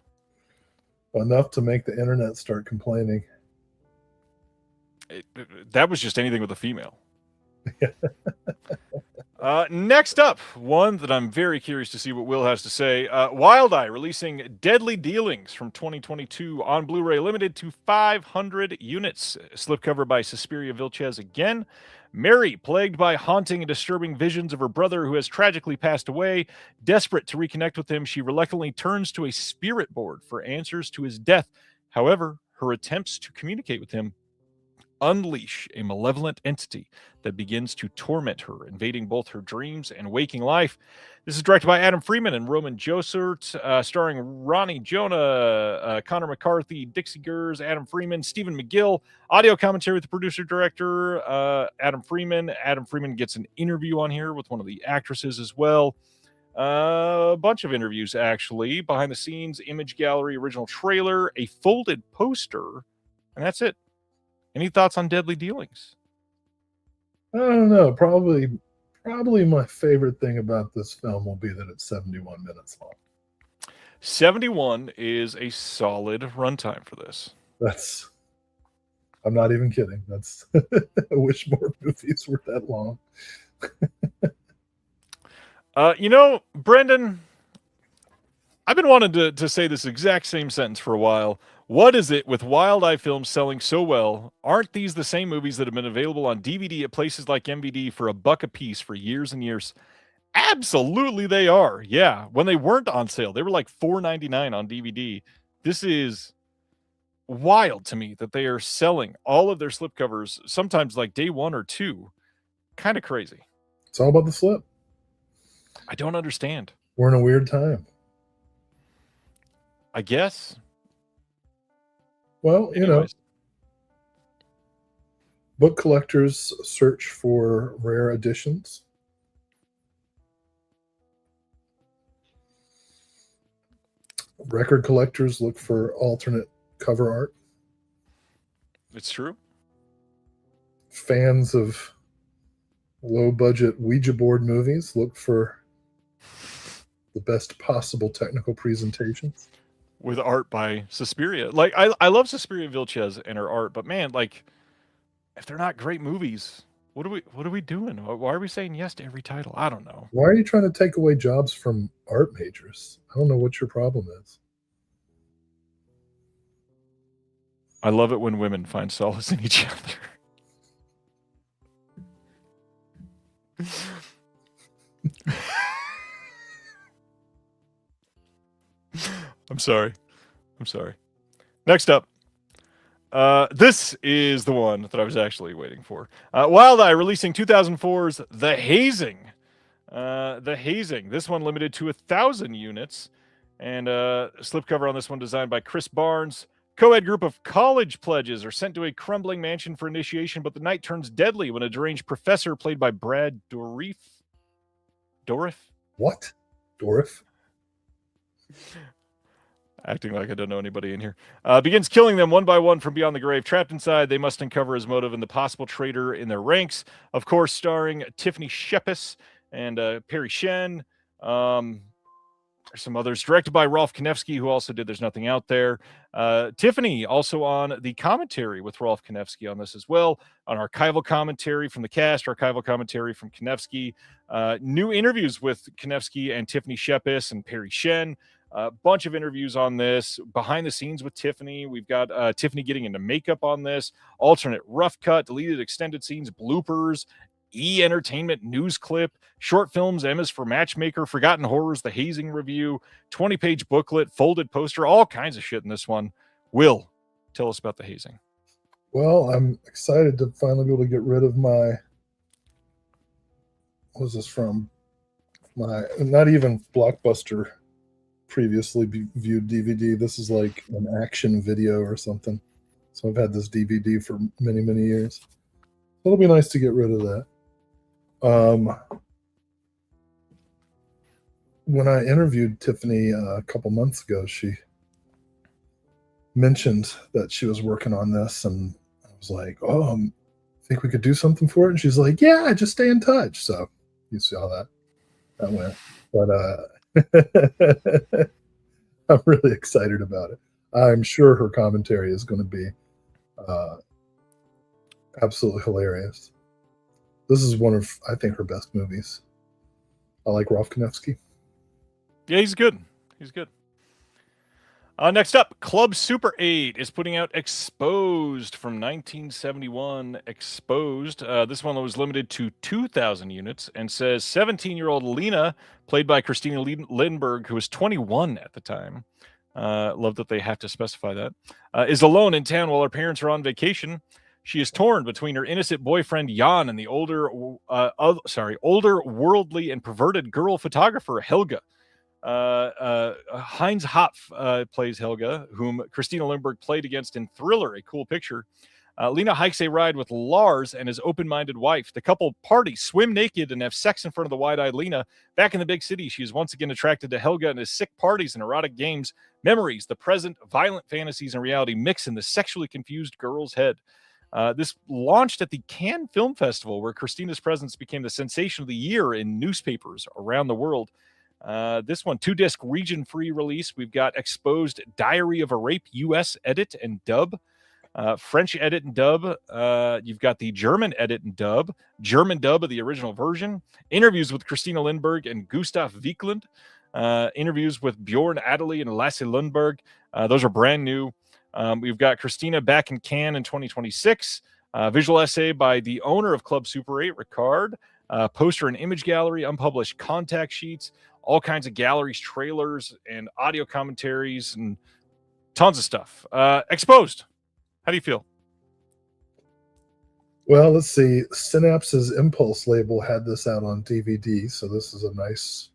Enough to make the internet start complaining. That was just anything with a female. Next up, one that I'm very curious to see what Will has to say. Wild Eye releasing Deadly Dealings from 2022 on Blu-ray, limited to 500 units. Slipcover by Suspiria Vilches again. Mary, plagued by haunting and disturbing visions of her brother who has tragically passed away, desperate to reconnect with him, she reluctantly turns to a spirit board for answers to his death. However, her attempts to communicate with him unleash a malevolent entity that begins to torment her, invading both her dreams and waking life. This is directed by Adam Freeman and Roman Josert, starring Ronnie Jonah, Connor McCarthy, Dixie Gers, Adam Freeman, Stephen McGill. Audio commentary with the producer-director, Adam Freeman. Adam Freeman gets an interview on here with one of the actresses as well. A bunch of interviews, actually. Behind the scenes, image gallery, original trailer, a folded poster, and that's it. Any thoughts on Deadly Dealings? I don't know. Probably my favorite thing about this film will be that it's 71 minutes long. 71 is a solid runtime for this. I'm not even kidding. I wish more movies were that long. Brendan, I've been wanting to say this exact same sentence for a while. What is it with Wild Eye films selling so well? Aren't these the same movies that have been available on DVD at places like MVD for $1 a piece for years and years? Absolutely they are. Yeah, when they weren't on sale, they were like $4.99 on DVD. This is wild to me that they are selling all of their slipcovers, sometimes like day 1 or 2. Kind of crazy. It's all about the slip. I don't understand. We're in a weird time. I guess. Well, Anyways. Book collectors search for rare editions. Record collectors look for alternate cover art. It's true. Fans of low-budget Ouija board movies look for the best possible technical presentations. With art by Suspiria. Like, I love Suspiria Vilches and her art, but man, like, if they're not great movies, what are we doing? Why are we saying yes to every title? I don't know. Why are you trying to take away jobs from art majors? I don't know what your problem is. I love it when women find solace in each other. I'm sorry. Next up. This is the one that I was actually waiting for. Wild Eye releasing 2004's The Hazing. The Hazing. This one limited to 1,000 units. And slipcover on this one designed by Chris Barnes. Co-ed group of college pledges are sent to a crumbling mansion for initiation, but the night turns deadly when a deranged professor played by Brad Dourif. What? Dourif? Acting like I don't know anybody in here. Begins killing them one by one from beyond the grave. Trapped inside, they must uncover his motive and the possible traitor in their ranks. Of course, starring Tiffany Shepis and Perry Shen. There's some others. Directed by Rolf Konevsky, who also did There's Nothing Out There. Tiffany also on the commentary with Rolf Konevsky on this as well. On archival commentary from the cast, archival commentary from Konevsky. New interviews with Konevsky and Tiffany Shepis and Perry Shen. A bunch of interviews on this, behind the scenes with Tiffany. We've got Tiffany getting into makeup on this, alternate rough cut, deleted extended scenes, bloopers, E-Entertainment news clip, short films, Emmas for Matchmaker, Forgotten Horrors, The Hazing Review, 20-page booklet, folded poster, all kinds of shit in this one. Will, tell us about The Hazing. Well, I'm excited to finally be able to get rid of my, what was this from? My, not even Blockbuster previously viewed DVD. This is like an action video or something. So I've had this DVD for many, many years. It'll be nice to get rid of that. When I interviewed Tiffany a couple months ago, she mentioned that she was working on this, and I was like, "Oh, think we could do something for it?" And she's like, "Yeah, just stay in touch." So you see how that went. But I'm really excited about it. I'm sure her commentary is going to be absolutely hilarious. This is one of, I think, her best movies. I like Rolf Konevsky. Yeah, he's good. Next up, Club Super 8 is putting out Exposed from 1971. Exposed. This one was limited to 2,000 units and says 17-year-old Lena, played by Christina Lindbergh, who was 21 at the time. Love that they have to specify that. Is alone in town while her parents are on vacation. She is torn between her innocent boyfriend Jan and the older, worldly and perverted girl photographer Helga. Heinz Hopf plays Helga, whom Christina Lindbergh played against in Thriller, a cool picture. Lena hikes a ride with Lars and his open-minded wife. The couple party, swim naked, and have sex in front of the wide-eyed Lena. Back in the big city, she is once again attracted to Helga and his sick parties and erotic games. Memories, the present, violent fantasies, and reality mix in the sexually confused girl's head. This launched at the Cannes Film Festival, where Christina's presence became the sensation of the year in newspapers around the world. This one, 2-disc region-free release. We've got Exposed Diary of a Rape US edit and dub. French edit and dub. You've got the German edit and dub. German dub of the original version. Interviews with Christina Lindbergh and Gustav Wiklund. Interviews with Bjorn Adderley and Lasse Lundberg. Those are brand new. We've got Christina back in Cannes in 2026. Visual essay by the owner of Club Super 8, Ricard. Poster and image gallery, unpublished contact sheets, all kinds of galleries, trailers, and audio commentaries, and tons of stuff. Exposed. How do you feel? Well, let's see. Synapse's Impulse label had this out on DVD, so this is a nice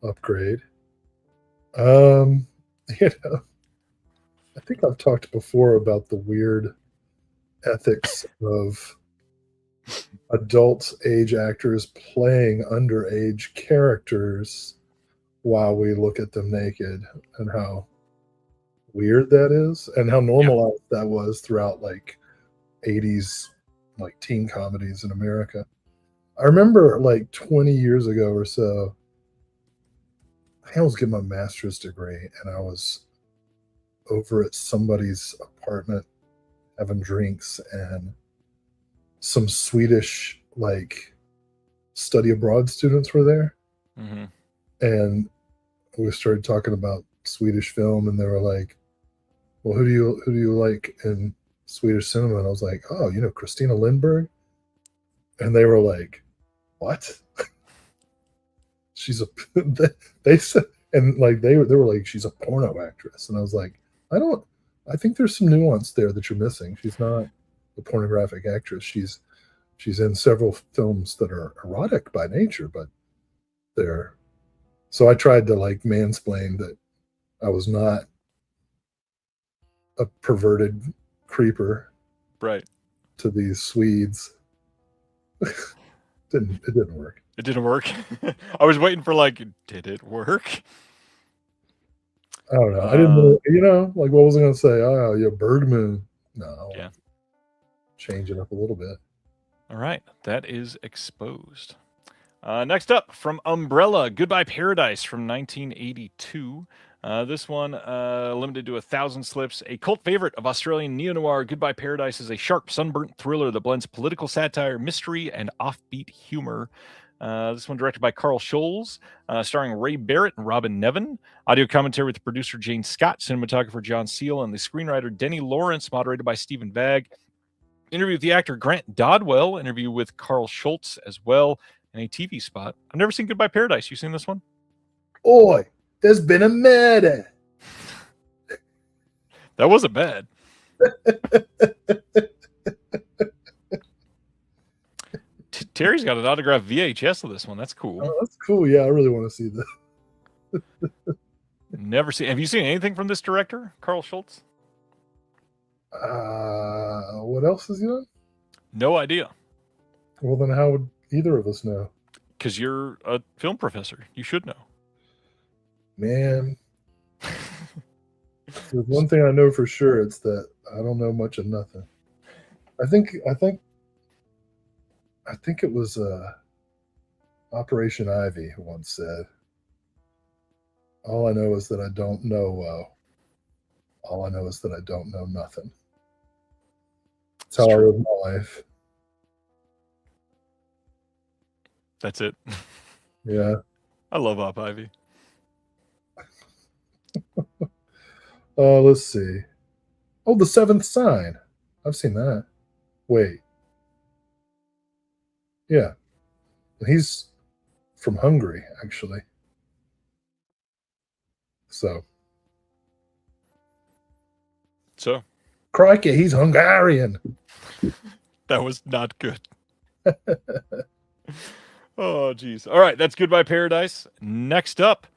upgrade. I think I've talked before about the weird ethics of adult age actors playing underage characters while we look at them naked, and how weird that is, and how normalized that was throughout like 80s like teen comedies in America. I remember like 20 years ago or so, I was getting my master's degree, and I was over at somebody's apartment having drinks, and some Swedish like study abroad students were there, Mm-hmm. and we started talking about Swedish film, and they were like, "Well, who do you like in Swedish cinema?" And I was like, "Oh, you know, Christina Lindbergh." And they were like, "What?" She's a they said, and like they were like, "She's a porno actress," and I was like, I think there's some nuance there that you're missing. She's not a pornographic actress. She's in several films that are erotic by nature, but they're. So I tried to like mansplain that I was not a perverted creeper Right. to these Swedes. It didn't work. It didn't work. I was waiting for like, did it work? I don't know. I didn't know, you know, like what was I gonna say? Oh yeah, Bergman. No, Yeah. Change it up a little bit. All right, that is exposed. Next up, from Umbrella, Goodbye Paradise from 1982. This one, limited to 1,000 slips. A cult favorite of Australian neo-noir, Goodbye Paradise is a sharp, sunburnt thriller that blends political satire, mystery, and offbeat humor. This one directed by Carl Scholes, starring Ray Barrett and Robin Nevin. Audio commentary with producer Jane Scott, cinematographer John Seal, and the screenwriter Denny Lawrence, moderated by Stephen Vagg. Interview with the actor Grant Dodwell, interview with Carl Schultz as well, and a TV spot. I've never seen Goodbye Paradise. You seen this one? Oi, there's been a murder. That wasn't bad. Terry's got an autographed VHS of this one. That's cool. Oh, that's cool. Yeah, I really want to see that. Never seen. Have you seen anything from this director, Carl Schultz? What else is he on? No idea. Well, then how would either of us know? Because you're a film professor. You should know. Man, there's one thing I know for sure. It's that I don't know much of nothing. I think it was Operation Ivy who once said, "All I know is that I don't know. All I know is that I don't know nothing." That's how I live my life. That's it. Yeah. I love Op Ivy. Let's see. Oh, The Seventh Sign. I've seen that. Wait. Yeah. He's from Hungary, actually. So. Crikey, he's Hungarian. That was not good. Oh, geez. All right, that's Goodbye Paradise. Next up,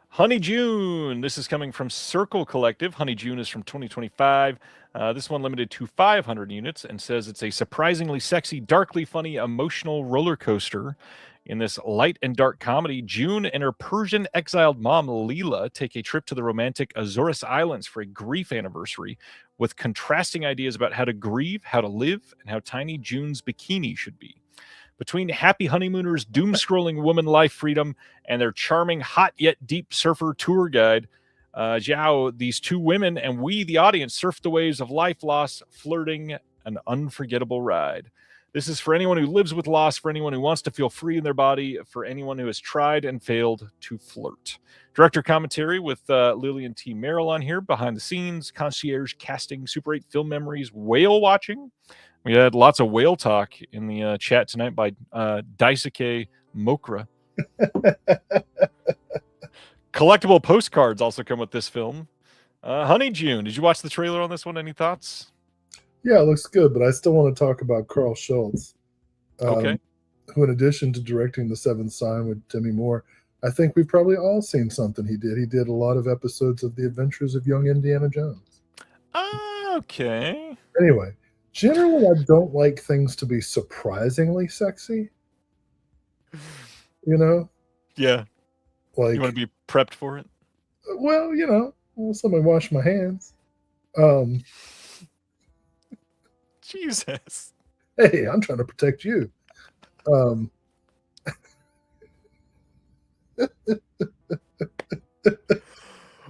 Honey June. This is coming from Circle Collective. Honey June is from 2025. This one limited to 500 units and says it's a surprisingly sexy, darkly funny, emotional roller coaster. In this light and dark comedy, June and her Persian exiled mom, Leela, take a trip to the romantic Azores Islands for a grief anniversary with contrasting ideas about how to grieve, how to live, and how tiny June's bikini should be. Between happy honeymooners, doom-scrolling woman life freedom, and their charming, hot yet deep surfer tour guide, Zhao, these two women, and we, the audience, surf the waves of life loss, flirting, an unforgettable ride. This is for anyone who lives with loss, for anyone who wants to feel free in their body, for anyone who has tried and failed to flirt. Director commentary with Lillian T. Merrill on here, behind the scenes, concierge casting, Super 8 film memories, whale watching. We had lots of whale talk in the chat tonight by Daisuke Mokra. Collectible postcards also come with this film. Honey June, did you watch the trailer on this one? Any thoughts? Yeah, it looks good, but I still want to talk about Carl Schultz. Okay. Who, in addition to directing The Seventh Sign with Demi Moore, I think we've probably all seen something he did. He did a lot of episodes of The Adventures of Young Indiana Jones. Okay. Anyway, generally, I don't like things to be surprisingly sexy. You know? Yeah. Like, You want to be prepped for it? well, will somebody wash my hands? Jesus. Hey, I'm trying to protect you. Um,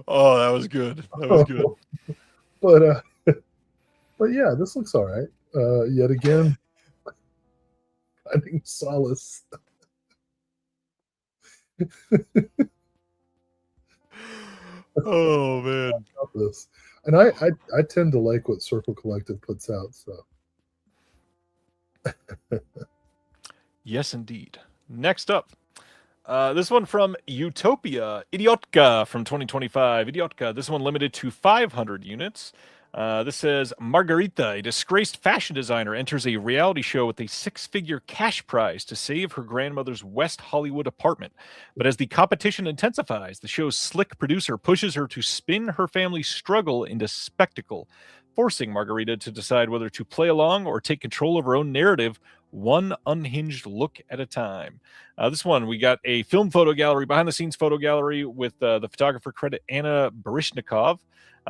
Oh, that was good. That was good. but yeah, this looks all right. Yet again, finding solace. Oh man. About this, and I tend to like what Circle Collective puts out. So Yes, indeed. Next up, this one from Utopia, Idiotka from 2025. Idiotka, this one limited to 500 units. This says Margarita, a disgraced fashion designer, enters a reality show with a six-figure cash prize to save her grandmother's West Hollywood apartment. But as the competition intensifies, the show's slick producer pushes her to spin her family's struggle into spectacle, forcing Margarita to decide whether to play along or take control of her own narrative, one unhinged look at a time. This one, we got a film photo gallery, behind the scenes photo gallery with the photographer credit Anna Barishnikov.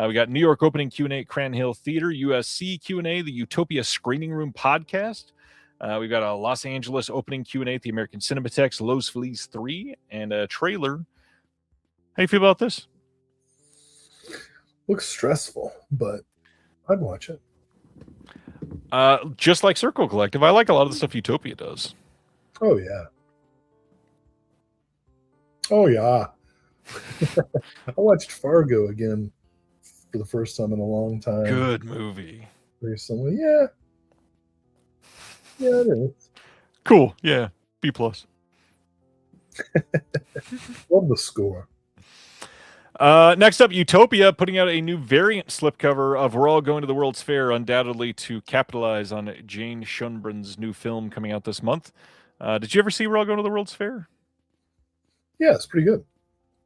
We got New York opening Q&A at Cran Hill Theater, USC Q&A, the Utopia Screening Room podcast. We've got a Los Angeles opening Q&A at the American Cinemathex, Los Feliz 3, and a trailer. How do you feel about this? looks stressful, but I'd watch it. Just like Circle Collective, I like a lot of the stuff Utopia does. Oh yeah. Oh yeah. I watched Fargo again for the first time in a long time. Good movie. Recently, yeah. Yeah, it is. Cool. Yeah. B+. Love the score. Next up, Utopia putting out a new variant slipcover of We're All Going to the World's Fair, undoubtedly to capitalize on Jane Schunbrun's new film coming out this month. Did you ever see We're All Going to the World's Fair? Yeah, it's pretty good.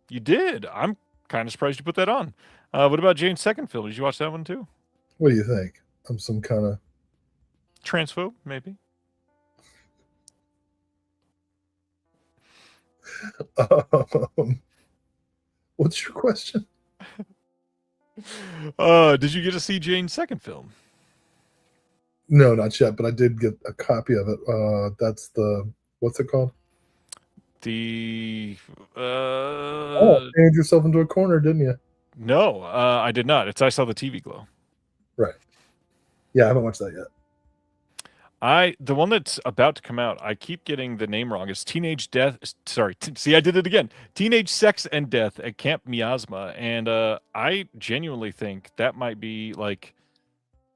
You did. I'm kind of surprised you put that on. What about Jane's second film? Did you watch that one too? What do you think? I'm some kind of Transphobe, maybe? What's your question? Did you get to see Jane's second film? No, not yet, but I did get a copy of it. That's what's it called? The Painted yourself into a corner, didn't you? No, I did not. I saw the TV Glow. Right. Yeah, I haven't watched that yet. The one that's about to come out, I keep getting the name wrong. It's Teenage Death. Sorry, see, I did it again. Teenage Sex and Death at Camp Miasma, and I genuinely think that might be like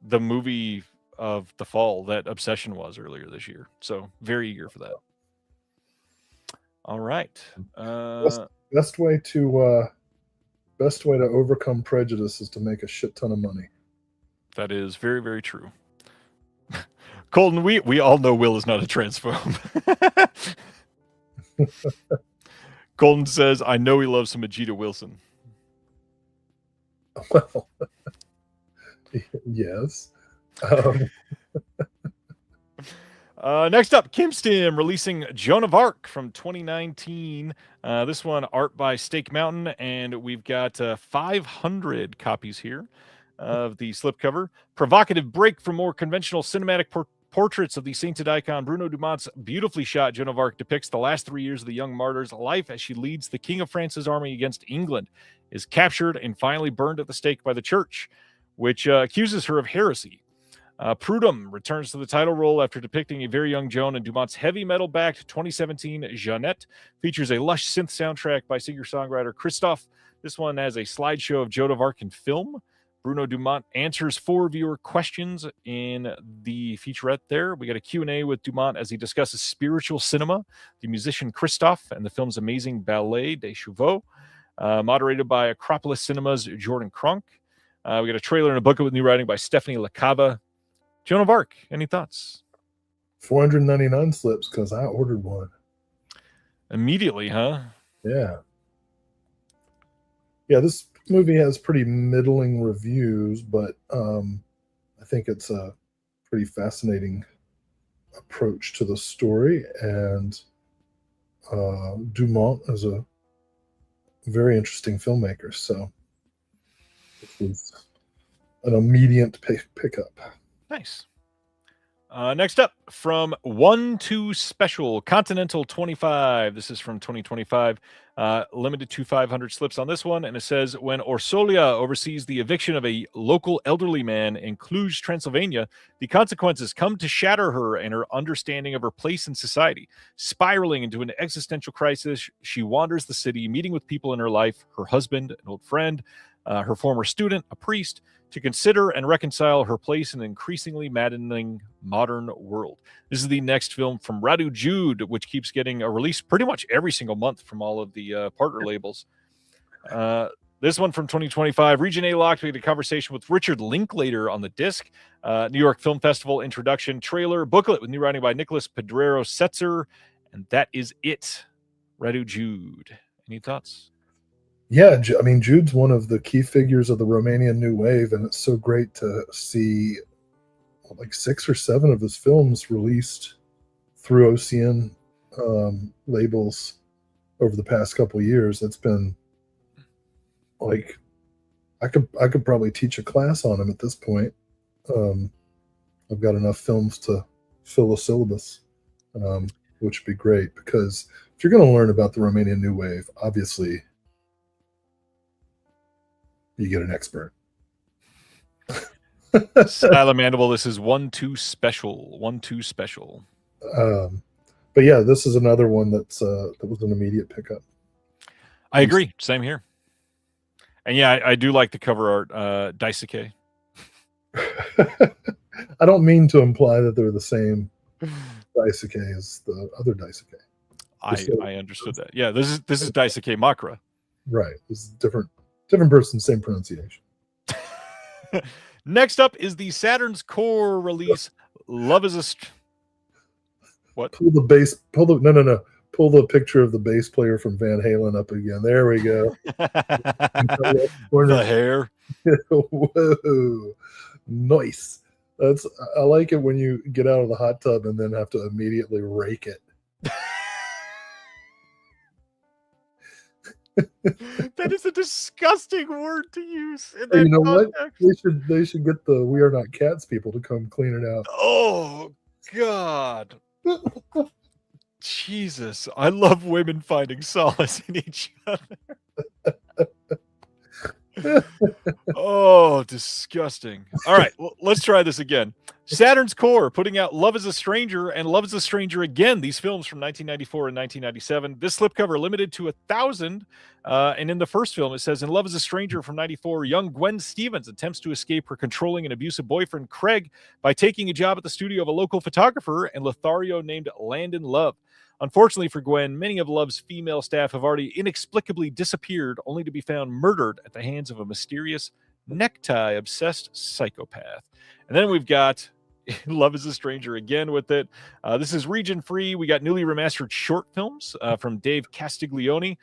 the movie of the fall that Obsession was earlier this year. So very eager for that. All right. Best way to overcome prejudice is to make a shit ton of money. That is very, very true. Colton, we all know Will is not a transphobe. Colton says, I know he loves some Vegeta Wilson. Well, yes. Next up, Kim Stim releasing Joan of Arc from 2019. This one, art by Stake Mountain, and we've got 500 copies here of the slipcover. Provocative break from more conventional cinematic portraits of the sainted icon. Bruno Dumont's beautifully shot Joan of Arc depicts the last 3 years of the young martyr's life as she leads the King of France's army against England, is captured and finally burned at the stake by the church, which accuses her of heresy. Prudhomme returns to the title role after depicting a very young Joan, and Dumont's heavy metal-backed 2017 Jeannette features a lush synth soundtrack by singer-songwriter Christophe. This one has a slideshow of Joan of Arc in film. Bruno Dumont answers 4 viewer questions in the featurette there. We got a Q&A with Dumont as he discusses spiritual cinema, the musician Christophe, and the film's amazing ballet des chevaux, moderated by Acropolis Cinema's Jordan Cronk. We got a trailer and a booklet with new writing by Stephanie LaCava. Joan of Arc, any thoughts? 499 slips because I ordered one. Immediately, huh? Yeah. Yeah, this movie has pretty middling reviews, but I think it's a pretty fascinating approach to the story, and Dumont is a very interesting filmmakers. So this was an immediate pickup. Nice. Next up, from 1-2 Special, Continental 25. This is from 2025. Limited to 500 slips on this one. And it says, when Orsolia oversees the eviction of a local elderly man in Cluj, Transylvania, the consequences come to shatter her and her understanding of her place in society. Spiraling into an existential crisis, she wanders the city, meeting with people in her life, her husband, an old friend, her former student, a priest, to consider and reconcile her place in an increasingly maddening modern world. This is the next film from Radu Jude, which keeps getting a release pretty much every single month from all of the partner labels. This one from 2025, Region A Locked, we had a conversation with Richard Linklater on the disc. New York Film Festival introduction trailer, booklet with new writing by Nicholas Pedrero Setzer, and that is it. Radu Jude. Any thoughts? Yeah, I mean, Jude's one of the key figures of the Romanian New Wave, and it's so great to see like 6 or 7 of his films released through OCN labels over the past couple of years. It's been like I could probably teach a class on him at this point. I've got enough films to fill a syllabus, which would be great, because if you're going to learn about the Romanian New Wave, obviously you get an expert. Silent Mandible, this is 1-2 Special. 1-2 Special. But yeah, this is another one that was an immediate pickup. I agree. Same here. And yeah, I do like the cover art, Daisuke. I don't mean to imply that they're the same Daisuke as the other Daisuke. I understood that. Yeah, this is Daisuke Makura. Right. This is different person, same pronunciation. Next up is the Saturn's Core release, Love is a... What? Pull the picture of the bass player from Van Halen up again. There we go. The hair. Whoa. Nice. I like it when you get out of the hot tub and then have to immediately rake it. That is a disgusting word to use. In Hey, that you know context. what? They should get the We Are Not Cats people to come clean it out. Oh God. Jesus. I love women finding solace in each other. Oh, disgusting. All right, let's try this again. Saturn's Core putting out Love is a Stranger and Love is a Stranger Again, these films from 1994 and 1997. This slipcover limited to 1,000. And in the first film, it says, in Love is a Stranger from 94, young Gwen Stevens attempts to escape her controlling and abusive boyfriend, Craig, by taking a job at the studio of a local photographer and Lothario named Landon Love. Unfortunately for Gwen, many of Love's female staff have already inexplicably disappeared, only to be found murdered at the hands of a mysterious necktie-obsessed psychopath. And then we've got Love is a Stranger again with it. This is region free. We got newly remastered short films from Dave Castiglione.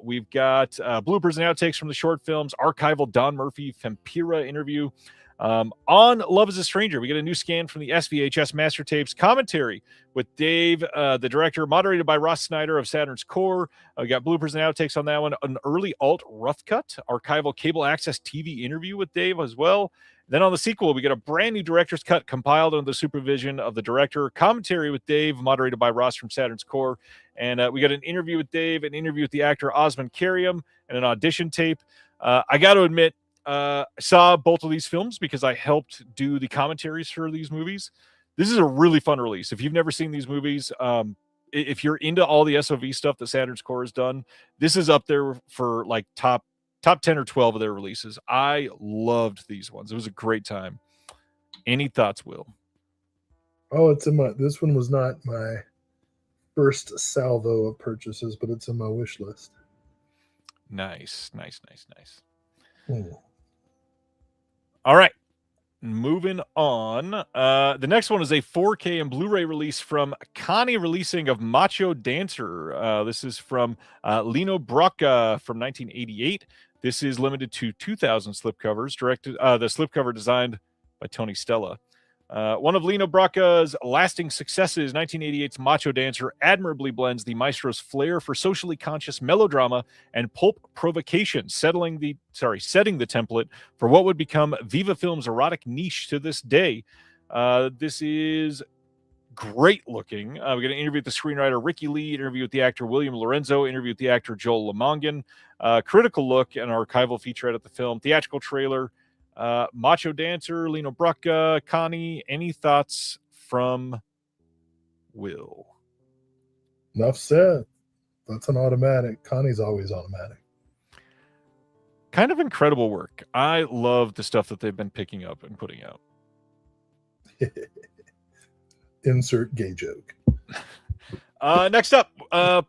We've got bloopers and outtakes from the short films, archival Don Murphy Vampira interview. On Love is a Stranger, we get a new scan from the SVHS master tapes, commentary with Dave, the director, moderated by Ross Snyder of Saturn's Core. We got bloopers and outtakes on that one, an early alt rough cut, archival cable access TV interview with Dave as well. Then on the sequel, we get a brand new director's cut compiled under the supervision of the director, commentary with Dave, moderated by Ross from Saturn's Core. And we got an interview with Dave, an interview with the actor Osmond Carrium, and an audition tape. I got to admit, I saw both of these films because I helped do the commentaries for these movies. This is a really fun release. If you've never seen these movies, if you're into all the SOV stuff that Saturn's Core has done, this is up there for like top 10 or 12 of their releases. I loved these ones. It was a great time. Any thoughts, Will? Oh, this one was not my first salvo of purchases, but it's in my wish list. Nice. Hmm. All right. Moving on. The next one is a 4K and Blu-ray release from Connie releasing of Macho Dancer. This is from Lino Brocca from 1988. This is limited to 2,000 slipcovers. The slipcover designed by Tony Stella. One of Lino Brocca's lasting successes, 1988's Macho Dancer, admirably blends the maestro's flair for socially conscious melodrama and pulp provocation, setting the template for what would become Viva Film's erotic niche to this day. This is great looking. We're going to interview with the screenwriter Ricky Lee, interview with the actor William Lorenzo, interview with the actor Joel Lamongan. Critical look and archival featurette at the film, theatrical trailer. Macho Dancer, Lino Brocca, Connie. Any thoughts from Will? Enough said. That's an automatic. Connie's always automatic. Kind of incredible work. I love the stuff that they've been picking up and putting out. Insert gay joke. Next up,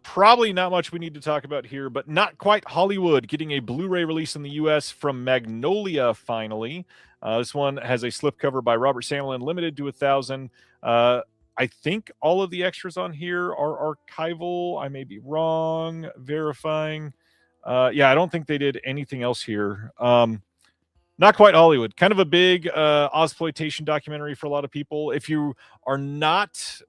probably not much we need to talk about here, but Not Quite Hollywood getting a Blu-ray release in the U.S. from Magnolia finally. This one has a slipcover by Robert Samlin, limited to 1,000. I think all of the extras on here are archival. I may be wrong. Verifying. Yeah, I don't think they did anything else here. Not Quite Hollywood. Kind of a big Ozploitation documentary for a lot of people. If you are not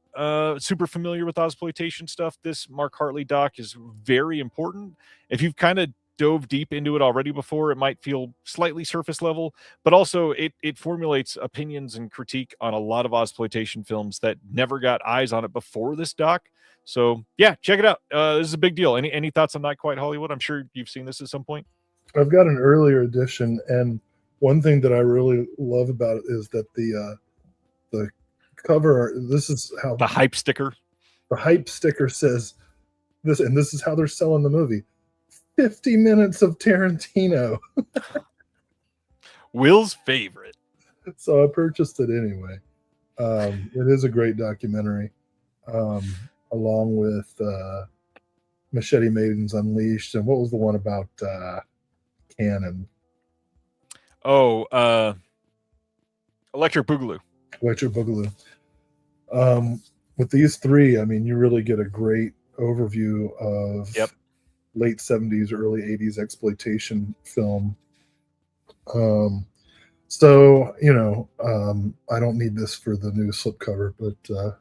super familiar with Ozploitation stuff, this Mark Hartley doc is very important. If you've kind of dove deep into it already before, it might feel slightly surface level, but also it formulates opinions and critique on a lot of Ozploitation films that never got eyes on it before this doc. So yeah, check it out. This is a big deal. Any thoughts on Not Quite Hollywood? I'm sure you've seen this at some point. I've got an earlier edition, and one thing that I really love about it is that the cover, this is how the hype sticker says this, and this is how they're selling the movie. 50 minutes of Tarantino. Will's favorite. So I purchased it anyway. It is a great documentary, along with Machete Maidens Unleashed, and what was the one about Cannon? Oh, Electric Boogaloo. Electric Boogaloo. With these three, I mean, you really get a great overview of late 70s, early 80s exploitation film. So, I don't need this for the new slipcover, but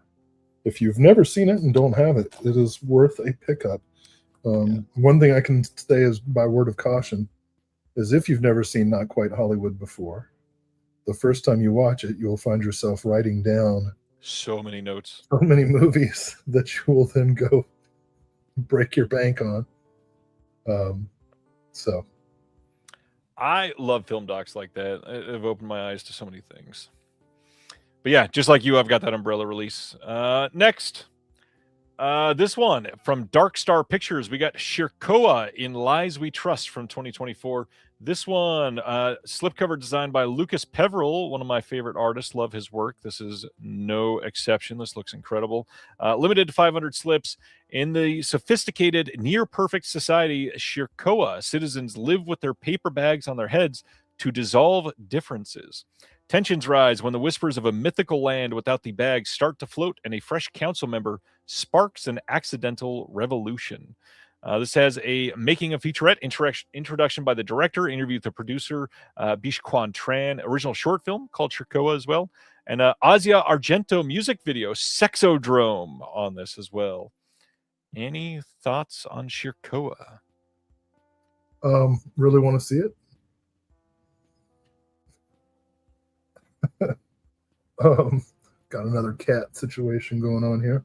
if you've never seen it and don't have it, it is worth a pickup. One thing I can say is, by word of caution, is if you've never seen Not Quite Hollywood before, the first time you watch it, you'll find yourself writing down so many notes, so many movies that you will then go break your bank on. So I love film docs like that. I've opened my eyes to so many things. But yeah, just like you, I've got that Umbrella release. Next, this one from Dark Star Pictures. We got Shirkoa in Lies We Trust from 2024. This one, slipcover designed by Lucas Peveril, one of my favorite artists. Love his work. This is no exception. This looks incredible. Limited to 500 slips. In the sophisticated, near-perfect society, Shirkoa citizens live with their paper bags on their heads to dissolve differences. Tensions rise when the whispers of a mythical land without the bags start to float, and a fresh council member sparks an accidental revolution. This has a making of featurette introduction by the director, interview with the producer, Bishquan Tran, original short film called Shirkoa as well, and Asia Argento music video, Sexodrome, on this as well. Any thoughts on Shirkoa? Really want to see it. Got another cat situation going on here.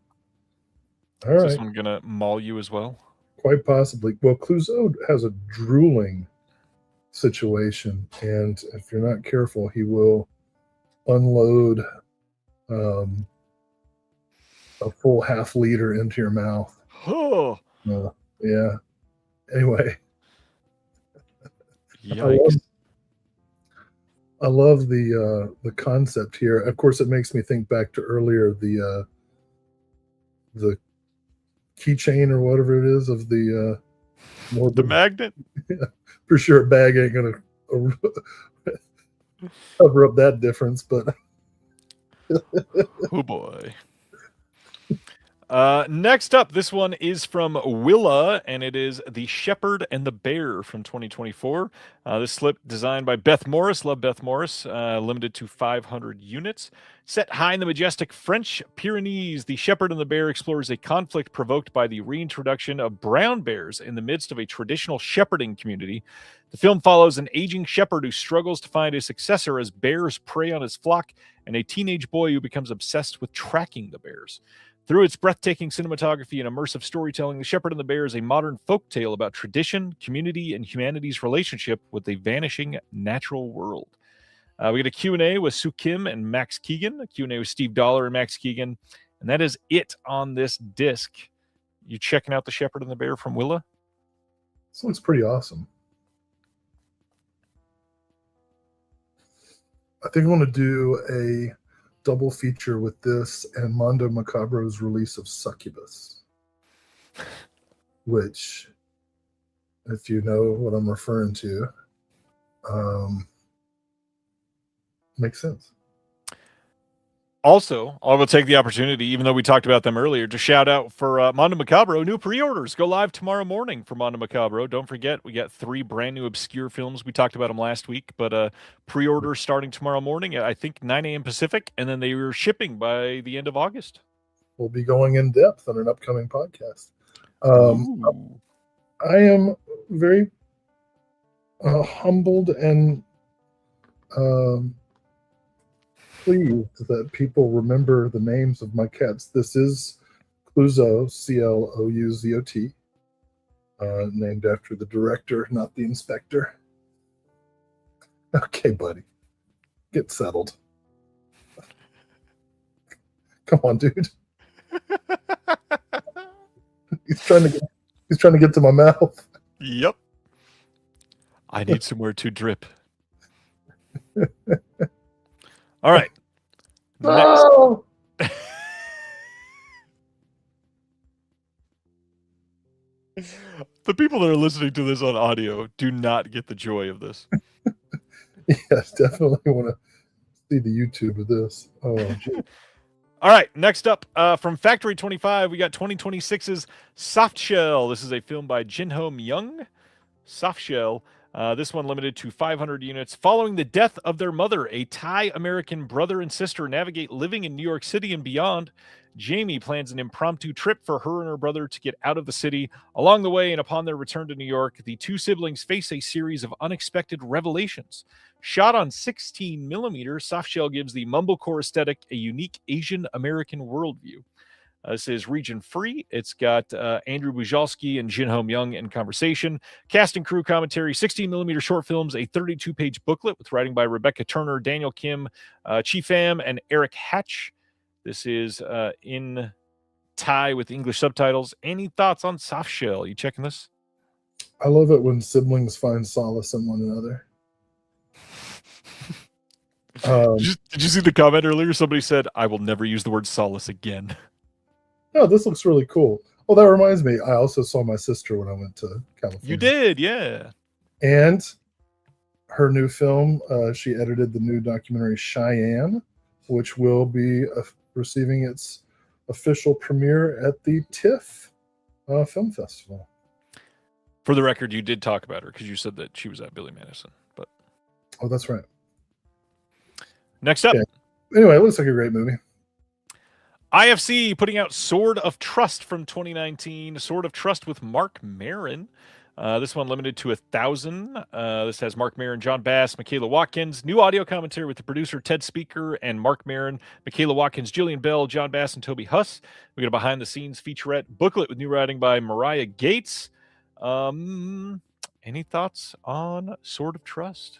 All right. Is this one gonna maul you as well? Quite possibly. Well, Clouseau has a drooling situation, and if you're not careful, he will unload a full half liter into your mouth. Oh, yeah. Anyway, yikes! I love the concept here. Of course, it makes me think back to earlier the keychain or whatever it is of the magnet. Yeah, for sure, a bag ain't gonna cover up that difference, but oh boy. Next up, this one is from Willa, and it is The Shepherd and the Bear from 2024. This slip designed by Beth Morris. Love Beth Morris. Limited to 500 units. Set high in the majestic French Pyrenees, The Shepherd and the Bear explores a conflict provoked by the reintroduction of brown bears in the midst of a traditional shepherding community. The film follows an aging shepherd who struggles to find a successor as bears prey on his flock, and a teenage boy who becomes obsessed with tracking the bears. Through its breathtaking cinematography and immersive storytelling, The Shepherd and the Bear is a modern folktale about tradition, community, and humanity's relationship with a vanishing natural world. We get a Q&A with Sue Kim and Max Keegan, a Q&A with Steve Dollar and Max Keegan, and that is it on this disc. You checking out The Shepherd and the Bear from Willa? This looks pretty awesome. I think I want to do a double feature with this and Mondo Macabro's release of Succubus, which, if you know what I'm referring to, makes sense. Also, I will take the opportunity, even though we talked about them earlier, to shout out for Mondo Macabro. New pre-orders go live tomorrow morning for Mondo Macabro. Don't forget, we got 3 brand new obscure films. We talked about them last week, but pre-order starting tomorrow morning, I think 9 a.m. Pacific, and then they were shipping by the end of August. We'll be going in depth on an upcoming podcast. I am very humbled and pleased that people remember the names of my cats. This is Clouzot, Clouzot, named after the director, not the inspector. Okay, buddy, get settled. Come on, dude. He's trying to get to my mouth. Yep. I need somewhere to drip. All right. No! The people that are listening to this on audio do not get the joy of this. Yes, definitely want to see the YouTube of this. Oh, geez. All right, next up from Factory 25, we got 2026's Soft Shell. This is a film by Jinho Myung. Soft Shell. This one limited to 500 units. Following the death of their mother, a Thai-American brother and sister navigate living in New York City and beyond. Jamie plans an impromptu trip for her and her brother to get out of the city. Along the way, and upon their return to New York, the 2 siblings face a series of unexpected revelations. Shot on 16 millimeter, Soft Shell gives the mumblecore aesthetic a unique Asian American worldview. This is region free. It's got Andrew Bujalski and Jinho Myung in conversation. Cast and crew commentary, 16 millimeter short films, a 32-page booklet with writing by Rebecca Turner, Daniel Kim, Chi Pham, and Eric Hatch. This is in Thai with English subtitles. Any thoughts on Soft Shell? You checking this? I love it when siblings find solace in one another. Did you see the comment earlier? Somebody said, I will never use the word solace again. No, this looks really cool. Oh, that reminds me. I also saw my sister when I went to California. You did, yeah. And her new film, she edited the new documentary Cheyenne, which will be receiving its official premiere at the TIFF Film Festival. For the record, you did talk about her because you said that she was at Billy Madison. But oh, that's right. Next up. Okay. Anyway, it looks like a great movie. IFC putting out Sword of Trust from 2019. Sword of Trust with Mark Maron. This one limited to 1,000. This has Mark Maron, John Bass, Michaela Watkins. New audio commentary with the producer Ted Speaker and Mark Maron, Michaela Watkins, Jillian Bell, John Bass, and Toby Huss. We got a behind-the-scenes featurette booklet with new writing by Mariah Gates. Any thoughts on Sword of Trust?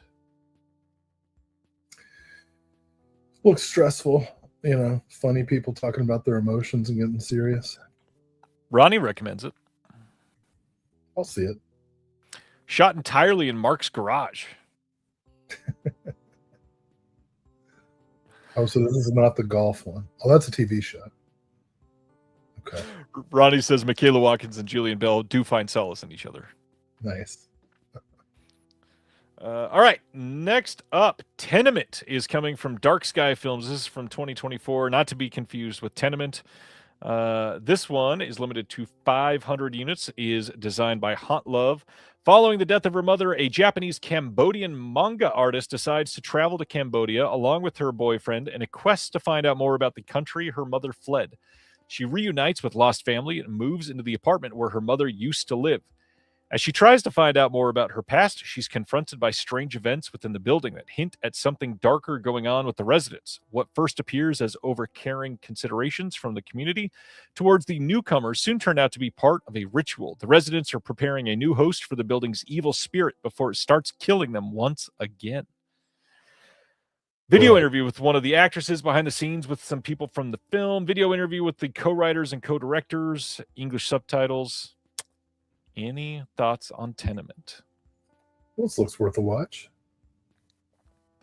Looks stressful. You know, funny people talking about their emotions and getting serious. Ronnie recommends it. I'll see it. Shot entirely in Mark's garage. Oh, so this is not the golf one. Oh, that's a TV show. Okay. Ronnie says Michaela Watkins and Julian Bell do find solace in each other. Nice. All right, next up, Tenement is coming from Dark Sky Films. This is from 2024, not to be confused with Tenement. This one is limited to 500 units, is designed by Haunt Love. Following the death of her mother, a Japanese Cambodian manga artist decides to travel to Cambodia along with her boyfriend in a quest to find out more about the country her mother fled. She reunites with lost family and moves into the apartment where her mother used to live. As she tries to find out more about her past, she's confronted by strange events within the building that hint at something darker going on with the residents. What first appears as overcaring considerations from the community towards the newcomers soon turn out to be part of a ritual. The residents are preparing a new host for the building's evil spirit before it starts killing them once again. Video interview with one of the actresses behind the scenes with some people from the film. Video interview with the co-writers and co-directors. English subtitles. Any thoughts on Tenement? This looks worth a watch.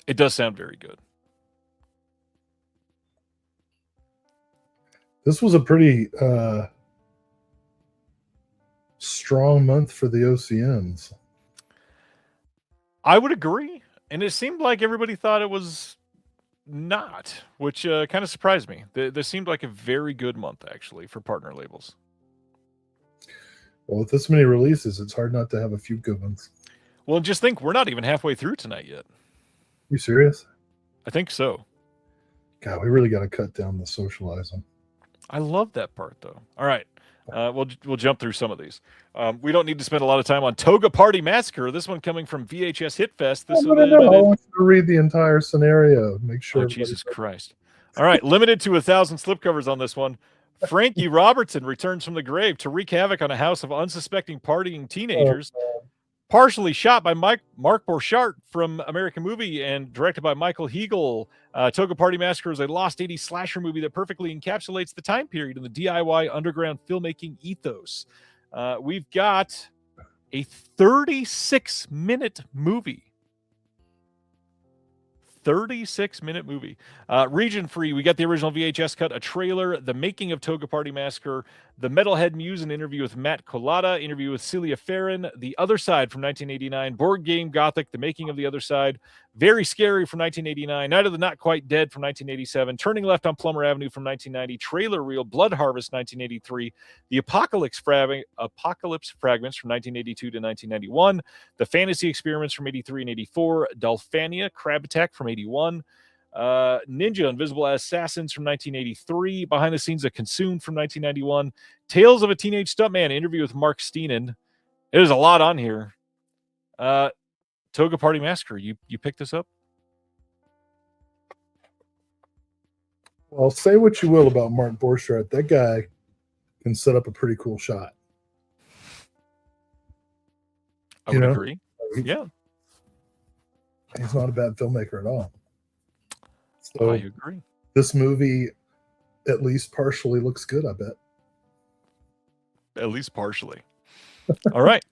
It does sound very good. This was a pretty strong month for the OCNs. I would agree. And it seemed like everybody thought it was not, which kind of surprised me. This seemed like a very good month, actually, for partner labels. Well, with this many releases, it's hard not to have a few good ones. Well, just think, we're not even halfway through tonight yet. You serious? I think so. God, we really got to cut down the socializing. I love that part, though. All right. We'll jump through some of these. We don't need to spend a lot of time on Toga Party Massacre. This one coming from VHS Hit Fest. This one I want you to read the entire scenario. Make sure. Oh, Jesus Christ. All right. Limited to 1,000 slipcovers on this one. Frankie Robertson returns from the grave to wreak havoc on a house of unsuspecting partying teenagers. Partially shot by Mark Borchardt from American Movie and directed by Michael Hegel. Toga Party Massacre is a lost 80s slasher movie that perfectly encapsulates the time period in the DIY underground filmmaking ethos. We've got a 36-minute movie. 36-minute movie. Region free. We got the original VHS cut, a trailer, the making of Toga Party Massacre, the Metalhead Muse, an interview with Matt Collada, interview with Celia Farron, The Other Side from 1989, Board Game Gothic, the making of The Other Side, Very Scary from 1989, Night of the Not Quite Dead from 1987, Turning Left on Plummer Avenue from 1990, Trailer Reel, Blood Harvest 1983, The Apocalypse Fragments from 1982 to 1991, The Fantasy Experiments from 83 and 84, Dolphania, Crab Attack from 81, Ninja Invisible Assassins from 1983, Behind the Scenes of Consumed from 1991, Tales of a Teenage Stuntman, interview with Mark Steenan. There's a lot on here. Toga Party Massacre, you picked this up? Well, say what you will about Mark Borchardt. That guy can set up a pretty cool shot. I would agree. Yeah. He's not a bad filmmaker at all. So I agree. This movie at least partially looks good, I bet. At least partially. All right.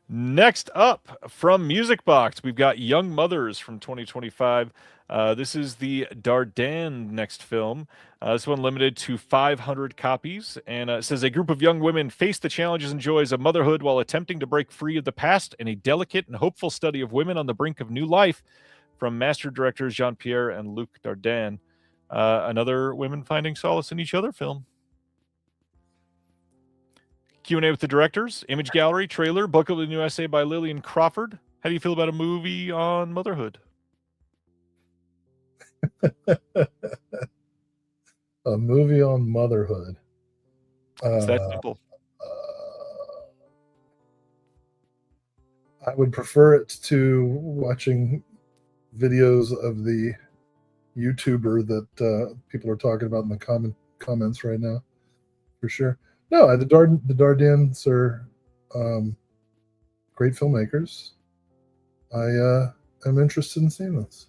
Next up from Music Box, we've got Young Mothers from 2025. This is the Dardenne next film. This one limited to 500 copies. And it says a group of young women face the challenges and joys of motherhood while attempting to break free of the past in a delicate and hopeful study of women on the brink of new life from master directors Jean-Pierre and Luc Dardenne. Another women finding solace in each other film. Q&A with the directors, image gallery, trailer, book of the new essay by Lillian Crawford. How do you feel about a movie on motherhood? A movie on motherhood. It's that simple. I would prefer it to watching videos of the YouTuber that people are talking about in the comments right now, for sure. No, the Dardennes are great filmmakers. I am interested in seeing this.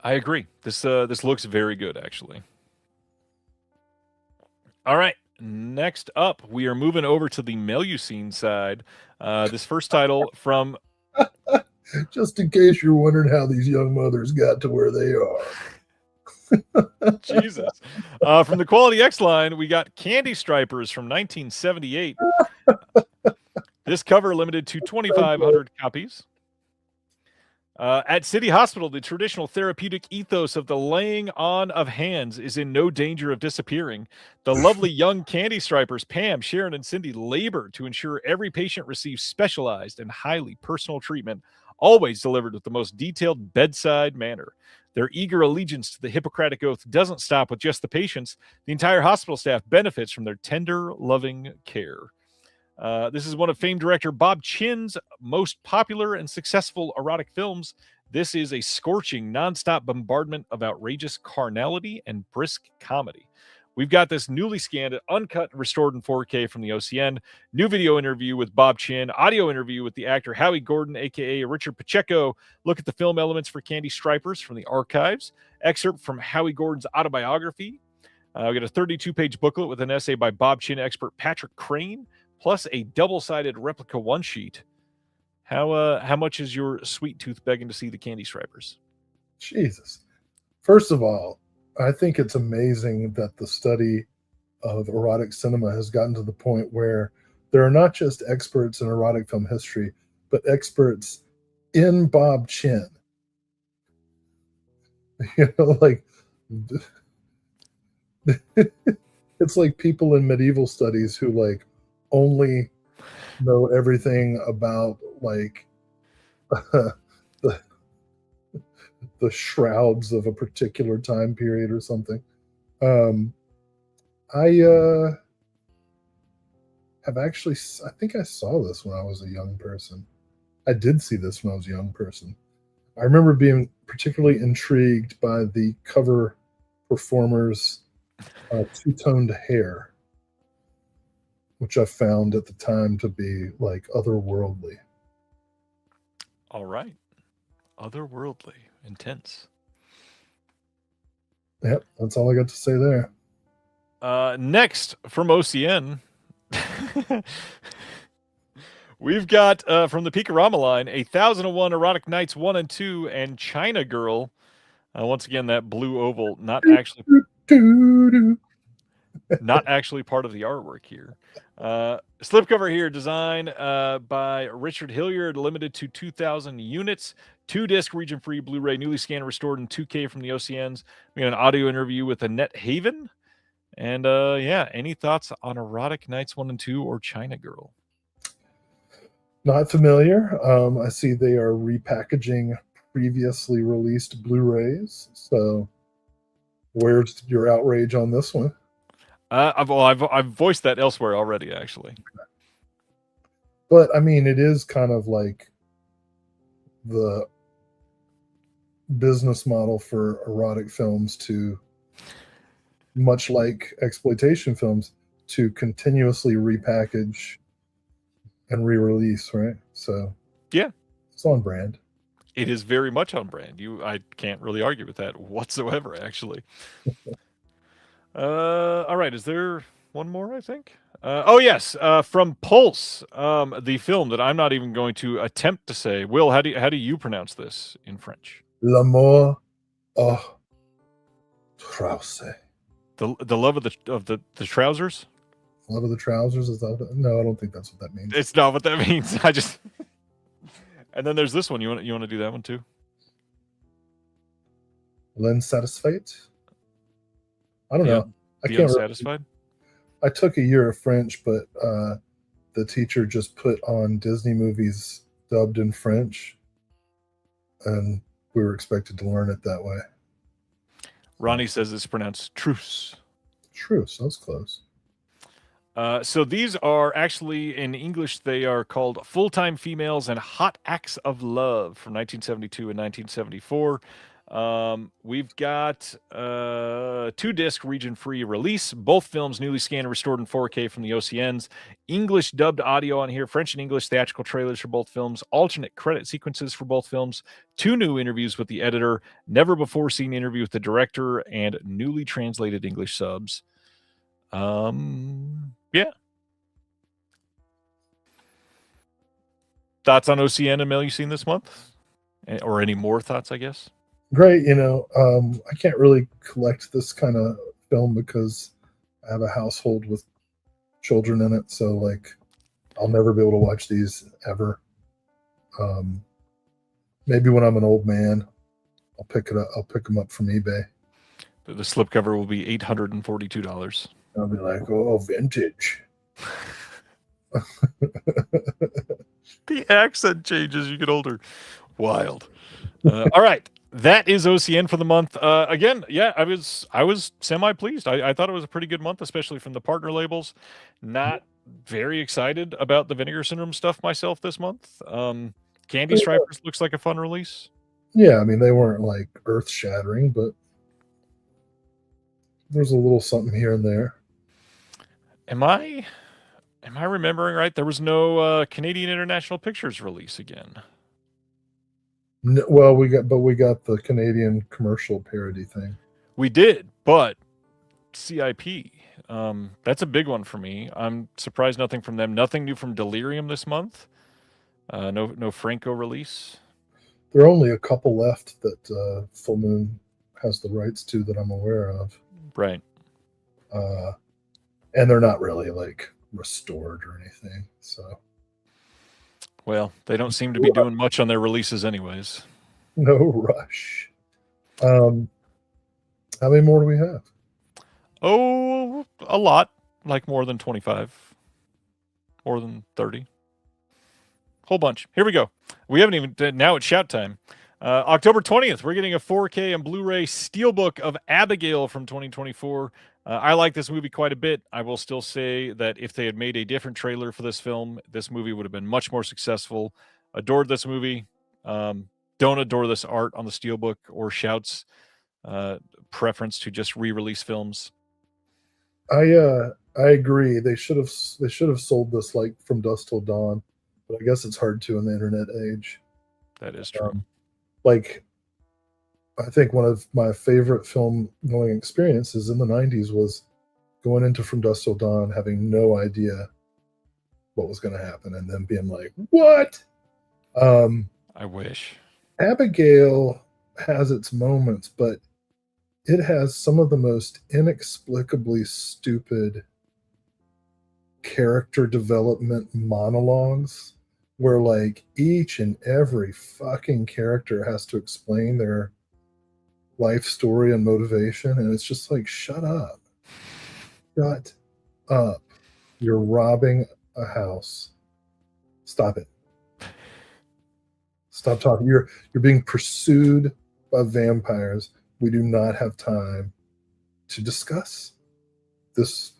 I agree. This looks very good, actually. All right. Next up, we are moving over to the Melusine side. This first title from... Just in case you're wondering how these young mothers got to where they are. Jesus. From the Quality X line, we got Candy Stripers from 1978. This cover limited to 2,500 copies. At City Hospital, the traditional therapeutic ethos of the laying on of hands is in no danger of disappearing. The lovely young candy stripers, Pam, Sharon, and Cindy, labor to ensure every patient receives specialized and highly personal treatment, always delivered with the most detailed bedside manner. Their eager allegiance to the Hippocratic Oath doesn't stop with just the patients. The entire hospital staff benefits from their tender, loving care. This is one of famed director Bob Chin's most popular and successful erotic films. This is a scorching, nonstop bombardment of outrageous carnality and brisk comedy. We've got this newly scanned, uncut, and restored in 4K from the OCN. New video interview with Bob Chin. Audio interview with the actor Howie Gordon, a.k.a. Richard Pacheco. Look at the film elements for Candy Stripers from the archives. Excerpt from Howie Gordon's autobiography. We got a 32-page booklet with an essay by Bob Chin expert Patrick Crane, plus a double-sided replica one-sheet. How much is your sweet tooth begging to see the Candy Stripers? Jesus. First of all, I think it's amazing that the study of erotic cinema has gotten to the point where there are not just experts in erotic film history, but experts in Bob Chin. Like it's like people in medieval studies who like only know everything about like the shrouds of a particular time period or something. I have actually, I think I saw this when I was a young person. I did see this when I was a young person. I remember being particularly intrigued by the cover performers' two-toned hair, which I found at the time to be like otherworldly. All right. Otherworldly. Intense. Yep, that's all I got to say there. Next from OCN, we've got from the Peakorama line, 1001 Erotic Nights 1 and 2 and China Girl. Once again, that blue oval, not actually part of the artwork here. Slipcover here, designed by Richard Hilliard, limited to 2,000 units. 2-disc region-free Blu-ray, newly scanned and restored in 2K from the OCNs. We got an audio interview with Annette Haven. And any thoughts on Erotic Nights 1 and 2 or China Girl? Not familiar. I see they are repackaging previously released Blu-rays. So where's your outrage on this one? I've voiced that elsewhere already, actually. But I mean, it is kind of like the business model for erotic films to, much like exploitation films, to continuously repackage and re-release, right? So yeah, it's on brand. It is very much on brand. I can't really argue with that whatsoever, actually. All right, is there one more, I think? Yes, from Pulse, the film that I'm not even going to attempt to say. Will, how do you pronounce this in French? L'amour au trousers. The love of the trousers? Love of the trousers? Is that no, I don't think that's what that means. It's not what that means. I just And then there's this one. You want to do that one too? L'insatisfied? I don't know. I The can't Unsatisfied? I took a year of French, but the teacher just put on Disney movies dubbed in French, and we were expected to learn it that way. Ronnie says it's pronounced truce. Truce, that's close. So these are actually, in English, they are called Full-Time Females and Hot Acts of Love from 1972 and 1974. We've got 2-disc region-free release. Both films newly scanned and restored in 4K from the OCNs. English dubbed audio on here, French and English theatrical trailers for both films, alternate credit sequences for both films, 2 new interviews with the editor, never before seen interview with the director, and newly translated English subs. Yeah. Thoughts on OCN and Mel you seen this month? Or any more thoughts, I guess? Great. I can't really collect this kind of film because I have a household with children in it. So like, I'll never be able to watch these ever. Maybe when I'm an old man, I'll pick it up. I'll pick them up from eBay. The slipcover will be $842. I'll be like, oh, vintage. The accent changes as you get older. Wild. All right. That is OCN for the month. Again, yeah, I was semi pleased. I thought it was a pretty good month, especially from the partner labels. Not very excited about the Vinegar Syndrome stuff myself this month. Candy Stripers looks like a fun release. Yeah, I mean, they weren't like earth shattering, but there's a little something here and there. Am I remembering right? There was no Canadian International Pictures release again. No, well, we got the Canadian commercial parody thing. We did, but CIP. That's a big one for me. I'm surprised nothing from them. Nothing new from Delirium this month. No Franco release. There are only a couple left that Full Moon has the rights to that I'm aware of. Right. And they're not really like restored or anything. So. Well, they don't seem to be doing much on their releases anyways. No rush. How many more do we have? Oh, a lot. Like more than 25. More than 30. Whole bunch. Here we go. We haven't even... Now it's shout time. October 20th, we're getting a 4K and Blu-ray Steelbook of Abigail from 2024. I like this movie quite a bit. I will still say that if they had made a different trailer for this film, this movie would have been much more successful. Adored this movie. Don't adore this art on the Steelbook or Shout's preference to just re-release films. I agree. They should have sold this like From Dusk Till Dawn, but I guess it's hard to in the internet age. That is true. Like, I think one of my favorite film going experiences in the 90s was going into From Dusk Till Dawn, having no idea what was going to happen, and then being like, what? I wish. Abigail has its moments, but it has some of the most inexplicably stupid character development monologues where like each and every fucking character has to explain their life story and motivation, and it's just like, shut up. You're robbing a house. Stop it. Stop talking. You're being pursued by vampires. We do not have time to discuss this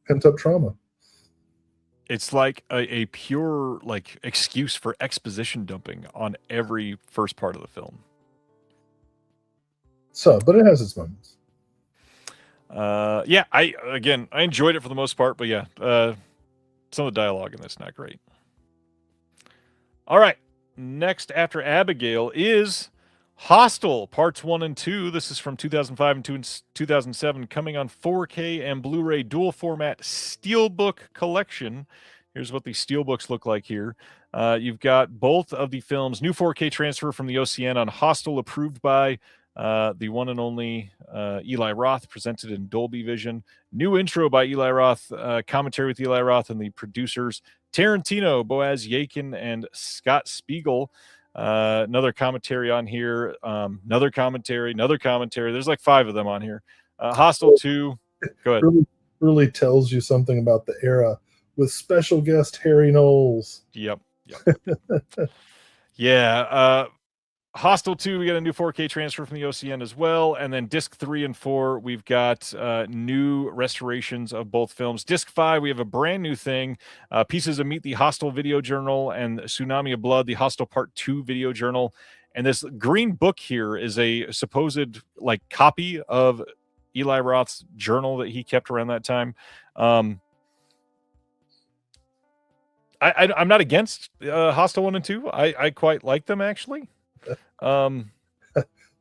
pent-up trauma. It's like a pure like excuse for exposition dumping on every first part of the film. So, but it has its moments. Yeah, I enjoyed it for the most part, but yeah, some of the dialogue in this not great. All right, next after Abigail is Hostel Parts 1 and 2. This is from 2005 and 2007, coming on 4K and Blu-ray dual format Steelbook collection. Here's what the Steelbooks look like here. You've got both of the films, new 4K transfer from the OCN on Hostel, approved by the one and only Eli Roth, presented in Dolby Vision. New intro by Eli Roth, commentary with Eli Roth and the producers Tarantino, Boaz Yakin, and Scott Spiegel. Another commentary on here, another commentary. There's like 5 of them on here. Hostel 2. Go ahead. Really tells you something about the era with special guest Harry Knowles. Yep. Yeah. Hostel 2, we got a new 4K transfer from the OCN as well. And then disc 3 and 4, we've got new restorations of both films. Disc 5, we have a brand new thing. Pieces of Meat, the Hostel video journal, and Tsunami of Blood, the Hostel Part 2 video journal. And this green book here is a supposed like copy of Eli Roth's journal that he kept around that time. I'm not against Hostel 1 and 2. I quite like them, actually. The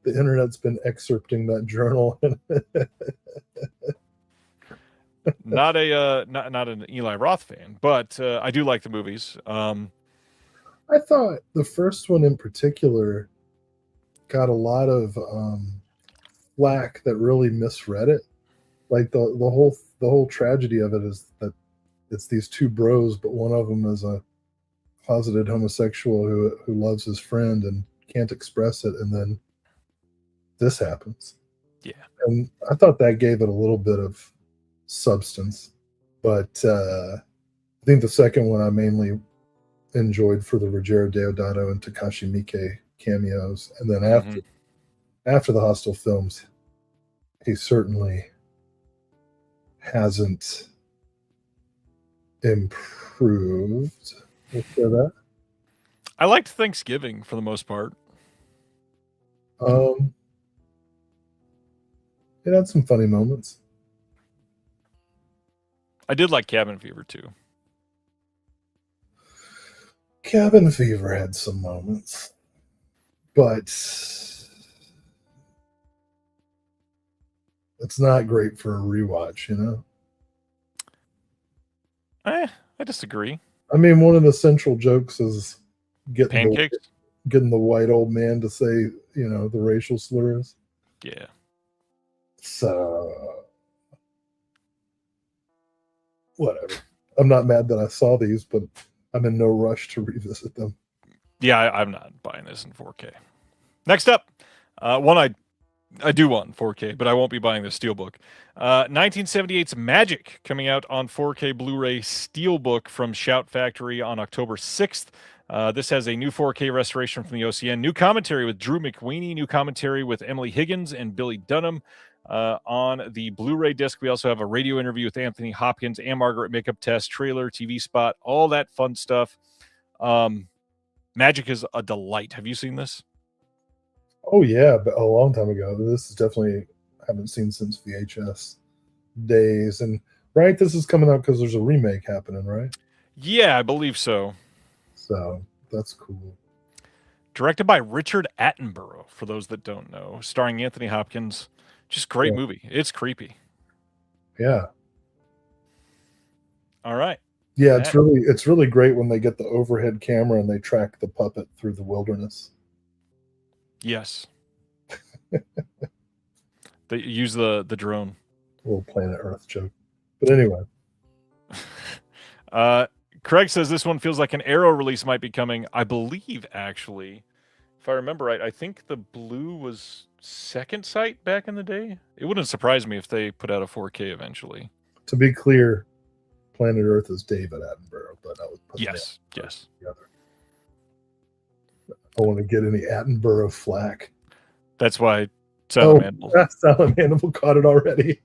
internet's been excerpting that journal. not an Eli Roth fan, but I do like the movies. I thought the first one in particular got a lot of flack that really misread it. Like the whole tragedy of it is that it's these 2 bros, but one of them is a closeted homosexual who loves his friend and can't express it, and then this happens. Yeah. And I thought that gave it a little bit of substance, but I think the second one I mainly enjoyed for the Rogero Deodato and Takashi Miike cameos, and then after the Hostel films, he certainly hasn't improved. We'll say that. I liked Thanksgiving for the most part. It had some funny moments. I did like Cabin Fever too. Cabin Fever had some moments, but it's not great for a rewatch, you know? I disagree. I mean, one of the central jokes is getting Pancakes? the white old man to say, you know, the racial slurs. Yeah. So, whatever. I'm not mad that I saw these, but I'm in no rush to revisit them. Yeah, I'm not buying this in 4K. Next up, one I do want in 4K, but I won't be buying the Steelbook. 1978's Magic, coming out on 4K Blu-ray Steelbook from Shout Factory on October 6th. This has a new 4K restoration from the OCN, new commentary with Drew McWeeny, new commentary with Emily Higgins and Billy Dunham. On the Blu-ray disc, we also have a radio interview with Anthony Hopkins and Margaret makeup test, trailer, TV spot, all that fun stuff. Magic is a delight. Have you seen this? Oh yeah, but a long time ago. This is definitely haven't seen since VHS days. And right, this is coming out because there's a remake happening, right? Yeah, I believe so. So that's cool. Directed by Richard Attenborough, for those that don't know, starring Anthony Hopkins. Just great movie. It's creepy. Yeah. All right. Yeah, it's really great when they get the overhead camera and they track the puppet through the wilderness. Yes. They use the drone. Little Planet Earth joke. But anyway. Craig says this one feels like an Arrow release might be coming. I believe, actually, if I remember right, I think the blue was Second Sight back in the day. It wouldn't surprise me if they put out a 4K eventually. To be clear, Planet Earth is David Attenborough, but I would put yes. together. I don't want to get any Attenborough flack. That's why Silent Animal caught it already.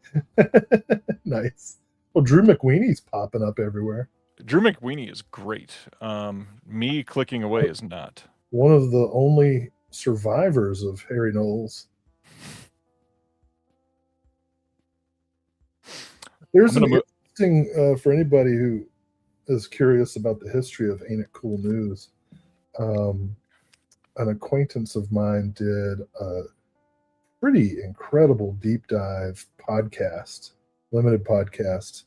Nice. Well, Drew McWeeney's popping up everywhere. Drew McWeeny is great. Me clicking away is not. One of the only survivors of Harry Knowles. There's an interesting, for anybody who is curious about the history of Ain't It Cool News, an acquaintance of mine did a pretty incredible deep dive podcast, limited podcast,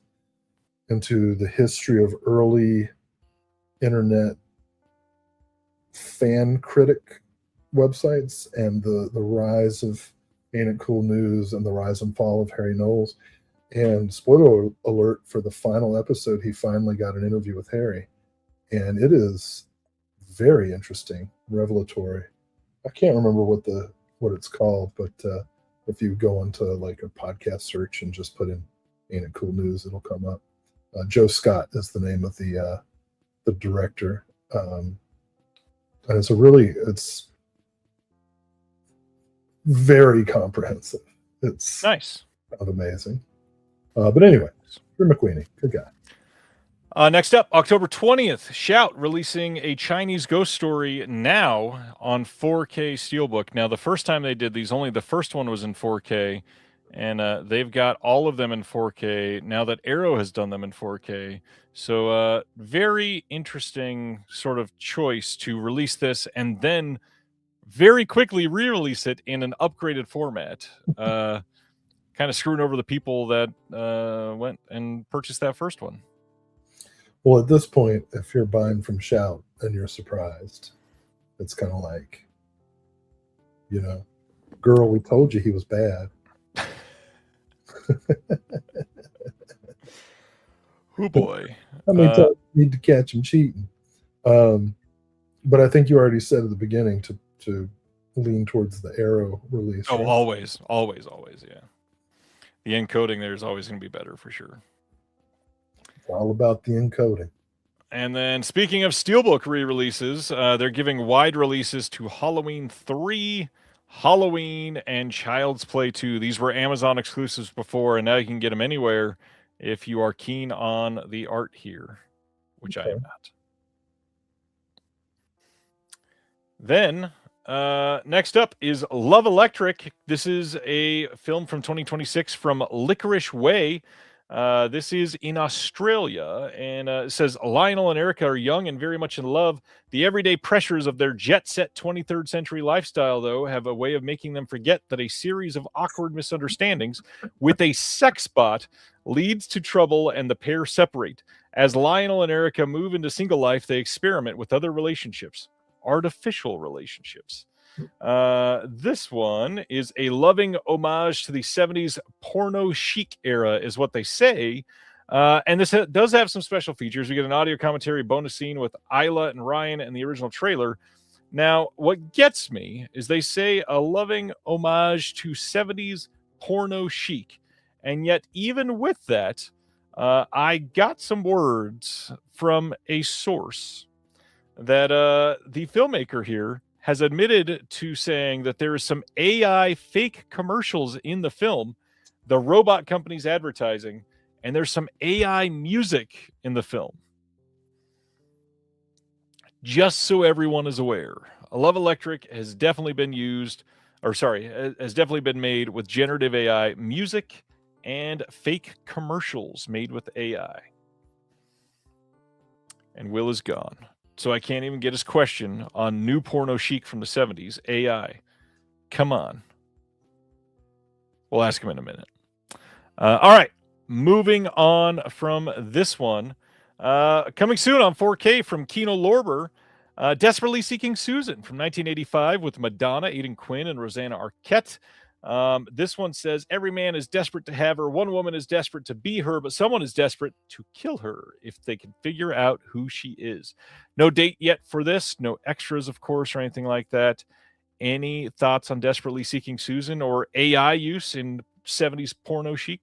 into the history of early internet fan critic websites and the rise of Ain't It Cool News and the rise and fall of Harry Knowles. And spoiler alert, for the final episode, he finally got an interview with Harry. And it is very interesting, revelatory. I can't remember what it's called, but if you go into like a podcast search and just put in Ain't It Cool News, it'll come up. Joe Scott is the name of the director. And it's very comprehensive. It's nice. Kind of amazing. But anyway, Drew McWeeny, good guy. Next up, October 20th, Shout releasing a Chinese ghost story now on 4K Steelbook. Now, the first time they did these, only the first one was in 4K, and they've got all of them in 4K now that Arrow has done them in 4K. So very interesting sort of choice to release this and then very quickly re-release it in an upgraded format. Kind of screwing over the people that went and purchased that first one. Well, at this point, if you're buying from Shout and you're surprised, it's kind of like, you know, girl, we told you he was bad. Oh boy. I mean, need to catch him cheating. But I think you already said at the beginning, to to lean towards the Arrow release. Oh, right? always, yeah. The encoding there is always going to be better for sure. It's all about the encoding. And then, speaking of Steelbook re-releases, they're giving wide releases to Halloween 3, Halloween, and Child's Play 2. These were Amazon exclusives before, and now you can get them anywhere if you are keen on the art here, which I am not. Then, next up is Love Electric. This is a film from 2026 from Licorice Way. This is in Australia, and it says Lionel and Erica are young and very much in love. The everyday pressures of their jet-set 23rd century lifestyle, though, have a way of making them forget that a series of awkward misunderstandings with a sex bot leads to trouble, and the pair separate. As Lionel and Erica move into single life, they experiment with other relationships, artificial relationships. This one is a loving homage to the 70s porno chic era, is what they say. And this does have some special features. We get an audio commentary bonus scene with Isla and Ryan in the original trailer. Now, what gets me is they say a loving homage to 70s porno chic. And yet, even with that, I got some words from a source that the filmmaker here has admitted to saying that there is some AI fake commercials in the film, the robot company's advertising, and there's some AI music in the film. Just so everyone is aware, Love Electric has definitely been has definitely been made with generative AI music and fake commercials made with AI. And Will is gone. So I can't even get his question on new porno chic from the 70s. AI. Come on. We'll ask him in a minute. All right. Moving on from this one. Coming soon on 4K from Kino Lorber. Desperately Seeking Susan from 1985 with Madonna, Aidan Quinn, and Rosanna Arquette. This one says, every man is desperate to have her. One woman is desperate to be her, but someone is desperate to kill her if they can figure out who she is. No date yet for this. No extras, of course, or anything like that. Any thoughts on Desperately Seeking Susan or AI use in 70s porno chic?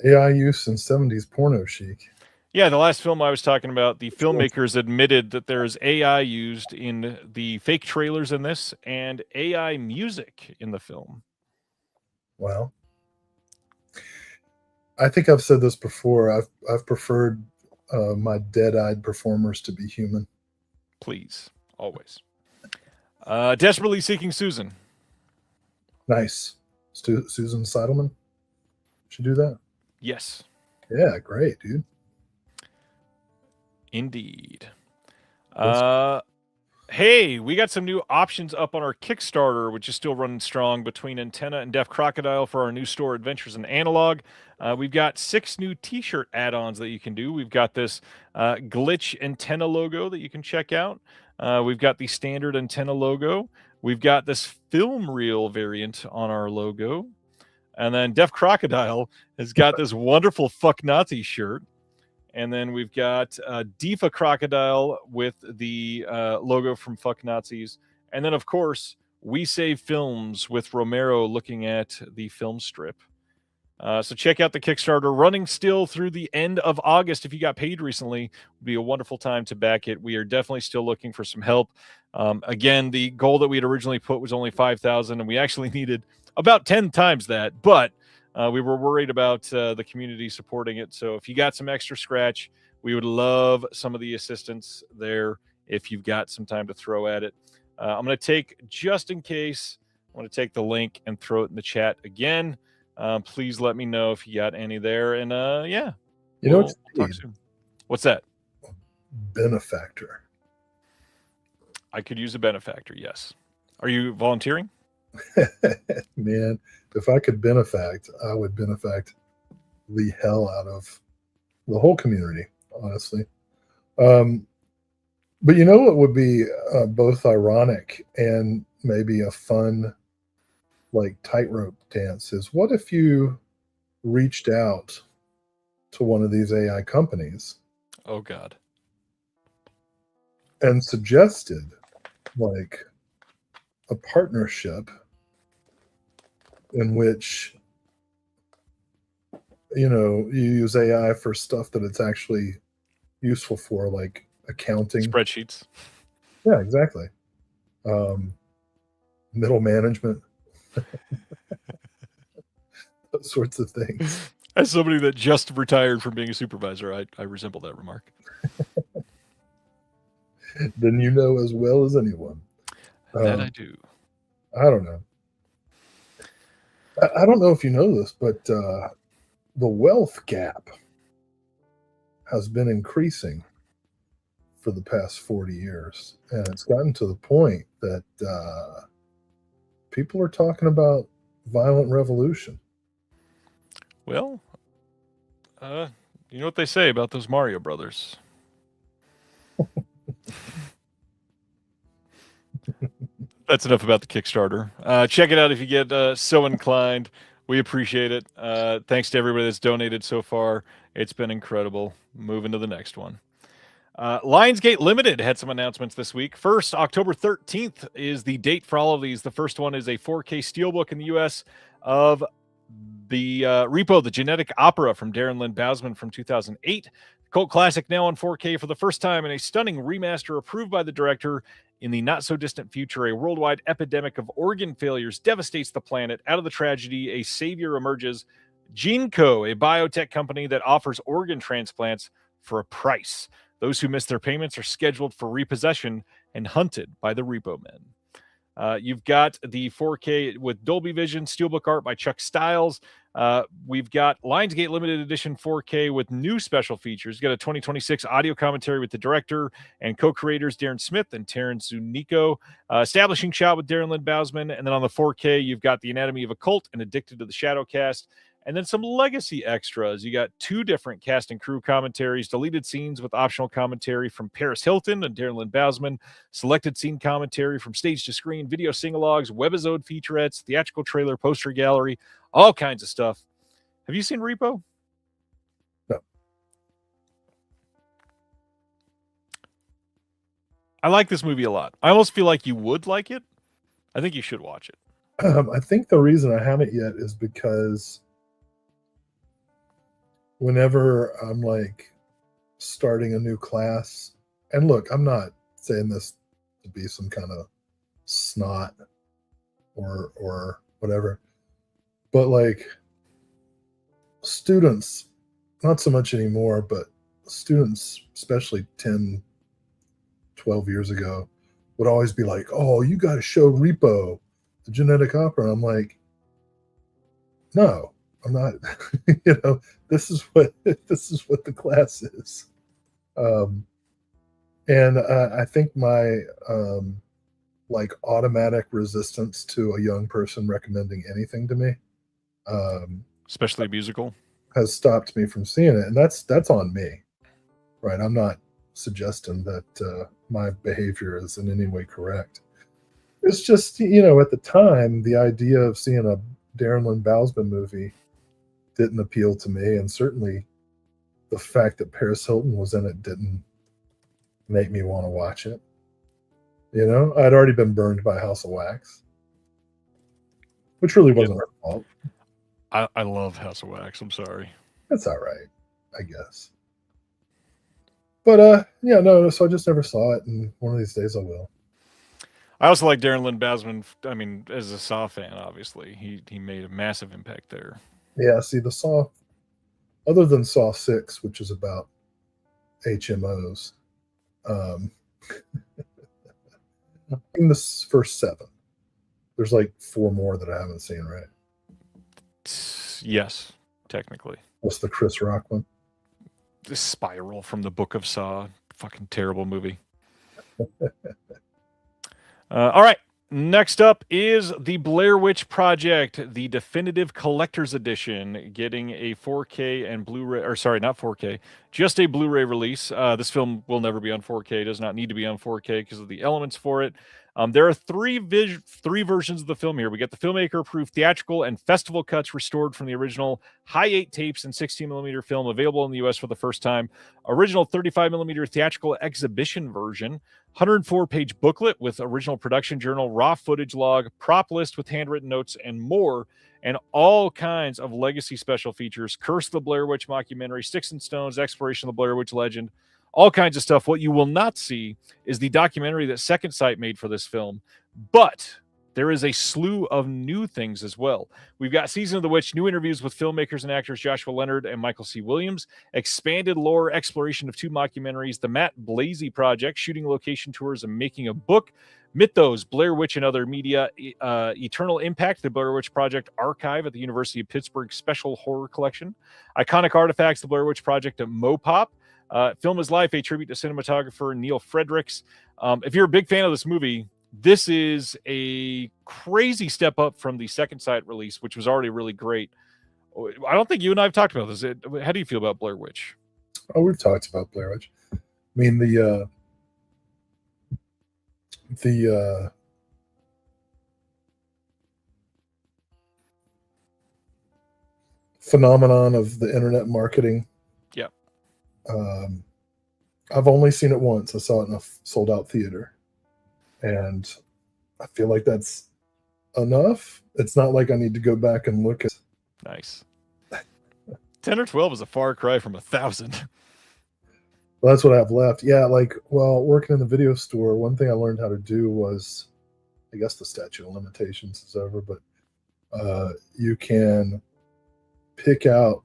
AI use in 70s porno chic. Yeah, the last film I was talking about, the filmmakers admitted that there is AI used in the fake trailers in this and AI music in the film. Well, I think I've said this before. I've preferred my dead-eyed performers to be human. Please, always. Desperately Seeking Susan. Nice. Susan Seidelman. Should do that. Yes. Yeah, great, dude. Indeed. Hey, we got some new options up on our Kickstarter, which is still running strong between Antenna and Deaf Crocodile for our new store Adventures in Analog. We've got 6 new t-shirt add-ons that you can do. We've got this glitch antenna logo that you can check out. We've got the standard antenna logo. We've got this film reel variant on our logo. And then Deaf Crocodile has got this wonderful Fuck Nazi shirt. And then we've got Deefa Crocodile with the logo from Fuck Nazis. And then, of course, We Save Films with Romero looking at the film strip. So check out the Kickstarter, running still through the end of August. If you got paid recently, it would be a wonderful time to back it. We are definitely still looking for some help. Again, the goal that we had originally put was only 5,000, and we actually needed about 10 times that. But we were worried about the community supporting it. So if you got some extra scratch, we would love some of the assistance there if you've got some time to throw at it. I'm going to take, just in case, I'm going to take the link and throw it in the chat again. Please let me know if you got any there. And yeah. You know what we'll talk soon. What's that? Benefactor. I could use a benefactor, yes. Are you volunteering? Man, if I could benefact, I would benefact the hell out of the whole community, honestly. But you know what would be both ironic and maybe a fun, like, tightrope dance is, what if you reached out to one of these AI companies? Oh, God. And suggested like a partnership in which you use AI for stuff that it's actually useful for, like accounting. Spreadsheets. Yeah, exactly. Middle management, those sorts of things. As somebody that just retired from being a supervisor, I resemble that remark. Then you know as well as anyone. That I do. I don't know. I don't know if you know this, but the wealth gap has been increasing for the past 40 years. And it's gotten to the point that people are talking about violent revolution. Well, you know what they say about those Mario brothers. That's enough about the Kickstarter. Check it out if you get so inclined. We appreciate it. Thanks to everybody that's donated so far. It's been incredible. Moving to the next one. Lionsgate Limited had some announcements this week. First, October 13th is the date for all of these. The first one is a 4K steelbook in the U.S. of the Repo, the Genetic Opera from Darren Lynn Bousman from 2008. Cult classic now on 4K for the first time in a stunning remaster approved by the director. In the not-so-distant future, a worldwide epidemic of organ failures devastates the planet. Out of the tragedy, a savior emerges. GeneCo, a biotech company that offers organ transplants for a price. Those who miss their payments are scheduled for repossession and hunted by the Repo Men. You've got the 4K with Dolby Vision, Steelbook art by Chuck Stiles. We've got Lionsgate Limited Edition 4K with new special features. You've got a 2026 audio commentary with the director and co-creators Darren Smith and Terrence Zunico. Establishing shot with Darren Lynn Bousman. And then on the 4K, you've got The Anatomy of a Cult and Addicted to the Shadowcast. And then some legacy extras. You got 2 different cast and crew commentaries, deleted scenes with optional commentary from Paris Hilton and Darren Lynn Bousman, selected scene commentary from stage to screen, video sing-alongs, webisode featurettes, theatrical trailer, poster gallery, all kinds of stuff. Have you seen Repo? No. I like this movie a lot. I almost feel like you would like it. I think you should watch it. I think the reason I haven't yet is because whenever I'm like starting a new class, and look, I'm not saying this to be some kind of snot or whatever, but like students, not so much anymore, but students, especially 10, 12 years ago, would always be like, oh, you got to show Repo, the Genetic Opera. And I'm like, no, I'm not. This is what the class is. And I think my like automatic resistance to a young person recommending anything to me, especially a musical, has stopped me from seeing it, and that's on me, right? I'm not suggesting that my behavior is in any way correct. It's just, at the time, the idea of seeing a Darren Lynn Bousman movie didn't appeal to me, and certainly the fact that Paris Hilton was in it didn't make me want to watch it. I'd already been burned by House of Wax, which really wasn't her fault. I love House of Wax. I'm sorry. That's all right, I guess. But so I just never saw it, and one of these days I will. I also like Darren Lynn Bousman. I mean, as a Saw fan, obviously, he made a massive impact there. Yeah, see, the Saw, other than Saw 6, which is about HMOs, in the first 7, there's like 4 more that I haven't seen, right? Yes, technically. What's the Chris Rock one? The Spiral from the Book of Saw. Fucking terrible movie. All right. Next up is the Blair Witch Project, the definitive collector's edition, getting a 4K and Blu-ray, or sorry, not 4K, just a Blu-ray release. This film will never be on 4K, does not need to be on 4K because of the elements for it. There are three versions of the film here. We get the filmmaker-approved theatrical and festival cuts restored from the original high 8 tapes and 16mm film available in the U.S. for the first time. Original 35mm theatrical exhibition version. 104-page booklet with original production journal, raw footage log, prop list with handwritten notes, and more, and all kinds of legacy special features. Curse of the Blair Witch mockumentary, Sticks and Stones, exploration of the Blair Witch legend, all kinds of stuff. What you will not see is the documentary that Second Sight made for this film, but there is a slew of new things as well. We've got Season of the Witch, new interviews with filmmakers and actors Joshua Leonard and Michael C. Williams, expanded lore exploration of 2 mockumentaries, the Matt Blasey Project, shooting location tours and making a book, Mythos, Blair Witch and Other Media, Eternal Impact, the Blair Witch Project archive at the University of Pittsburgh Special Horror Collection, Iconic Artifacts, the Blair Witch Project at Mopop, Film is Life, a tribute to cinematographer Neil Fredericks. If you're a big fan of this movie, this is a crazy step up from the Second Sight release, which was already really great. I don't think you and I have talked about this. How do you feel about Blair Witch? Oh, we've talked about Blair Witch. I mean, the phenomenon of the internet marketing. Yeah. I've only seen it once. I saw it in a sold-out theater. And I feel like that's enough. It's not like I need to go back and look at. Nice. 10 or 12 is a far cry from 1,000. Well, that's what I have left. Yeah, like, well, working in the video store, one thing I learned how to do was, I guess the statute of limitations is over, but you can pick out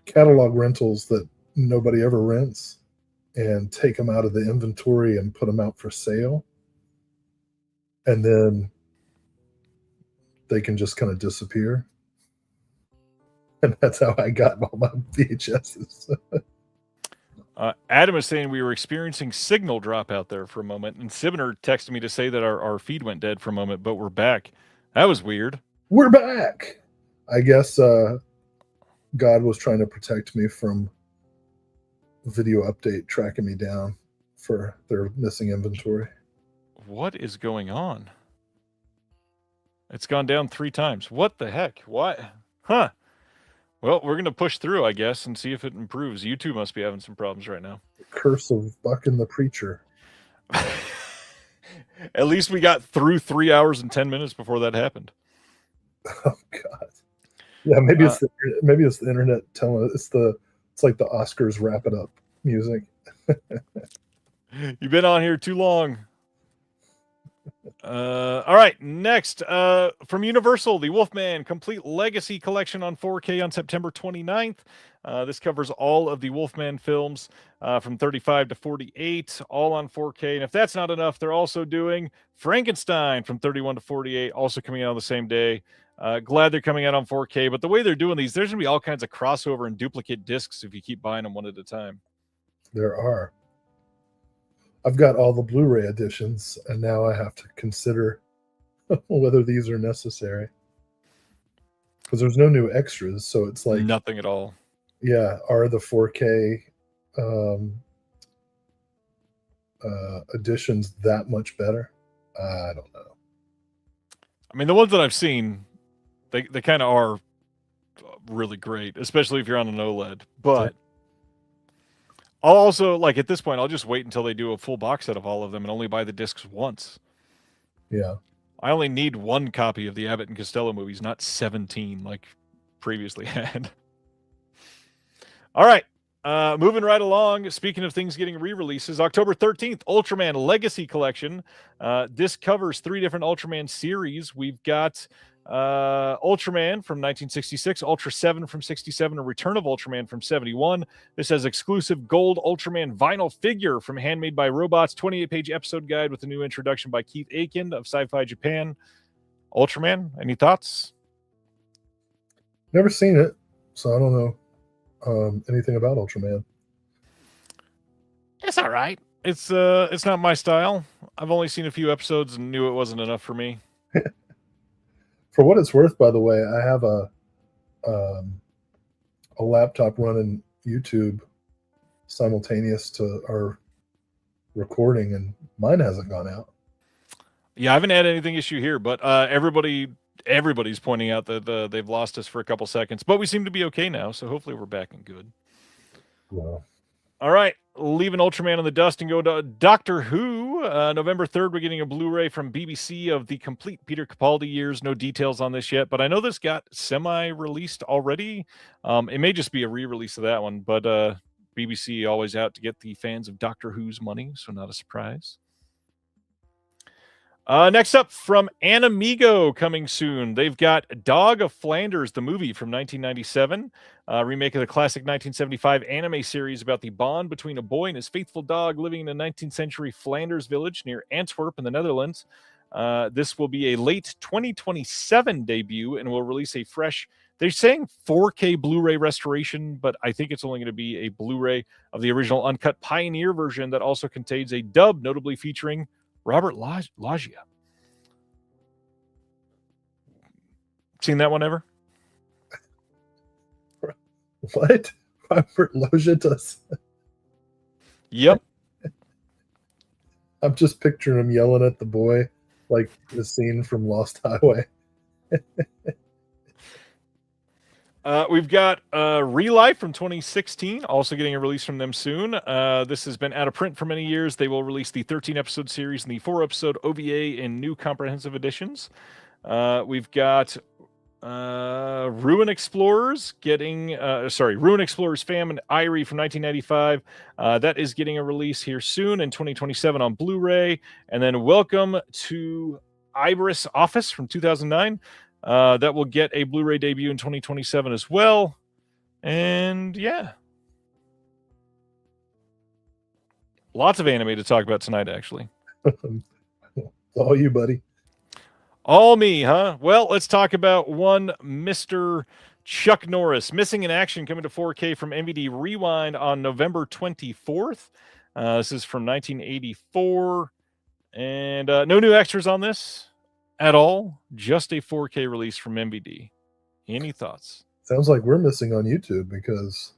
catalog rentals that nobody ever rents and take them out of the inventory and put them out for sale. And then they can just kind of disappear. And that's how I got all my VHSs. Adam is saying we were experiencing signal drop out there for a moment. And Sibner texted me to say that our feed went dead for a moment, but we're back. That was weird. We're back. I guess God was trying to protect me from Video Update tracking me down for their missing inventory. What is going on? It's gone down 3 times. What the heck? What? Huh. Well, we're going to push through, I guess, and see if it improves. You two must be having some problems right now. The curse of Bucking the Preacher. At least we got through 3 hours and 10 minutes before that happened. Oh God. Yeah, maybe it's the internet telling us. It's like the Oscars wrap it up music. You've been on here too long. All right, next from Universal, the Wolfman Complete Legacy Collection on 4K on September 29th. This covers all of the Wolfman films from 35 to 48, all on 4K. And if that's not enough, they're also doing Frankenstein from 31 to 48, also coming out on the same day. Glad they're coming out on 4K, but the way they're doing these, there's going to be all kinds of crossover and duplicate discs if you keep buying them one at a time. There are. I've got all the Blu-ray editions, and now I have to consider whether these are necessary. Because there's no new extras, so it's like... Nothing at all. Yeah, are the 4K editions that much better? I don't know. I mean, the ones that I've seen, they kind of are really great, especially if you're on an OLED. But I'll also, like, at this point, I'll just wait until they do a full box set of all of them and only buy the discs once. Yeah. I only need 1 copy of the Abbott and Costello movies, not 17 like previously had. All right. Moving right along, speaking of things getting re-releases, October 13th, Ultraman Legacy Collection. This covers 3 different Ultraman series. We've got Ultraman from 1966, Ultra 7 from 67, and Return of Ultraman from 71. This has exclusive gold Ultraman vinyl figure from Handmade by Robots, 28-page episode guide with a new introduction by Keith Aiken of Sci-Fi Japan. Ultraman, any thoughts? Never seen it, so I don't know anything about Ultraman. It's all right. It's not my style. I've only seen a few episodes and knew it wasn't enough for me. For what it's worth, by the way, I have a laptop running YouTube simultaneous to our recording, and mine hasn't gone out. Yeah, I haven't had anything issue here, but everybody's pointing out that they've lost us for a couple seconds, but we seem to be okay now, so hopefully we're back and good. Well, All right, leaving Ultraman in the dust and go to Doctor Who. November 3rd, we're getting a Blu-ray from BBC of the complete Peter Capaldi years. No details on this yet, but I know this got semi-released already. It may just be a re-release of that one, but BBC always out to get the fans of Doctor Who's money, so not a surprise. Next up, from Anamigo coming soon. They've got Dog of Flanders, the movie from 1997, remake of the classic 1975 anime series about the bond between a boy and his faithful dog living in a 19th century Flanders village near Antwerp in the Netherlands. This will be a late 2027 debut and will release a fresh, they're saying 4K Blu-ray restoration, but I think it's only going to be a Blu-ray of the original uncut Pioneer version that also contains a dub, notably featuring Robert Loggia. Seen that one ever? What? Robert Loggia does? Yep. I'm just picturing him yelling at the boy like the scene from Lost Highway. We've got Real Life from 2016, also getting a release from them soon. This has been out of print for many years. They will release the 13-episode series and the 4-episode OVA in new comprehensive editions. We've got Ruin Explorers Ruin Explorers Fam and Irie from 1995. That is getting a release here soon in 2027 on Blu-ray. And then Welcome to Iris Office from 2009. That will get a Blu-ray debut in 2027 as well. And yeah. Lots of anime to talk about tonight, actually. All you, buddy. All me, huh? Well, let's talk about one Mr. Chuck Norris. Missing in Action coming to 4K from MVD Rewind on November 24th. This is from 1984. And no new extras on this at all. Just a 4K release from MVD. Any thoughts? Sounds like we're missing on YouTube because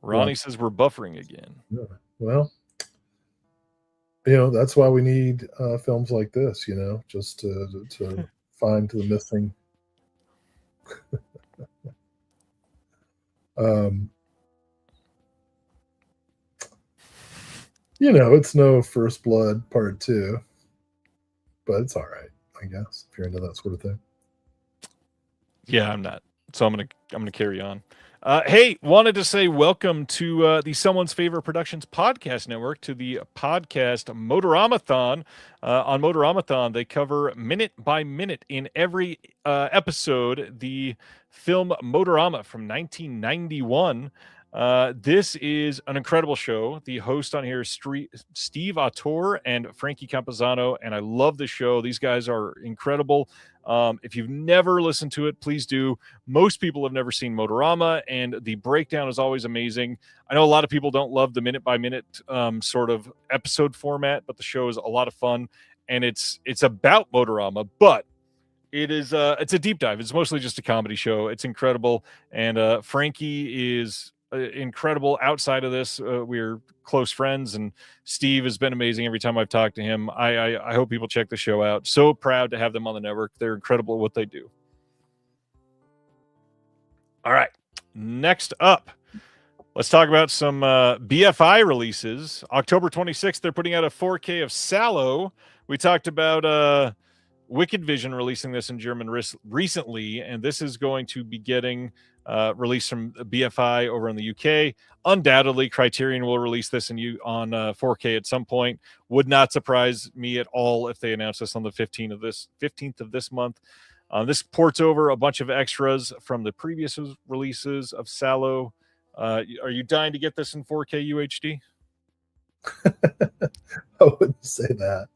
Ronnie says we're buffering again. Well, that's why we need films like this, just to find the missing. It's no First Blood Part 2, but it's all right, I guess, if you're into that sort of thing. Yeah, I'm not. So I'm gonna carry on. Hey, wanted to say welcome to the Someone's Favorite Productions podcast network, to the podcast Motoramathon. On Motoramathon, they cover minute by minute in every episode the film Motorama from 1991. This is an incredible show. The host on here is Steve Autor and Frankie Campazano, and I love the show. These guys are incredible. If you've never listened to it, please do. Most people have never seen Motorama, and the breakdown is always amazing. I know a lot of people don't love the minute-by-minute sort of episode format, but the show is a lot of fun, and it's about Motorama, but it's a deep dive. It's mostly just a comedy show. It's incredible, and Frankie is incredible outside of this. We're close friends, and Steve has been amazing every time I've talked to him. I hope people check the show out. So proud to have them on the network. They're incredible at what they do. All right, next up, let's talk about some BFI releases. October 26th, they're putting out a 4K of Sallow. We talked about Wicked Vision releasing this in German recently, and this is going to be getting released from BFI over in the UK. Undoubtedly, Criterion will release this on 4K at some point. Would not surprise me at all if they announce this on the 15th of this month. This ports over a bunch of extras from the previous releases of Sallow. Are you dying to get this in 4K UHD? I wouldn't say that.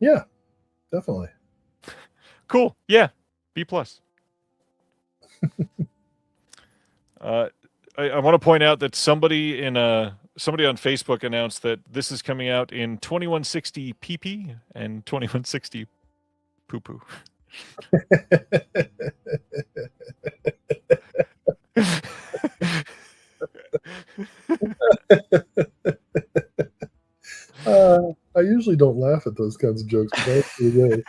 Yeah, definitely. Cool. Yeah, B+. I want to point out that somebody on Facebook announced that this is coming out in 2160 PP and 2160 poo poo. I usually don't laugh at those kinds of jokes, but that's pretty good.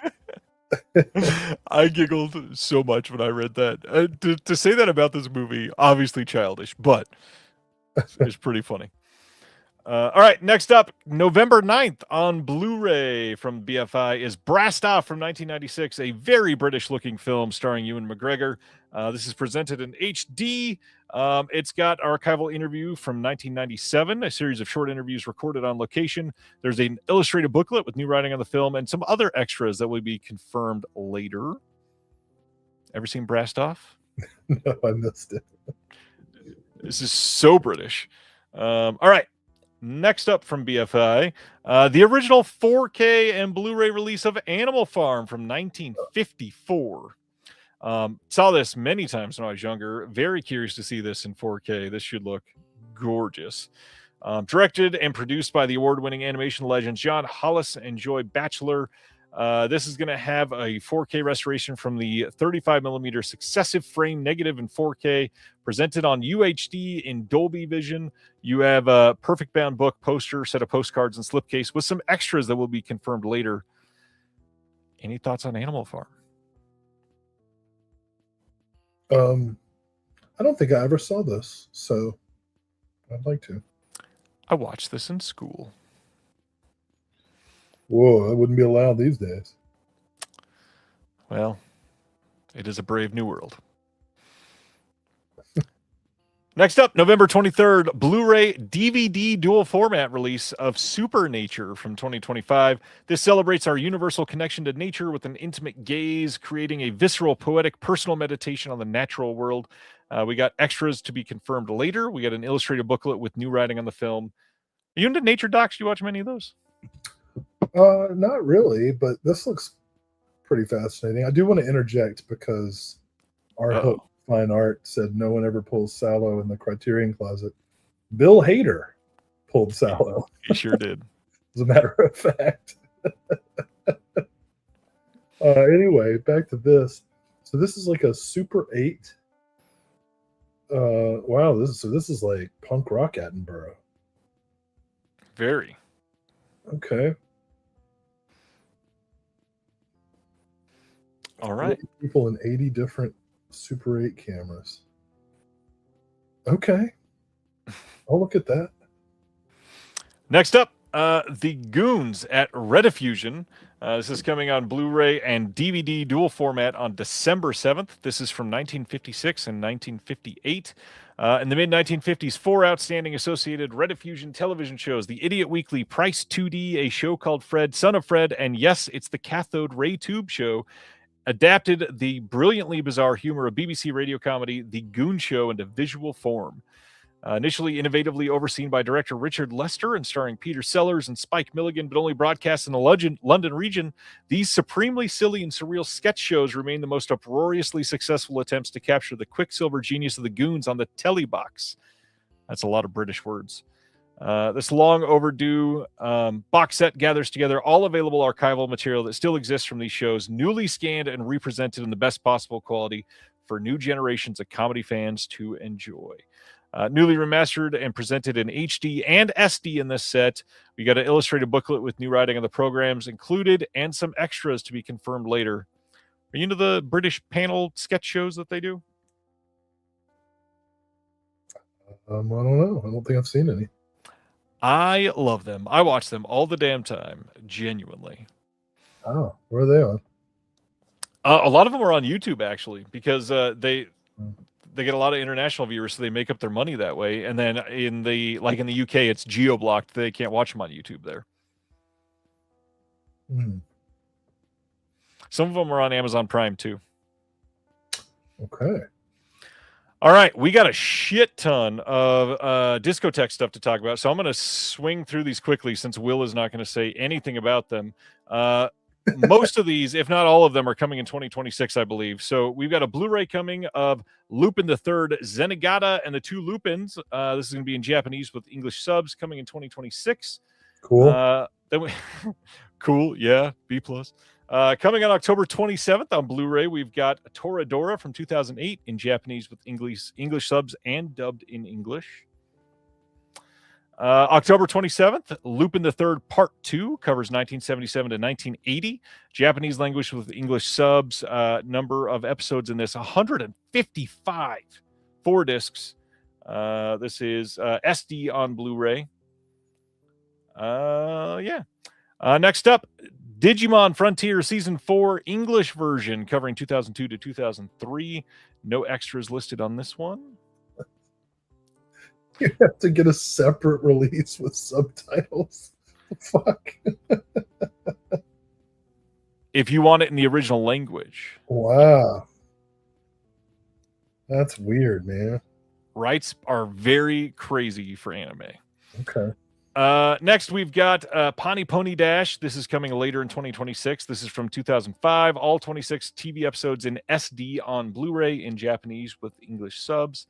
I giggled so much when I read that. To say that about this movie, obviously childish, but It's pretty funny. All right, next up, November 9th on Blu-ray from BFI is Brassed Off from 1996, a very British-looking film starring Ewan McGregor. This is presented in HD. It's got archival interview from 1997, a series of short interviews recorded on location. There's an illustrated booklet with new writing on the film and some other extras that will be confirmed later. Ever seen Brassed Off? No, I missed it. This is so British. All right. Next up from BFI, the original 4K and Blu-ray release of Animal Farm from 1954. Saw this many times when I was younger. Very curious to see this in 4K. This should look gorgeous. Directed and produced by the award-winning animation legends John Hollis and Joy Batchelor. This is going to have a 4K restoration from the 35mm successive frame negative in 4K, presented on UHD in Dolby Vision. You have a perfect bound book, poster, set of postcards, and slipcase with some extras that will be confirmed later. Any thoughts on Animal Farm? I don't think I ever saw this, so I'd like to. I watched this in school. Whoa, that wouldn't be allowed these days. Well, it is a brave new world. Next up, November 23rd, Blu-ray DVD dual format release of Supernature from 2025. This celebrates our universal connection to nature with an intimate gaze, creating a visceral, poetic, personal meditation on the natural world. We got extras to be confirmed later. We got an illustrated booklet with new writing on the film. Are you into nature docs? Do you watch many of those? Not really, but this looks pretty fascinating. I do want to interject because our hook Fine Art said no one ever pulls Sallow in the Criterion Closet. Bill Hader pulled Sallow. He sure did. As a matter of fact. Anyway, back to this. So this is like a Super 8. Wow, this is like punk rock Attenborough. Very. Okay. All right. People in 80 different Super 8 cameras. Okay. I'll look at that. Next up, The Goons at Rediffusion. This is coming on Blu-ray and DVD dual format on December 7th. This is from 1956 and 1958. In the mid-1950s, 4 outstanding associated Rediffusion television shows: The Idiot Weekly, Price 2D, A Show Called Fred, Son of Fred, and yes, it's the Cathode Ray Tube Show, adapted the brilliantly bizarre humor of BBC radio comedy The Goon Show into visual form. Initially innovatively overseen by director Richard Lester and starring Peter Sellers and Spike Milligan, but only broadcast in the London region, these supremely silly and surreal sketch shows remain the most uproariously successful attempts to capture the quicksilver genius of the Goons on the telly box. That's a lot of British words. This long overdue box set gathers together all available archival material that still exists from these shows, newly scanned and represented in the best possible quality for new generations of comedy fans to enjoy. Newly remastered and presented in HD and SD in this set. We got an illustrated booklet with new writing on the programs included and some extras to be confirmed later. Are you into the British panel sketch shows that they do? I don't know. I don't think I've seen any. I love them. I watch them all the damn time, genuinely. Oh, where are they on? A lot of them are on YouTube, actually, because they get a lot of international viewers, so they make up their money that way. And then in the UK, it's geo-blocked. They can't watch them on YouTube there. Some of them are on Amazon Prime too. Okay. All right, we got a shit ton of discotheque stuff to talk about, so I'm going to swing through these quickly since Will is not going to say anything about them. Most of these, if not all of them, are coming in 2026, I believe. So we've got a Blu-ray coming of Lupin the Third, Zenigata and the Two Lupins. This is going to be in Japanese with English subs, coming in 2026. Cool. Cool, yeah, B+. Coming on October 27th on Blu-ray, we've got Toradora from 2008 in Japanese with English subs and dubbed in English. October 27th, Lupin the Third Part 2 covers 1977 to 1980. Japanese language with English subs. Number of episodes in this, 155. 4 discs. This is SD on Blu-ray. Next up, Digimon Frontier Season 4 English version covering 2002 to 2003. No extras listed on this one. You have to get a separate release with subtitles. Fuck. If you want it in the original language. Wow. That's weird, man. Rights are very crazy for anime. Okay. Next, we've got Pawnee Pony Dash. This is coming later in 2026. This is from 2005. All 26 TV episodes in SD on Blu-ray in Japanese with English subs.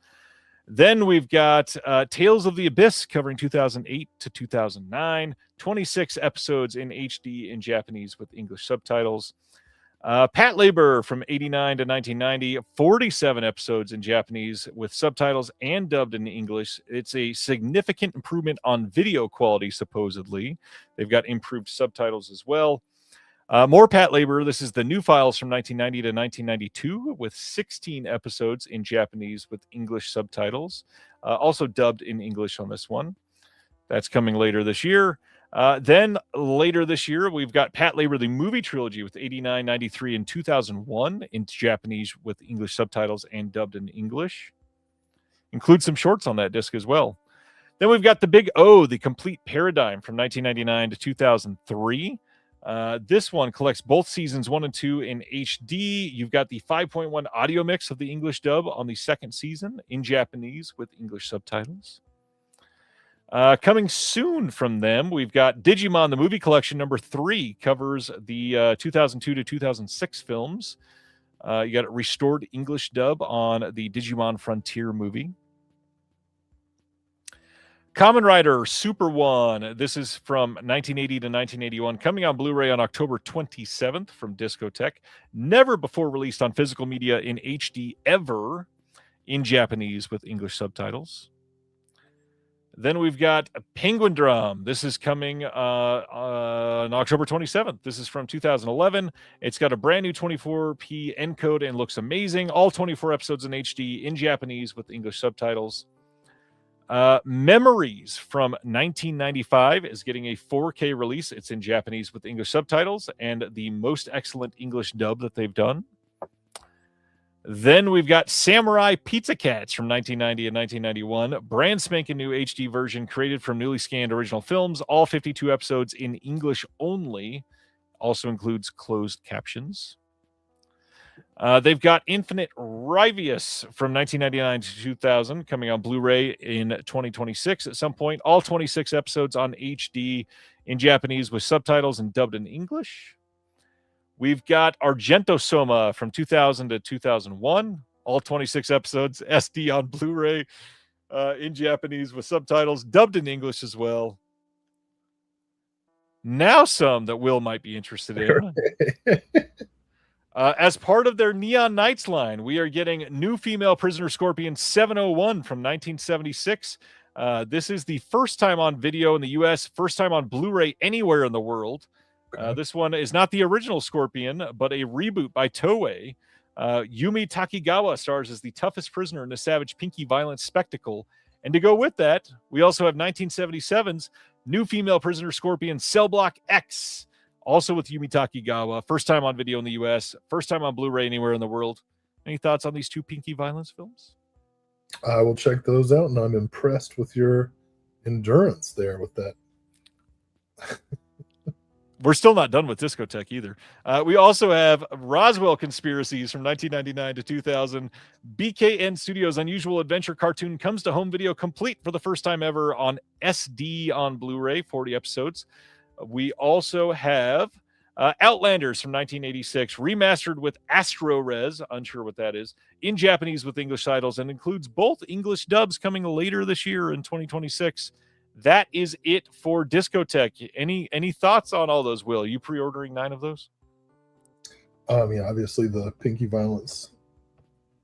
Then we've got Tales of the Abyss covering 2008 to 2009. 26 episodes in HD in Japanese with English subtitles. Pat Labor from 89 to 1990, 47 episodes in Japanese with subtitles and dubbed in English. It's a significant improvement on video quality, supposedly. They've got improved subtitles as well. More Pat Labor. This is the new files from 1990 to 1992 with 16 episodes in Japanese with English subtitles. Also dubbed in English on this one. That's coming later this year. Then later this year, we've got Pat Labor, the movie trilogy with 89, 93, and 2001 in Japanese with English subtitles and dubbed in English. Include some shorts on that disc as well. Then we've got The Big O, the complete paradigm from 1999 to 2003. This one collects both seasons 1 and 2 in HD. You've got the 5.1 audio mix of the English dub on the second season in Japanese with English subtitles. Coming soon from them, we've got Digimon, the movie collection number 3, covers the 2002 to 2006 films. You got a restored English dub on the Digimon Frontier movie. Kamen Rider Super One. This is from 1980 to 1981, coming on Blu-ray on October 27th from Discotech. Never before released on physical media in HD ever in Japanese with English subtitles. Then we've got Penguin Drum. This is coming on October 27th. This is from 2011. It's got a brand new 24p encode and looks amazing. All 24 episodes in HD in Japanese with English subtitles. Memories from 1995 is getting a 4K release. It's in Japanese with English subtitles and the most excellent English dub that they've done. Then we've got Samurai Pizza Cats from 1990 and 1991. Brand spanking new HD version created from newly scanned original films. All 52 episodes in English only. Also includes closed captions. They've got Infinite Rivius from 1999 to 2000 coming on Blu-ray in 2026 at some point. All 26 episodes on HD in Japanese with subtitles and dubbed in English. We've got Argento Soma from 2000 to 2001. All 26 episodes, SD on Blu-ray in Japanese with subtitles, dubbed in English as well. Now some that Will might be interested in. As part of their Neon Knights line, we are getting new female prisoner Scorpion 701 from 1976. This is the first time on video in the US, first time on Blu-ray anywhere in the world. This one is not the original Scorpion, but a reboot by Toei. Yumi Takigawa stars as the toughest prisoner in the savage Pinky violence spectacle. And to go with that, we also have 1977's new female prisoner Scorpion Cell Block X, also with Yumi Takigawa. First time on video in the US, first time on Blu-ray anywhere in the world. Any thoughts on these two Pinky violence films? I will check those out, and I'm impressed with your endurance there with that. We're still not done with Discotech either. We also have Roswell Conspiracies from 1999 to 2000. BKN Studios' unusual adventure cartoon comes to home video complete for the first time ever on SD on Blu-ray, 40 episodes. We also have Outlanders from 1986, remastered with AstroRes, unsure what that is, in Japanese with English titles, and includes both English dubs coming later this year in 2026. That is it for Discotech. Any thoughts on all those, Will? Are you pre-ordering 9 of those? Yeah, obviously the Pinky violence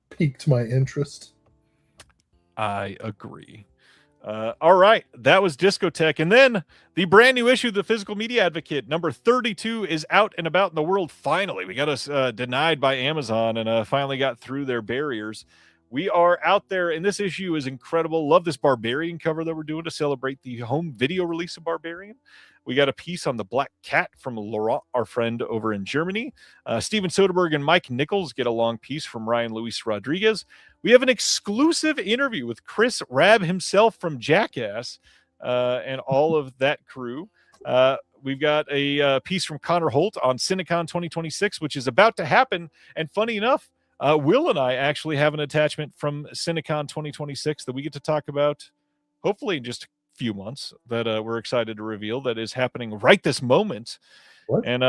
piqued my interest. I agree. All right, that was Discotech. And then the brand new issue, the Physical Media Advocate, number 32, is out and about in the world finally. We got us denied by Amazon and finally got through their barriers. We are out there, and this issue is incredible. Love this Barbarian cover that we're doing to celebrate the home video release of Barbarian. We got a piece on the Black Cat from Laurent, our friend over in Germany. Steven Soderbergh and Mike Nichols get a long piece from Ryan Luis Rodriguez. We have an exclusive interview with Chris Rabb himself from Jackass and all of that crew. We've got a piece from Connor Holt on Cinecon 2026, which is about to happen. And funny enough, Will and I actually have an attachment from Cinecon 2026 that we get to talk about, hopefully in just a few months, that we're excited to reveal that is happening right this moment. What? And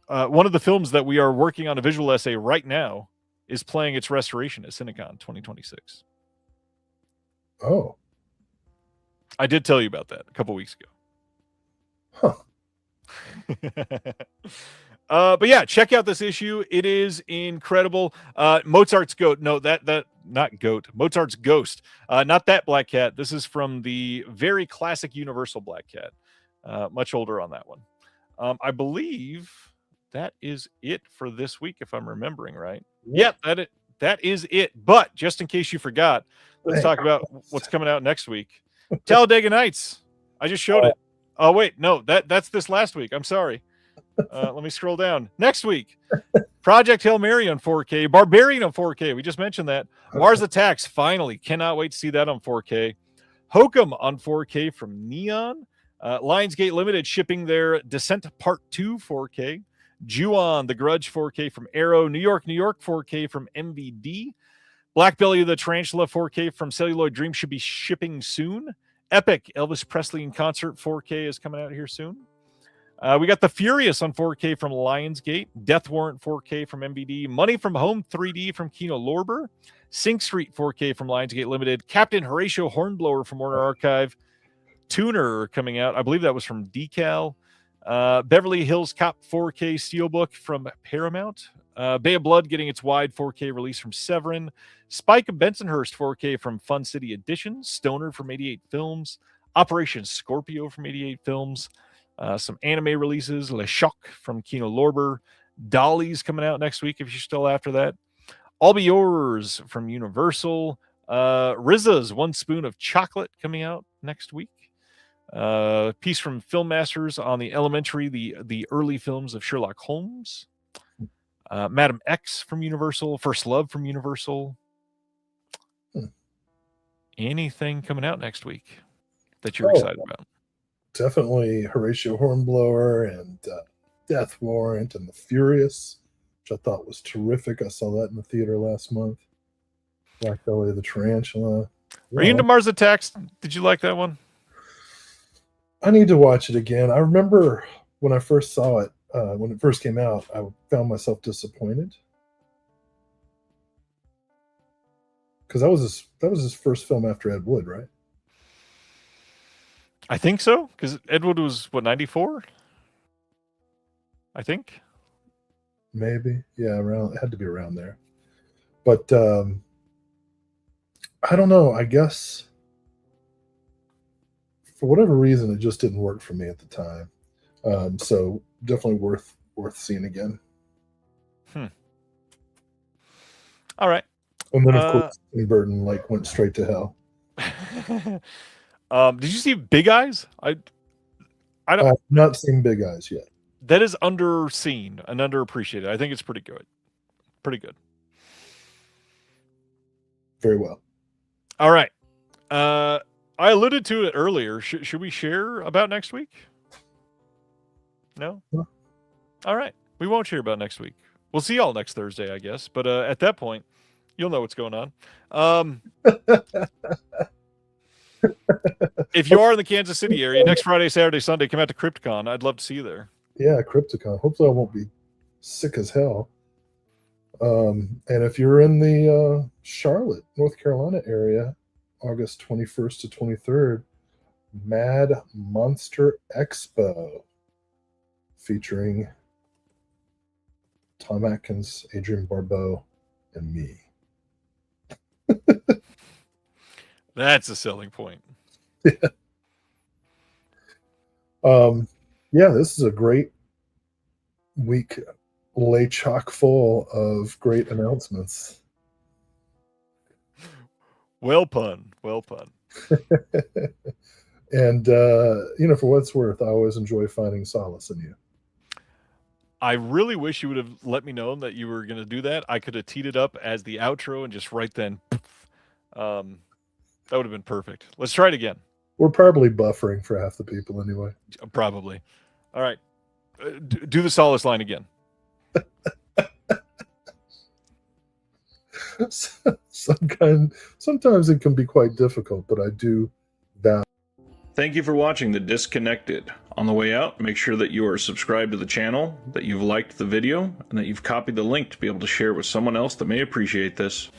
one of the films that we are working on a visual essay right now is playing its restoration at Cinecon 2026. Oh. I did tell you about that a couple weeks ago. But yeah, check out this issue. It is incredible. Mozart's Goat. No, that not Goat. Mozart's Ghost. Not that Black Cat. This is from the very classic Universal Black Cat. Much older on that one. I believe that is it for this week, if I'm remembering right. Yep, that is it. But just in case you forgot, let's talk about what's coming out next week. Talladega Nights. I just showed it. Oh wait, no, that's this last week. I'm sorry. Let me scroll down. Next week, Project Hail Mary on 4K, Barbarian on 4K. We just mentioned that. Mars Attacks, finally. Cannot wait to see that on 4K. Hokum on 4K from Neon. Lionsgate Limited shipping their Descent Part 2 4K. Ju-on, The Grudge 4K from Arrow. New York 4K from MVD. Black Belly of the Tarantula 4K from Celluloid Dream should be shipping soon. Epic, Elvis Presley in Concert 4K is coming out here soon. We got The Furious on 4K from Lionsgate. Death Warrant 4K from MVD. Money from Home 3D from Kino Lorber. Sink Street 4K from Lionsgate Limited. Captain Horatio Hornblower from Warner Archive. Tuner coming out. I believe that was from Decal. Beverly Hills Cop 4K Steelbook from Paramount. Bay of Blood getting its wide 4K release from Severin. Spike of Bensonhurst 4K from Fun City Editions. Stoner from 88 Films. Operation Scorpio from 88 Films. Some anime releases. Le Choc from Kino Lorber. Dolly's coming out next week if you're still after that. All Be Yours from Universal. RZA's One Spoon of Chocolate coming out next week. Piece from Film Masters on the Elementary, the early films of Sherlock Holmes. Madam X from Universal. First Love from Universal. Anything coming out next week that you're excited about? Definitely Horatio Hornblower and Death Warrant and The Furious, which I thought was terrific. I saw that in the theater last month. Black Belly of the Tarantula. Are you into Mars Attacks? Did you like that one? I need to watch it again. I remember when I first saw it, when it first came out, I found myself disappointed. Because that was his first film after Ed Wood, right? I think so, because Ed Wood was, what, 94? I think. Maybe. Yeah, it had to be around there. But I don't know. I guess for whatever reason, it just didn't work for me at the time. So definitely worth seeing again. All right. And then, of course, Tim Burton went straight to hell. Did you see Big Eyes? I've not seen Big Eyes yet. That is underseen and underappreciated. I think it's pretty good. Pretty good. Very well. All right. I alluded to it earlier. Should we share about next week? No? All right. We won't share about next week. We'll see y'all next Thursday, I guess. But at that point, you'll know what's going on. If you are in the Kansas City area, next Friday, Saturday, Sunday, come out to Crypticon. I'd love to see you there. Yeah, Crypticon. Hopefully I won't be sick as hell. And if you're in the Charlotte, North Carolina area, August 21st to 23rd, Mad Monster Expo featuring Tom Atkins, Adrian Barbeau, and me. That's a selling point. Yeah, this is a great week, chock full of great announcements. Well pun. Well pun. And for what it's worth, I always enjoy finding solace in you. I really wish you would have let me know that you were going to do that. I could have teed it up as the outro and just right then, that would have been perfect. Let's try it again. We're probably buffering for half the people anyway. Probably. All right. Do the solace line again. Sometimes it can be quite difficult, but I do value. Thank you for watching The Disconnected. On the way out, make sure that you are subscribed to the channel, that you've liked the video, and that you've copied the link to be able to share with someone else that may appreciate this.